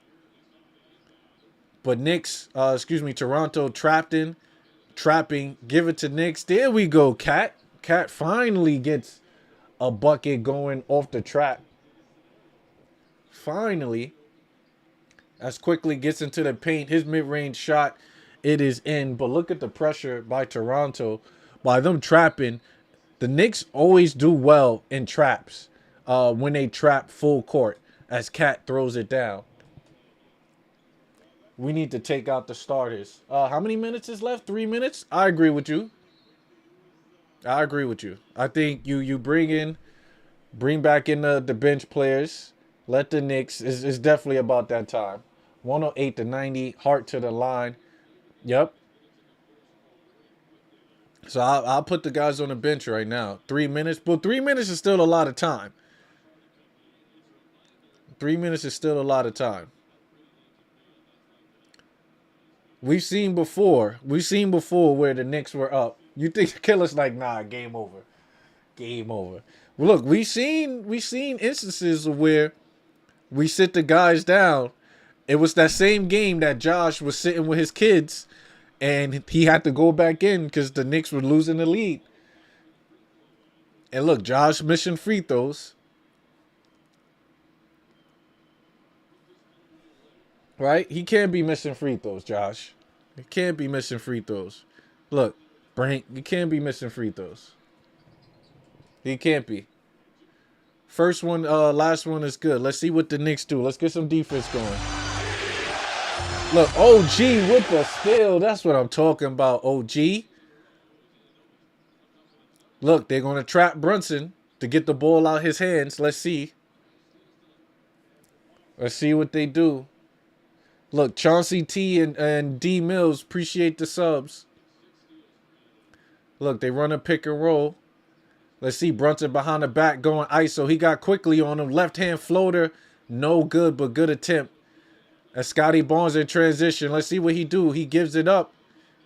But Toronto trapping, give it to Knicks. There we go, Cat. Cat finally gets a bucket going off the trap. Finally. As quickly gets into the paint. His mid-range shot, it is in. But look at the pressure by Toronto. By them trapping. The Knicks always do well in traps. When they trap full court. As Cat throws it down. We need to take out the starters. How many minutes is left? 3 minutes? I agree with you. I think you bring back in the bench players. Let the Knicks. It's definitely about that time. 108-90. Hart to the line. Yep. So I'll put the guys on the bench right now. 3 minutes. But 3 minutes is still a lot of time. 3 minutes is still a lot of time. We've seen before where the Knicks were up. You think the Killer's like, nah, game over. Game over. Well, look, we've seen instances where we sit the guys down. It was that same game that Josh was sitting with his kids and he had to go back in because the Knicks were losing the lead. And look, Josh missing free throws. Right? He can't be missing free throws, Josh. He can't be missing free throws. Look, Brink, you can't be missing free throws. He can't be. First one, last one is good. Let's see what the Knicks do. Let's get some defense going. Look, OG with the steal. That's what I'm talking about, OG. Look, they're going to trap Brunson to get the ball out his hands. Let's see. Let's see what they do. Look, Chauncey T and D Mills appreciate the subs. Look, they run a pick and roll. Let's see Brunson behind the back going ISO. He got quickly on him. Left-hand floater. No good, but good attempt. As Scotty Barnes in transition. Let's see what he do. He gives it up.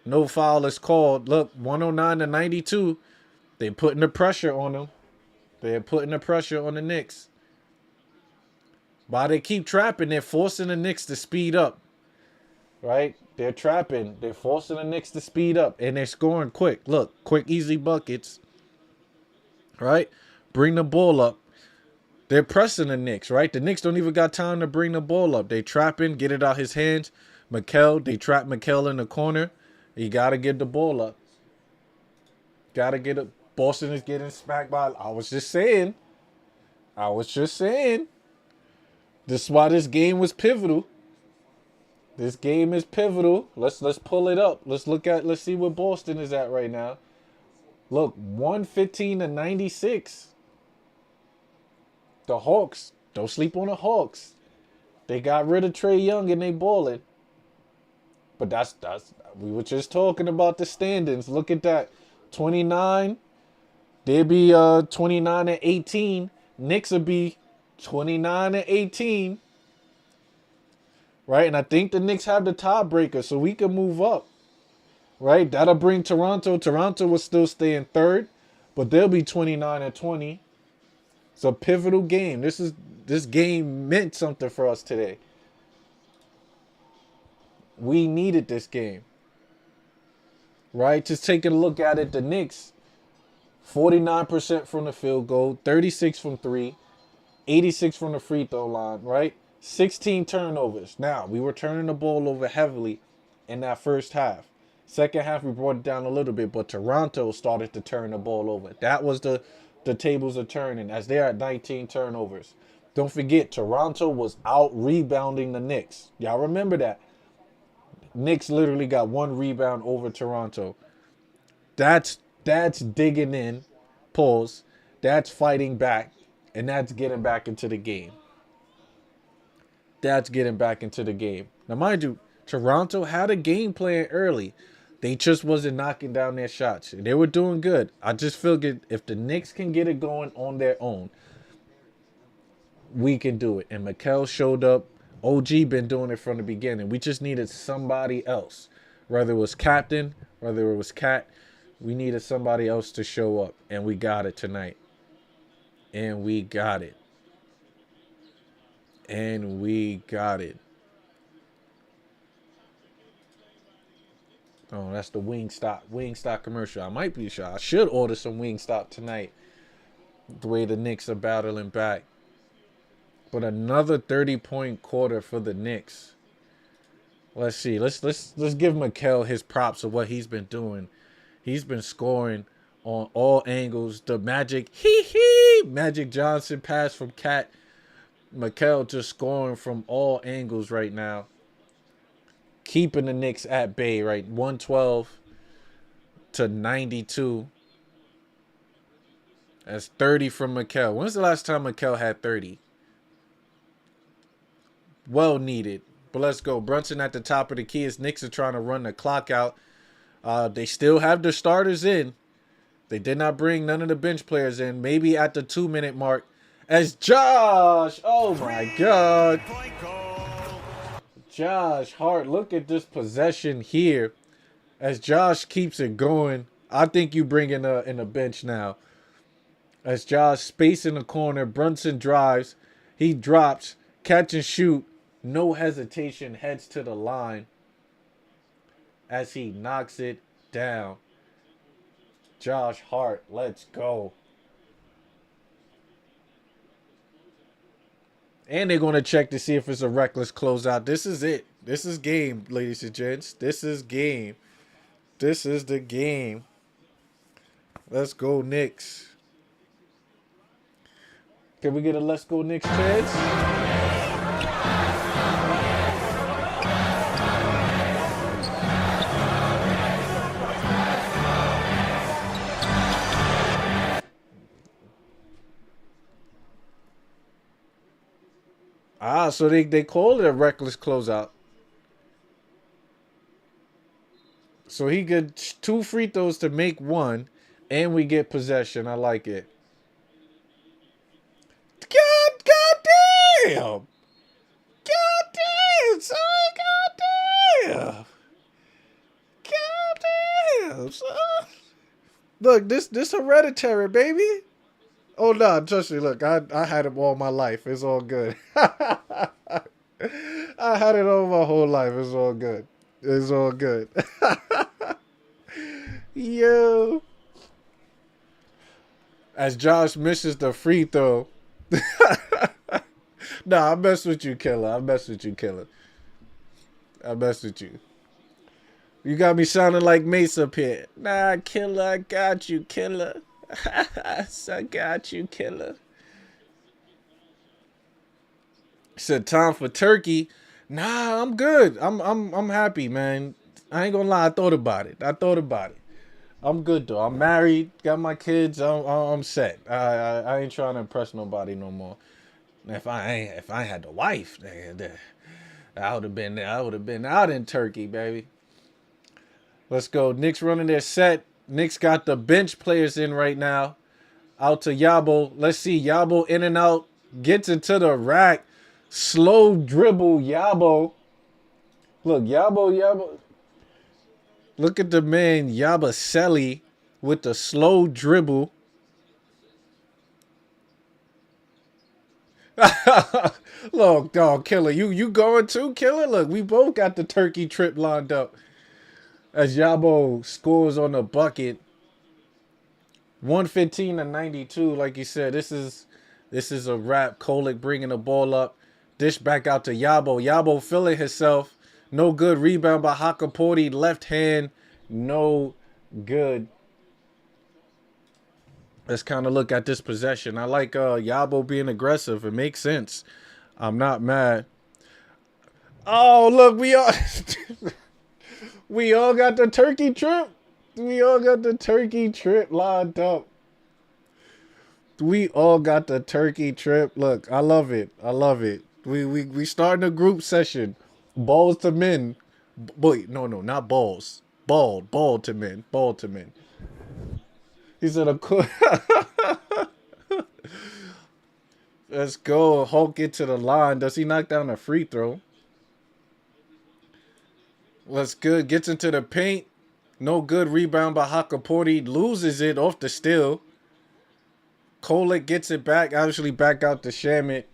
No foul is called. Look, 109-92. They're putting the pressure on him. They're putting the pressure on the Knicks. While they keep trapping, they're forcing the Knicks to speed up. Right? They're trapping. They're forcing the Knicks to speed up. And they're scoring quick. Look, quick, easy buckets. Right? Bring the ball up. They're pressing the Knicks, right? The Knicks don't even got time to bring the ball up. They trapping, get it out his hands. They trap Mikal in the corner. You got to get the ball up. Got to get it. Boston is getting smacked by. I was just saying. This is why this game was pivotal. This game is pivotal. Let's pull it up. Let's see where Boston is at right now. Look, 115-96. The Hawks. Don't sleep on the Hawks. They got rid of Trae Young and they balling. But that's we were just talking about the standings. Look at that. 29. They'll be 29-18. Knicks will be 29-18. Right? And I think the Knicks have the tiebreaker, so we can move up. Right? That'll bring Toronto. Toronto will still stay in third, but they'll be 29-20. It's a pivotal game. This game meant something for us today. We needed this game. Right? Just taking a look at it, the Knicks, 49% from the field goal, 36 from 3, 86 from the free throw line, right? 16 turnovers. Now, we were turning the ball over heavily in that first half. Second half, we brought it down a little bit, but Toronto started to turn the ball over. That was the tables are turning as they're at 19 turnovers. Don't forget, Toronto was out rebounding the Knicks. Y'all remember that. Knicks literally got one rebound over Toronto. That's digging in, pause. That's fighting back, and that's getting back into the game. That's getting back into the game. Now, mind you, Toronto had a game plan early. They just wasn't knocking down their shots. They were doing good. I just feel good if the Knicks can get it going on their own, we can do it. And Mikal showed up. OG been doing it from the beginning. We just needed somebody else. Whether it was Captain, whether it was Cat, we needed somebody else to show up. And we got it tonight. And we got it. And we got it. Oh, that's the Wingstop commercial. I might be sure. I should order some Wingstop tonight. The way the Knicks are battling back. But another 30-point quarter for the Knicks. Let's see. Let's give Mikal his props of what he's been doing. He's been scoring on all angles. The Magic Johnson pass from Cat. Mikal just scoring from all angles right now. Keeping the Knicks at bay, right? 112 to 92. That's 30 from Mikal. When's the last time Mikal had 30? Well needed. But let's go. Brunson at the top of the key as Knicks are trying to run the clock out. They still have the starters in. They did not bring none of the bench players in. Maybe at the 2-minute mark. As Josh. Oh, my God. Josh Hart. Look at this possession here. As Josh keeps it going. I think you bring in a bench now. As Josh space in the corner. Brunson drives. He drops. Catch and shoot. No hesitation. Heads to the line. As he knocks it down. Josh Hart. Let's go. And they're going to check to see if it's a reckless closeout. This is it. This is game, ladies and gents. This is game. This is the game. Let's go, Knicks. Can we get a let's go, Knicks chance? So they called it a reckless closeout. So he gets 2 free throws to make 1, and we get possession. I like it. God damn! God damn, son! God damn, son! Look, this hereditary, baby. Oh, no, trust me. Look, I had it all my life. It's all good. I had it all my whole life. It's all good. It's all good. Yo. As Josh misses the free throw. Nah, I mess with you, Killer. I mess with you. You got me sounding like Mace up here. Nah, Killer, I got you, Killer. I got you, Killer. Said time for turkey. Nah, I'm good. I'm happy, man. I ain't gonna lie. I thought about it. I'm good though. I'm married. Got my kids. I'm set. I ain't trying to impress nobody no more. If I had the wife, I would have been out in Turkey, baby. Let's go. Knicks running their set. Knicks got the bench players in right now. Out to Yabo. Let's see. Yabo in and out. Gets into the rack. Slow dribble Yabo. Look, Yabo. Look at the man Yabusele with the slow dribble. Look, dog, Killer. You going too, Killer? Look, we both got the turkey trip lined up. As Yabo scores on the bucket. 115 to 92. Like you said, this is a wrap. Kolick bringing the ball up. Dish back out to Yabo. Yabo feeling himself. No good. Rebound by Hakaporti. Left hand. No good. Let's kind of look at this possession. I like Yabo being aggressive. It makes sense. I'm not mad. Oh, look. We all got the turkey trip. We all got the turkey trip lined up. We all got the turkey trip. Look, I love it. We starting a group session. Balls to men. Wait, no, not balls. Ball to men. Ball to men. He said, of course. Let's go. Hulk get to the line. Does he knock down a free throw? What's good? Gets into the paint. No good. Rebound by Hakaporti. Loses it off the steal. Kolek gets it back. Obviously back out to Shamit.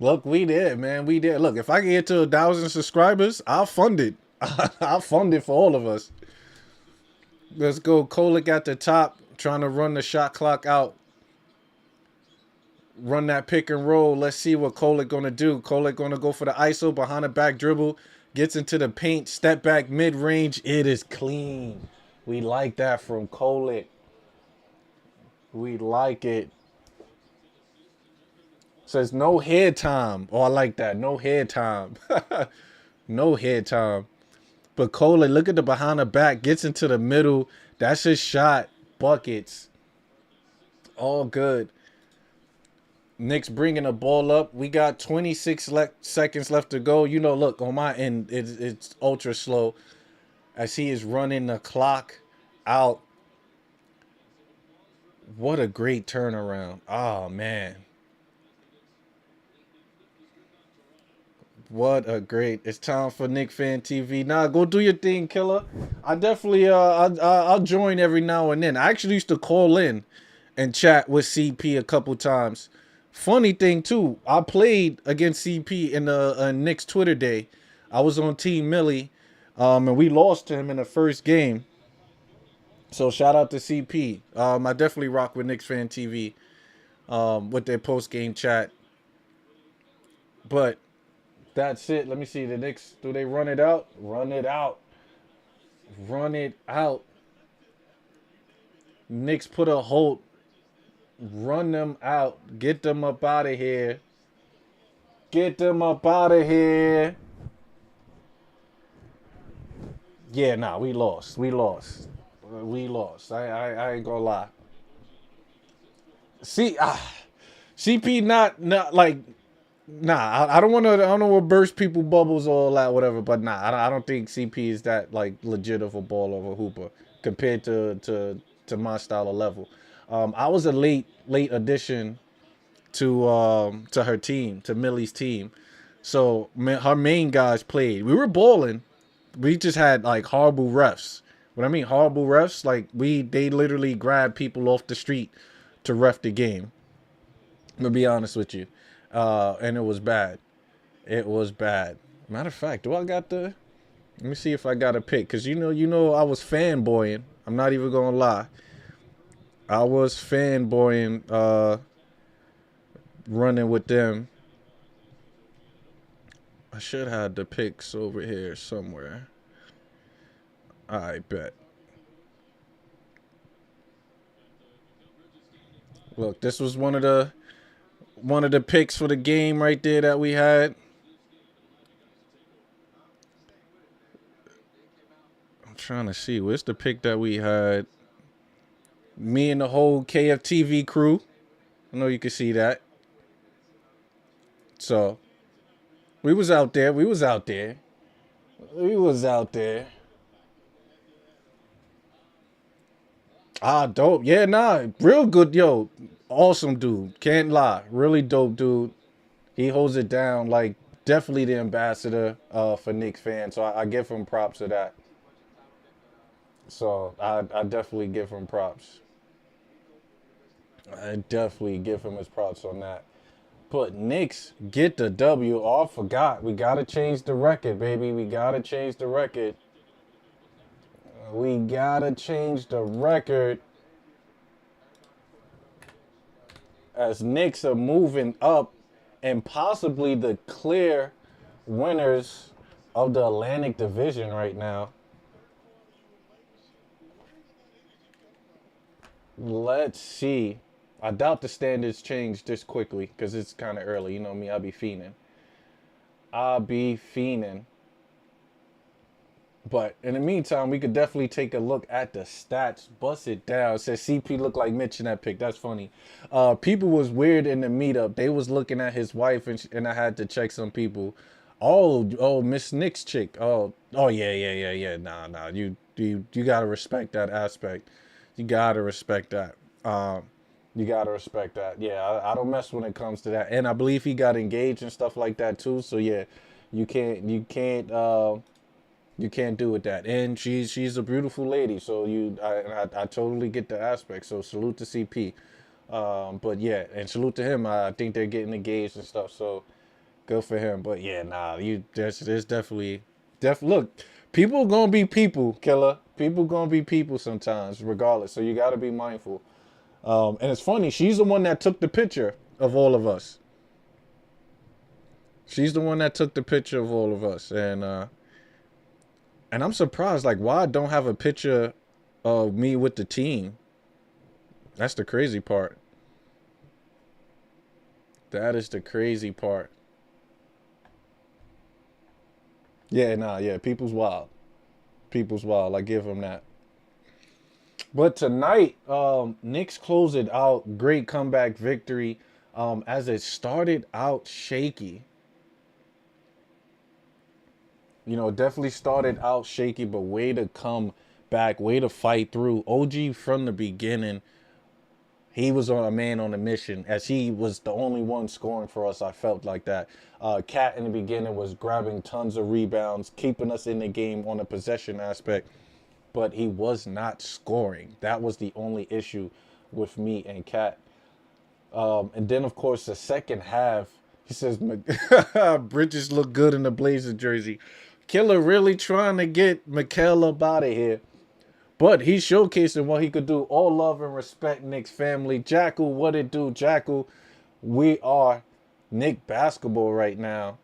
Look, we did, man. We did. Look, if I can get to 1,000 subscribers, I'll fund it. I'll fund it for all of us. Let's go. Kolek at the top. Trying to run the shot clock out. Run that pick and roll. Let's see what Kolek going to do. Kolek going to go for the ISO. Behind the back dribble. Gets into the paint. Step back mid-range. It is clean. We like that from Kolek. We like it. Says no head time. Oh, I like that. No head time. No head time. But Kolek, look at the behind the back. Gets into the middle. That's his shot. Buckets. All good. Knicks bringing the ball up. We got 26 seconds left to go. You know, look, on my end, it's ultra slow. As he is running the clock out. What a great turnaround. Oh, man. What a great. It's time for Knick Fan TV. Nah, go do your thing, killer. I definitely, I'll join every now and then. I actually used to call in and chat with CP a couple times. Funny thing, too, I played against CP in the Knicks Twitter day. I was on Team Millie, and we lost to him in the first game. So shout out to CP. I definitely rock with Knicks Fan TV with their post-game chat. But that's it. Let me see. The Knicks, do they run it out? Run it out. Run it out. Knicks put a hold. Run them out. Get them up out of here. Get them up out of here. Yeah, nah, we lost. We lost. We lost. I ain't gonna lie. See, CP not like, nah. I don't want to burst people bubbles or all that, whatever. But nah, I don't think CP is that like legit of a ball over hooper compared to my style of level. I was a late addition to her team, to Millie's team. So her main guys played. We were balling. We just had like horrible refs. What I mean horrible refs, like they literally grabbed people off the street to ref the game. I'm gonna be honest with you. And it was bad. It was bad. Matter of fact, do I got the? Let me see if I got a pick. Cause you know I was fanboying. I'm not even gonna lie. I was fanboying running with them. I should have the picks over here somewhere. I bet. Look, this was one of the picks for the game right there that we had. I'm trying to see. Where's the pick that we had? Me and the whole KFTV crew. I know you can see that. So, we was out there. We was out there. We was out there. Ah, dope. Yeah, nah. Real good, yo. Awesome dude. Can't lie. Really dope dude. He holds it down. Like, definitely the ambassador for Knicks fans. So I give him props to that. So I definitely give him props. I definitely give him his props on that. But Knicks get the W. Oh, I forgot. We got to change the record, baby. We got to change the record. We got to change the record. As Knicks are moving up and possibly the clear winners of the Atlantic Division right now. Let's see. I doubt the standards change this quickly because it's kind of early. You know me, I'll be fiending. But in the meantime, we could definitely take a look at the stats. Bust it down. It says CP looked like Mitch in that pick. That's funny. People was weird in the meetup. They was looking at his wife, and I had to check some people. Oh, Miss Nick's chick. Oh, yeah. Nah. You gotta respect that aspect. You gotta respect that. You gotta respect that. Yeah, I don't mess when it comes to that. And I believe he got engaged and stuff like that too. So yeah, you can't do with that. And she's a beautiful lady. So I totally get the aspect. So salute to CP. But yeah, and salute to him. I think they're getting engaged and stuff. So good for him. But yeah, there's definitely look, people gonna be people, killer. People gonna be people sometimes, regardless. So you gotta be mindful. And it's funny, she's the one that took the picture of all of us. She's the one that took the picture of all of us. And I'm surprised, like, why I don't have a picture of me with the team. That's the crazy part. That is the crazy part. Yeah, people's wild. People's wild. I give them that. But tonight, Knicks closed it out. Great comeback victory. As it started out shaky. Definitely started out shaky, but way to come back, way to fight through. OG from the beginning, he was on a man on a mission, as he was the only one scoring for us. I felt like that. Cat in the beginning was grabbing tons of rebounds, keeping us in the game on the possession aspect, but he was not scoring. That was the only issue with me and Cat. And then, of course, the second half, he says, Bridges look good in the Blazers jersey. Killer really trying to get Mikal up out of here. But he's showcasing what he could do. All love and respect, Knicks family. Jackal, what it do? Jackal, we are Knick basketball right now.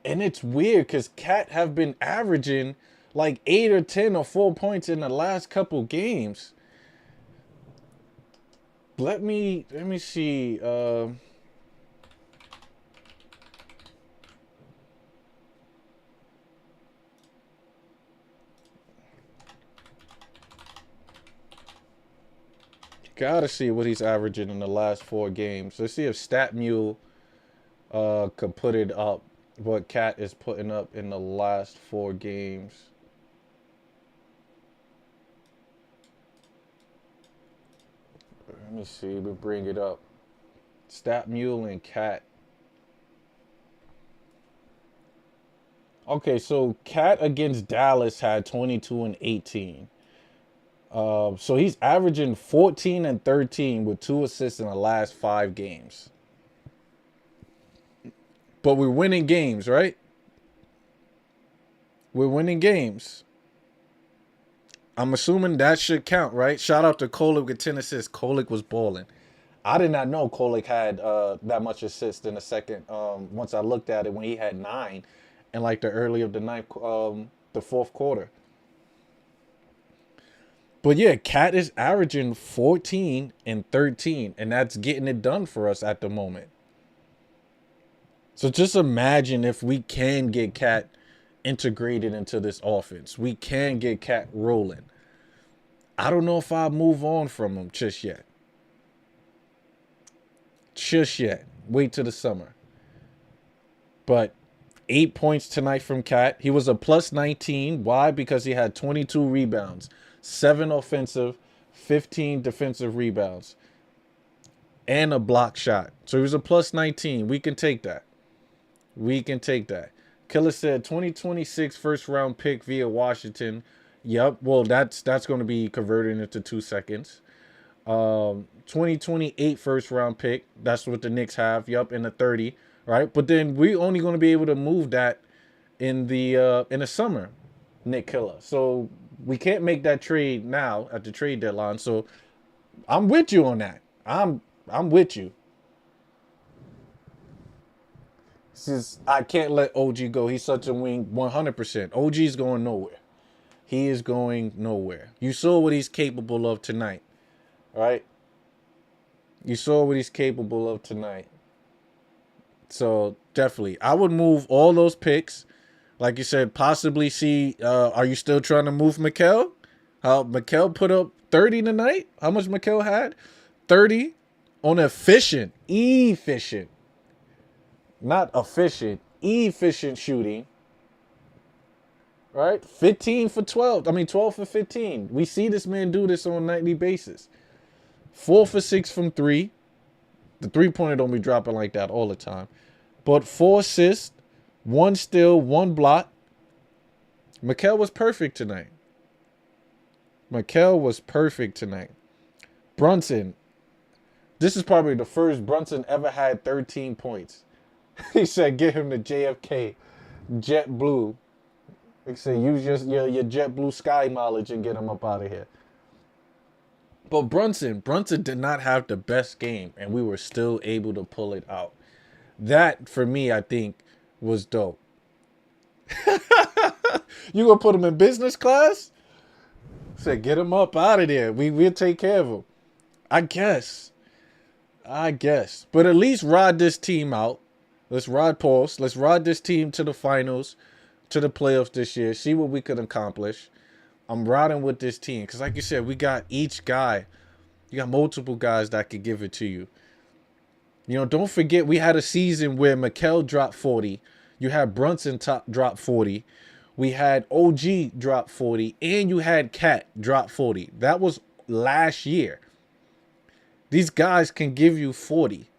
And it's weird because Cat have been averaging like 8 or 10 or 4 points in the last couple games. Let me see. Gotta see what he's averaging in the last 4 games. Let's see if StatMule could put it up. What Cat is putting up in the last 4 games. Let me see. We bring it up. StatMule and Cat. Okay, so Cat against Dallas had 22 and 18. So he's averaging 14 and 13 with 2 assists in the last 5 games. But we're winning games, right? We're winning games. I'm assuming that should count, right? Shout out to Kolik with 10 assists. Kolik was balling. I did not know Kolik had that much assist in the second. Once I looked at it, when he had 9 in like the early of the fourth quarter. But yeah, Cat is averaging 14 and 13, and that's getting it done for us at the moment. So just imagine if we can get Cat integrated into this offense. We can get Cat rolling. I don't know if I'll move on from him just yet. Just yet. Wait till the summer. But 8 points tonight from Cat. He was a plus 19. Why? Because he had 22 rebounds. 7 offensive, 15 defensive rebounds, and a block shot. So he was a plus 19. We can take that. We can take that. Killer said 2026 first round pick via Washington. Yep. Well, that's going to be converted into 2 seconds. 2028 first round pick. That's what the Knicks have. Yep, in the 30. Right. But then we only going to be able to move that in the summer, Nick Killer. So we can't make that trade now at the trade deadline. So I'm with you on that. I'm with you. Since I can't let OG go. He's such a wing. 100%. OG's going nowhere. He is going nowhere. You saw what he's capable of tonight. Right? You saw what he's capable of tonight. So definitely, I would move all those picks Like you said, possibly see. Are you still trying to move Mikal? How Mikal put up 30 tonight? How much Mikal had? 30 on efficient, not efficient shooting. Right? 15 for 12. I mean, 12 for 15. We see this man do this on a nightly basis. 4 for 6 from 3. The three-pointer don't be dropping like that all the time. But 4 assists, 1 steal, 1 block. Mikal was perfect tonight. Brunson. This is probably the first Brunson ever had 13 points. He said, get him to JFK, JetBlue. He said, use your JetBlue Sky mileage and get him up out of here. But Brunson did not have the best game, and we were still able to pull it out. That, for me, I think, was dope. You gonna put him in business class? Said, get him up out of there. We'll take care of him. I guess. But at least ride this team out. Let's ride this team to the finals, to the playoffs this year. See what we could accomplish. I'm riding with this team. Because like you said, we got each guy. You got multiple guys that could give it to you. You know, don't forget we had a season where Mikal dropped 40. You had Brunson drop 40. We had OG drop 40. And you had Cat drop 40. That was last year. These guys can give you 40.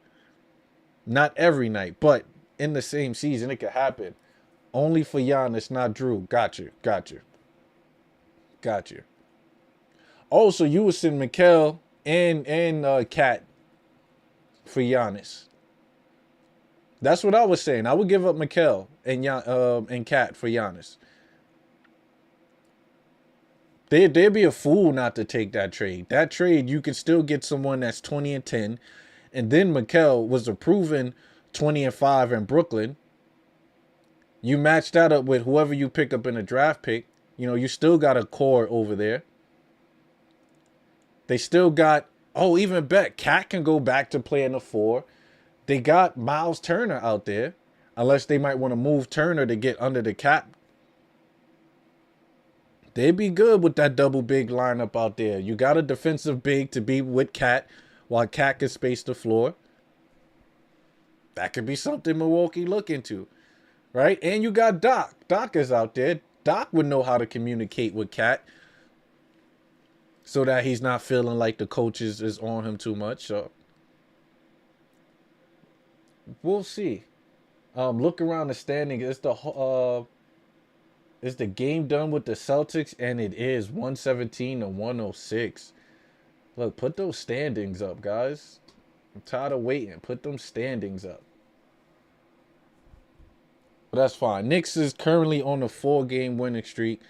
Not every night, but in the same season, it could happen. Only for Giannis, not Drew. Got you. Oh, so you would send Mikal and Cat for Giannis. That's what I was saying. I would give up Mikal and Cat for Giannis. They'd be a fool not to take that trade. That trade, you can still get someone that's 20 and 10. And then Mikal was a proven 20 and 5 in Brooklyn. You match that up with whoever you pick up in a draft pick. You know, you still got a core over there. They still got, even bet Cat can go back to playing the 4. They got Miles Turner out there. Unless they might want to move Turner to get under the cap. They'd be good with that double big lineup out there. You got a defensive big to be with Cat while Cat can space the floor. That could be something Milwaukee look into. Right? And you got Doc. Doc is out there. Doc would know how to communicate with Cat so that he's not feeling like the coaches is on him too much. So we'll see. Look around the standing. Is the game done with the Celtics? And it is 117 to 106. Look, put those standings up, guys. I'm tired of waiting. Put them standings up. But that's fine. Knicks is currently on a 4-game winning streak.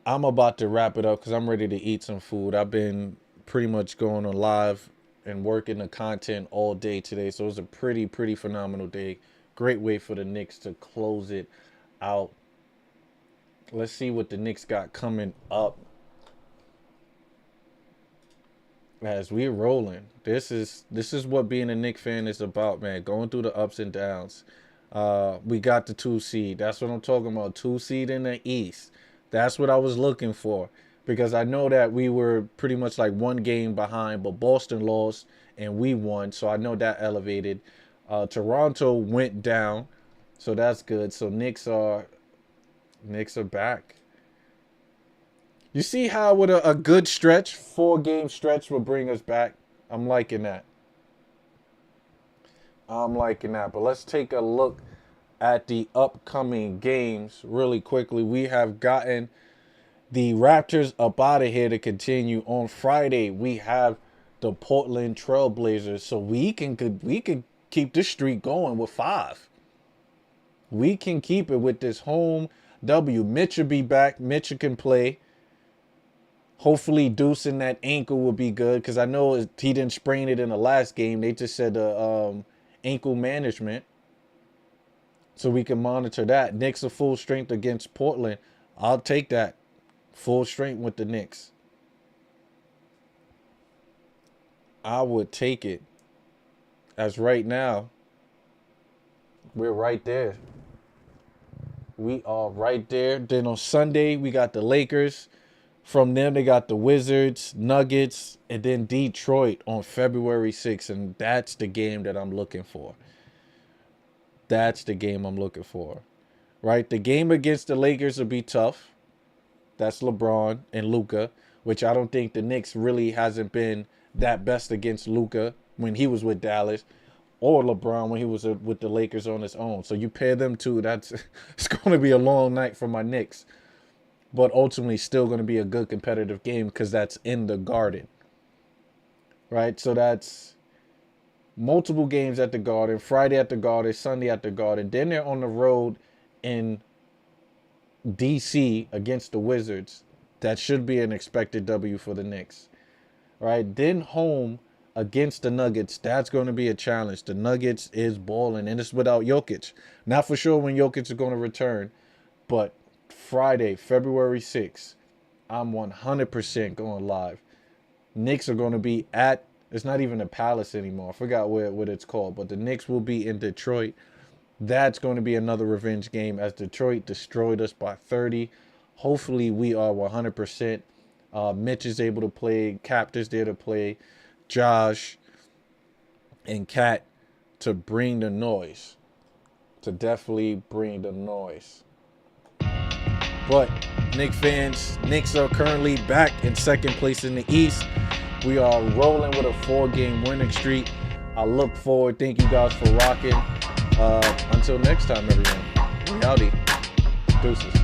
I'm about to wrap it up because I'm ready to eat some food. I've been pretty much going on live and working the content all day today. So it was a pretty phenomenal day. Great way for the Knicks to close it out. Let's see what the Knicks got coming up. As we're rolling. This is what being a Knicks fan is about, man. Going through the ups and downs. We got the 2 seed. That's what I'm talking about. 2 seed in the East. That's what I was looking for. Because I know that we were pretty much like 1 game behind, but Boston lost and we won. So I know that elevated. Toronto went down. So that's good. So Knicks are back. You see how with a good stretch, 4-game stretch will bring us back? I'm liking that. But let's take a look at the upcoming games really quickly. We have gotten the Raptors up out of here to continue. On Friday, we have the Portland Trailblazers. So we can keep this streak going with 5. We can keep it with this home W. Mitch will be back. Mitch can play. Hopefully Deucing that ankle will be good because I know he didn't sprain it in the last game. They just said ankle management. So we can monitor that. Knicks are full strength against Portland. I'll take that. Full strength with the Knicks. I would take it. As right now, we're right there. We are right there. Then on Sunday, we got the Lakers. From them, they got the Wizards, Nuggets, and then Detroit on February 6th. And that's the game that I'm looking for. That's the game I'm looking for. Right? The game against the Lakers will be tough. That's LeBron and Luka, which I don't think the Knicks really hasn't been that best against Luka when he was with Dallas, or LeBron when he was with the Lakers on his own. So you pair them two, it's going to be a long night for my Knicks. But ultimately still going to be a good competitive game because that's in the Garden. Right? So that's multiple games at the Garden, Friday at the Garden, Sunday at the Garden. Then they're on the road in DC against the Wizards. That should be an expected W for the Knicks. Right? Then home against the Nuggets. That's going to be a challenge. The Nuggets is balling, and it's without Jokic. Not for sure when Jokic is going to return, but Friday, February 6th, I'm 100% going live. Knicks are going to be at, it's not even a Palace anymore. I forgot what it's called, but the Knicks will be in Detroit. That's going to be another revenge game as Detroit destroyed us by 30. Hopefully we are 100%. Mitch is able to play. Cap is there to play. Josh and Kat to bring the noise. To definitely bring the noise. But Knicks fans, Knicks are currently back in second place in the East. We are rolling with a 4-game winning streak. I look forward. Thank you guys for rocking. Until next time, everyone. Howdy. Deuces.